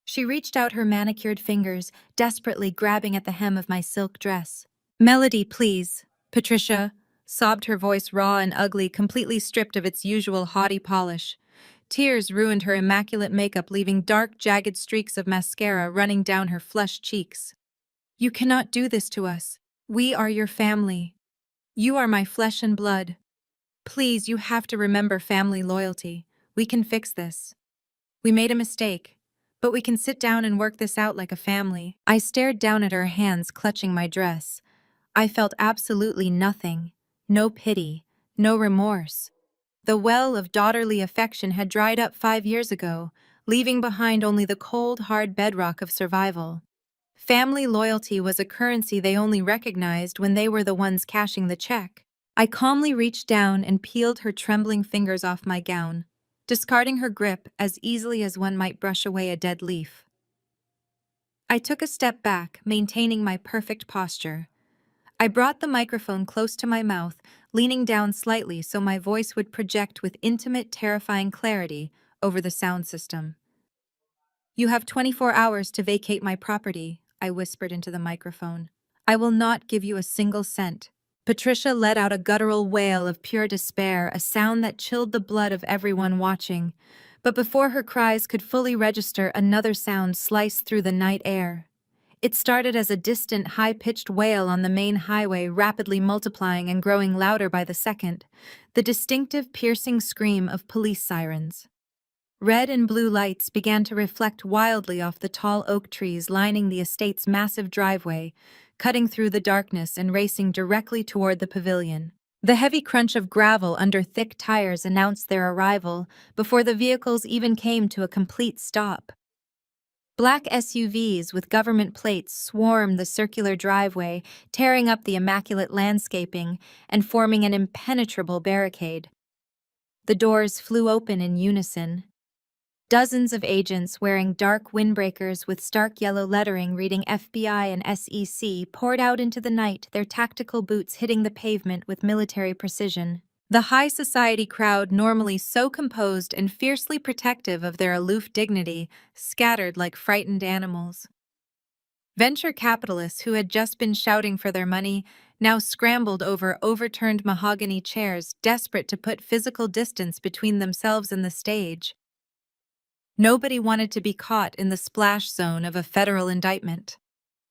She reached out her manicured fingers, desperately grabbing at the hem of my silk dress. "Melody, please," Patricia sobbed, her voice raw and ugly, completely stripped of its usual haughty polish. Tears ruined her immaculate makeup, leaving dark, jagged streaks of mascara running down her flushed cheeks. "You cannot do this to us. We are your family. You are my flesh and blood. Please, you have to remember family loyalty. We can fix this. We made a mistake, but we can sit down and work this out like a family." I stared down at her, hands clutching my dress. I felt absolutely nothing. No pity, no remorse. The well of daughterly affection had dried up 5 years ago, leaving behind only the cold, hard bedrock of survival. Family loyalty was a currency they only recognized when they were the ones cashing the check. I calmly reached down and peeled her trembling fingers off my gown, discarding her grip as easily as one might brush away a dead leaf. I took a step back, maintaining my perfect posture. I brought the microphone close to my mouth, leaning down slightly so my voice would project with intimate, terrifying clarity over the sound system. "You have 24 hours to vacate my property," I whispered into the microphone. "I will not give you a single cent." Patricia let out a guttural wail of pure despair, a sound that chilled the blood of everyone watching. But before her cries could fully register, another sound sliced through the night air. It started as a distant, high-pitched wail on the main highway, rapidly multiplying and growing louder by the second, the distinctive, piercing scream of police sirens. Red and blue lights began to reflect wildly off the tall oak trees lining the estate's massive driveway, cutting through the darkness and racing directly toward the pavilion. The heavy crunch of gravel under thick tires announced their arrival before the vehicles even came to a complete stop. Black SUVs with government plates swarmed the circular driveway, tearing up the immaculate landscaping and forming an impenetrable barricade. The doors flew open in unison. Dozens of agents wearing dark windbreakers with stark yellow lettering reading FBI and SEC poured out into the night, their tactical boots hitting the pavement with military precision. The high society crowd, normally so composed and fiercely protective of their aloof dignity, scattered like frightened animals. Venture capitalists who had just been shouting for their money now scrambled over overturned mahogany chairs, desperate to put physical distance between themselves and the stage. Nobody wanted to be caught in the splash zone of a federal indictment.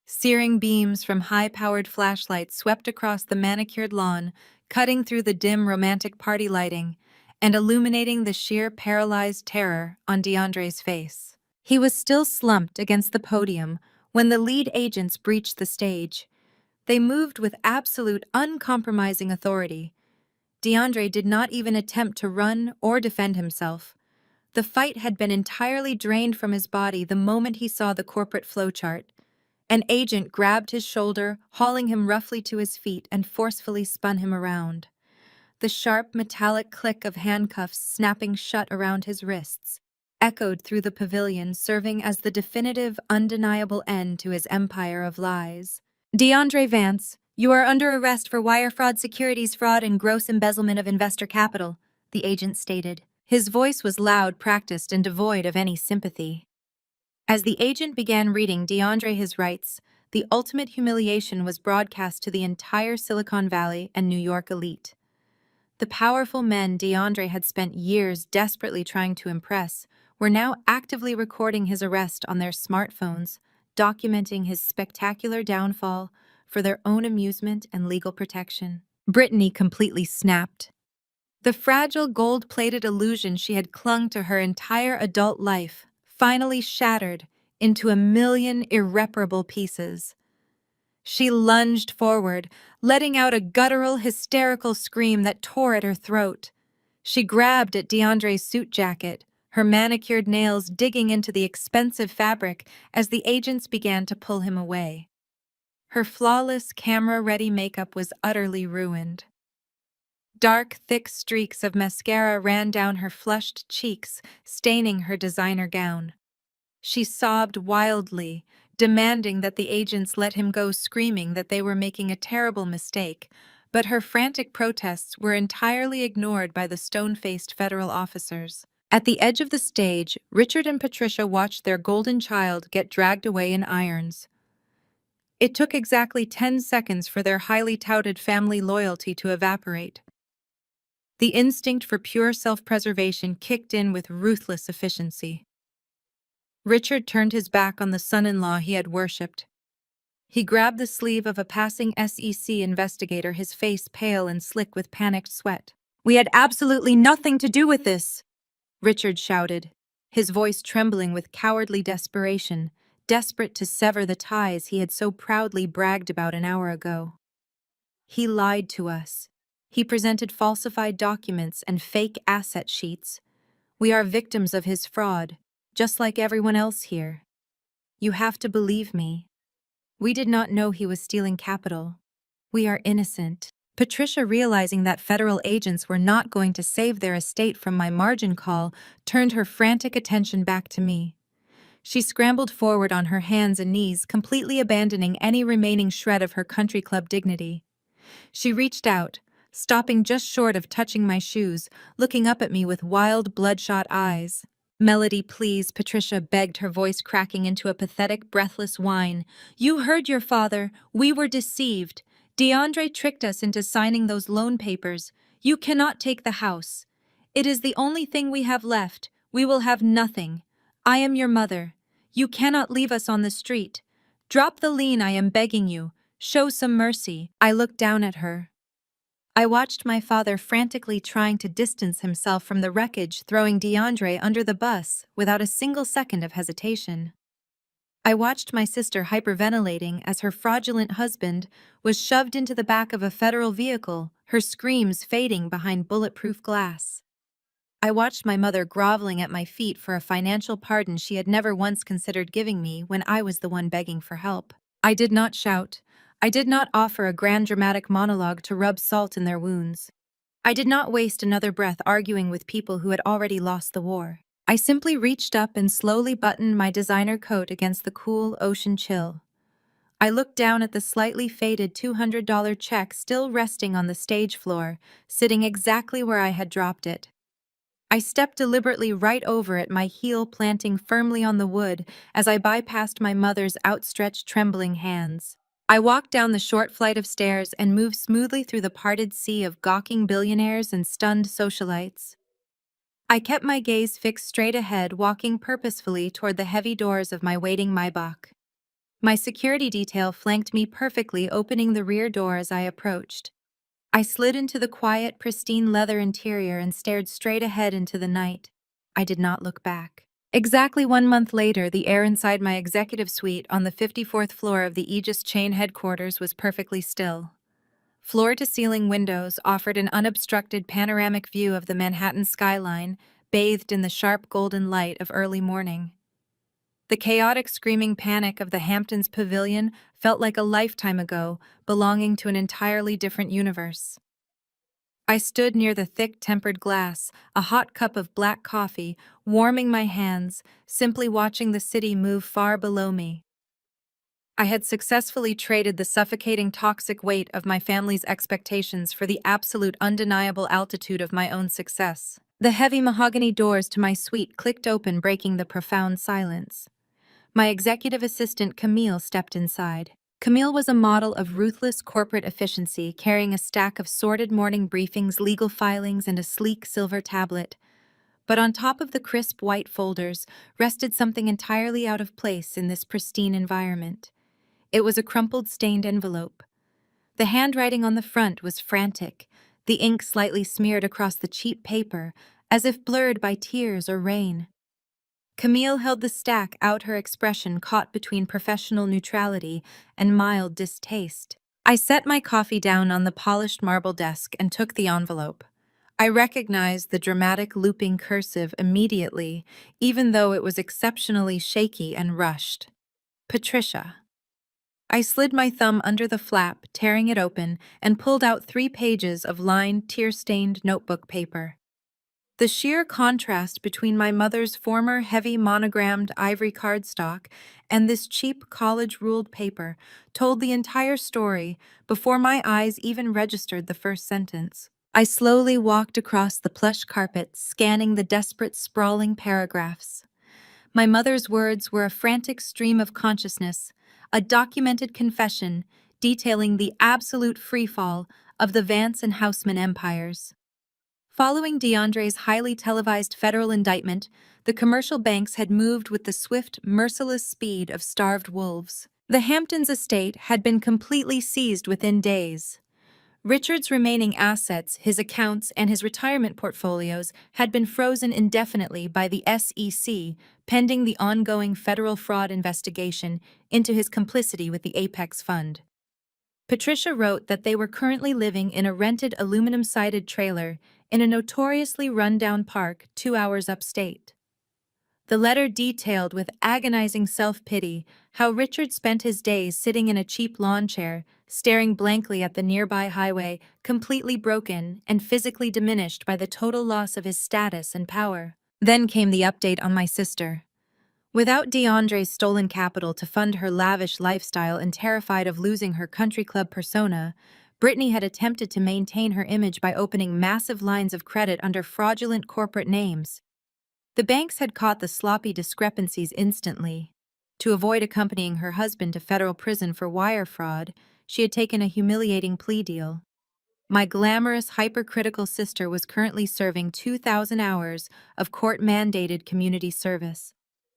Searing beams from high-powered flashlights swept across the manicured lawn, cutting through the dim romantic party lighting and illuminating the sheer paralyzed terror on DeAndre's face. He was still slumped against the podium when the lead agents breached the stage. They moved with absolute, uncompromising authority, DeAndre did not even attempt to run or defend himself. The fight had been entirely drained from his body the moment he saw the corporate flowchart. An agent grabbed his shoulder, hauling him roughly to his feet, and forcefully spun him around. The sharp, metallic click of handcuffs snapping shut around his wrists echoed through the pavilion, serving as the definitive, undeniable end to his empire of lies. DeAndre Vance, you are under arrest for wire fraud, securities fraud, and gross embezzlement of investor capital, the agent stated. His voice was loud, practiced, and devoid of any sympathy. As the agent began reading DeAndre his rights, the ultimate humiliation was broadcast to the entire Silicon Valley and New York elite. The powerful men DeAndre had spent years desperately trying to impress were now actively recording his arrest on their smartphones, documenting his spectacular downfall for their own amusement and legal protection. Brittany completely snapped. The fragile gold-plated illusion she had clung to her entire adult life finally shattered into a million irreparable pieces. She lunged forward, letting out a guttural, hysterical scream that tore at her throat. She grabbed at DeAndre's suit jacket, her manicured nails digging into the expensive fabric as the agents began to pull him away. Her flawless, camera-ready makeup was utterly ruined. Dark, thick streaks of mascara ran down her flushed cheeks, staining her designer gown. She sobbed wildly, demanding that the agents let him go, screaming that they were making a terrible mistake, but her frantic protests were entirely ignored by the stone-faced federal officers. At the edge of the stage, Richard and Patricia watched their golden child get dragged away in irons. It took exactly 10 seconds for their highly touted family loyalty to evaporate. The instinct for pure self-preservation kicked in with ruthless efficiency. Richard turned his back on the son-in-law he had worshipped. He grabbed the sleeve of a passing SEC investigator, his face pale and slick with panicked sweat. "We had absolutely nothing to do with this," Richard shouted, his voice trembling with cowardly desperation, desperate to sever the ties he had so proudly bragged about an hour ago. "He lied to us. He presented falsified documents and fake asset sheets. We are victims of his fraud, just like everyone else here. You have to believe me. We did not know he was stealing capital. We are innocent." Patricia, realizing that federal agents were not going to save their estate from my margin call, turned her frantic attention back to me. She scrambled forward on her hands and knees, completely abandoning any remaining shred of her country club dignity. She reached out, stopping just short of touching my shoes, looking up at me with wild, bloodshot eyes. "Melody, please," Patricia begged, her voice cracking into a pathetic, breathless whine. "You heard your father. We were deceived. DeAndre tricked us into signing those loan papers. You cannot take the house. It is the only thing we have left. We will have nothing. I am your mother. You cannot leave us on the street. Drop the lien, I am begging you. Show some mercy." I looked down at her. I watched my father frantically trying to distance himself from the wreckage, throwing DeAndre under the bus without a single second of hesitation. I watched my sister hyperventilating as her fraudulent husband was shoved into the back of a federal vehicle, her screams fading behind bulletproof glass. I watched my mother groveling at my feet for a financial pardon she had never once considered giving me when I was the one begging for help. I did not shout. I did not offer a grand dramatic monologue to rub salt in their wounds. I did not waste another breath arguing with people who had already lost the war. I simply reached up and slowly buttoned my designer coat against the cool ocean chill. I looked down at the slightly faded $200 check still resting on the stage floor, sitting exactly where I had dropped it. I stepped deliberately right over it, my heel planting firmly on the wood as I bypassed my mother's outstretched, trembling hands. I walked down the short flight of stairs and moved smoothly through the parted sea of gawking billionaires and stunned socialites. I kept my gaze fixed straight ahead, walking purposefully toward the heavy doors of my waiting Maybach. My security detail flanked me perfectly, opening the rear door as I approached. I slid into the quiet, pristine leather interior and stared straight ahead into the night. I did not look back. Exactly 1 month later, the air inside my executive suite on the 54th floor of the Aegis chain headquarters was perfectly still. Floor-to-ceiling windows offered an unobstructed panoramic view of the Manhattan skyline, bathed in the sharp golden light of early morning. The chaotic screaming panic of the Hamptons Pavilion felt like a lifetime ago, belonging to an entirely different universe. I stood near the thick tempered glass, a hot cup of black coffee, warming my hands, simply watching the city move far below me. I had successfully traded the suffocating toxic weight of my family's expectations for the absolute undeniable altitude of my own success. The heavy mahogany doors to my suite clicked open, breaking the profound silence. My executive assistant, Camille, stepped inside. Camille was a model of ruthless corporate efficiency, carrying a stack of sorted morning briefings, legal filings, and a sleek silver tablet. But on top of the crisp white folders rested something entirely out of place in this pristine environment. It was a crumpled, stained envelope. The handwriting on the front was frantic, the ink slightly smeared across the cheap paper, as if blurred by tears or rain. Camille held the stack out, her expression caught between professional neutrality and mild distaste. I set my coffee down on the polished marble desk and took the envelope. I recognized the dramatic looping cursive immediately, even though it was exceptionally shaky and rushed. Patricia. I slid my thumb under the flap, tearing it open, and pulled out 3 pages of lined, tear-stained notebook paper. The sheer contrast between my mother's former heavy monogrammed ivory cardstock and this cheap college-ruled paper told the entire story before my eyes even registered the first sentence. I slowly walked across the plush carpet, scanning the desperate, sprawling paragraphs. My mother's words were a frantic stream of consciousness, a documented confession detailing the absolute freefall of the Vance and Houseman empires. Following DeAndre's highly televised federal indictment, the commercial banks had moved with the swift, merciless speed of starved wolves. The Hamptons estate had been completely seized within days. Richard's remaining assets, his accounts, and his retirement portfolios had been frozen indefinitely by the SEC, pending the ongoing federal fraud investigation into his complicity with the Apex Fund. Patricia wrote that they were currently living in a rented aluminum-sided trailer in a notoriously run-down park 2 hours upstate. The letter detailed with agonizing self-pity how Richard spent his days sitting in a cheap lawn chair, staring blankly at the nearby highway, completely broken and physically diminished by the total loss of his status and power. Then came the update on my sister. Without DeAndre's stolen capital to fund her lavish lifestyle and terrified of losing her country club persona, Brittany had attempted to maintain her image by opening massive lines of credit under fraudulent corporate names. The banks had caught the sloppy discrepancies instantly. To avoid accompanying her husband to federal prison for wire fraud, she had taken a humiliating plea deal. My glamorous, hypercritical sister was currently serving 2,000 hours of court-mandated community service.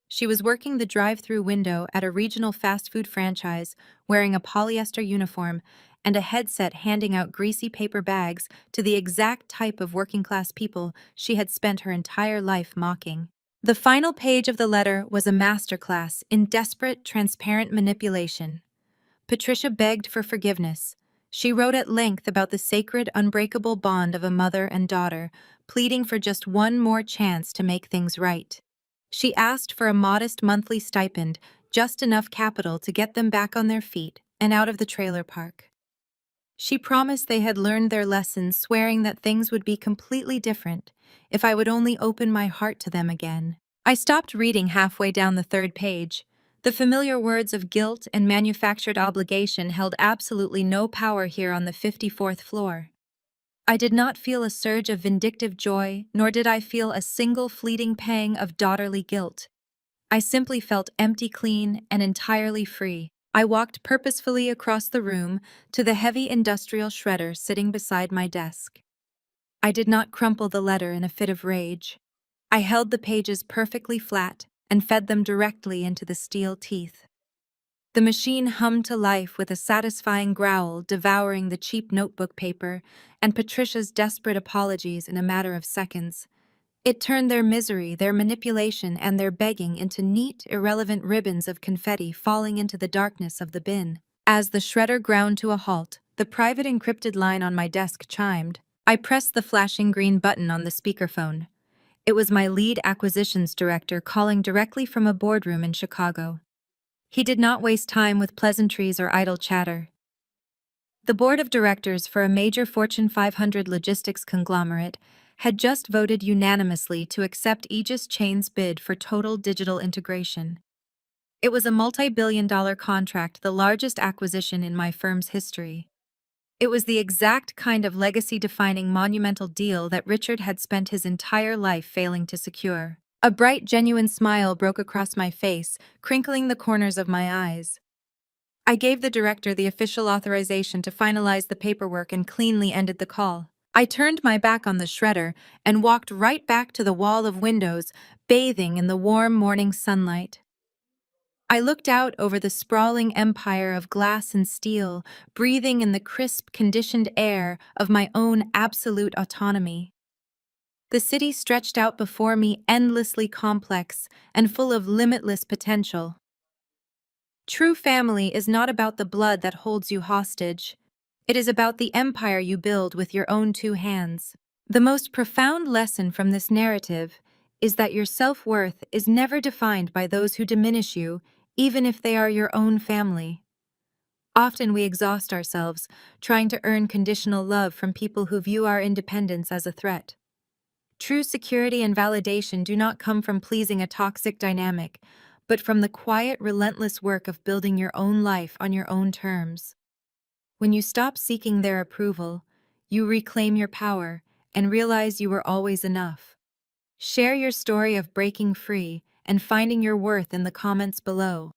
She was working the drive-through window at a regional fast food franchise, wearing a polyester uniform and a headset, handing out greasy paper bags to the exact type of working-class people she had spent her entire life mocking. The final page of the letter was a masterclass in desperate, transparent manipulation. Patricia begged for forgiveness. She wrote at length about the sacred, unbreakable bond of a mother and daughter, pleading for just one more chance to make things right. She asked for a modest monthly stipend, just enough capital to get them back on their feet and out of the trailer park. She promised they had learned their lessons, swearing that things would be completely different if I would only open my heart to them again. I stopped reading halfway down the 3rd page. The familiar words of guilt and manufactured obligation held absolutely no power here on the 54th floor. I did not feel a surge of vindictive joy, nor did I feel a single fleeting pang of daughterly guilt. I simply felt empty, clean, and entirely free. I walked purposefully across the room to the heavy industrial shredder sitting beside my desk. I did not crumple the letter in a fit of rage. I held the pages perfectly flat and fed them directly into the steel teeth. The machine hummed to life with a satisfying growl, devouring the cheap notebook paper and Patricia's desperate apologies in a matter of seconds. It turned their misery, their manipulation, and their begging into neat, irrelevant ribbons of confetti falling into the darkness of the bin. As the shredder ground to a halt, The private encrypted line on my desk chimed. I pressed the flashing green button on the speakerphone. It was my lead acquisitions director calling directly from a boardroom in Chicago. He did not waste time with pleasantries or idle chatter. The board of directors for a major Fortune 500 logistics conglomerate had just voted unanimously to accept Aegis Chain's bid for total digital integration. It was a multi-billion-dollar contract, the largest acquisition in my firm's history. It was the exact kind of legacy-defining monumental deal that Richard had spent his entire life failing to secure. A bright, genuine smile broke across my face, crinkling the corners of my eyes. I gave the director the official authorization to finalize the paperwork and cleanly ended the call. I turned my back on the shredder and walked right back to the wall of windows, bathing in the warm morning sunlight. I looked out over the sprawling empire of glass and steel, breathing in the crisp, conditioned air of my own absolute autonomy. The city stretched out before me, endlessly complex and full of limitless potential. True family is not about the blood that holds you hostage. It is about the empire you build with your own two hands. The most profound lesson from this narrative is that your self-worth is never defined by those who diminish you, even if they are your own family. Often we exhaust ourselves trying to earn conditional love from people who view our independence as a threat. True security and validation do not come from pleasing a toxic dynamic, but from the quiet, relentless work of building your own life on your own terms. When you stop seeking their approval, you reclaim your power and realize you were always enough. Share your story of breaking free and finding your worth in the comments below.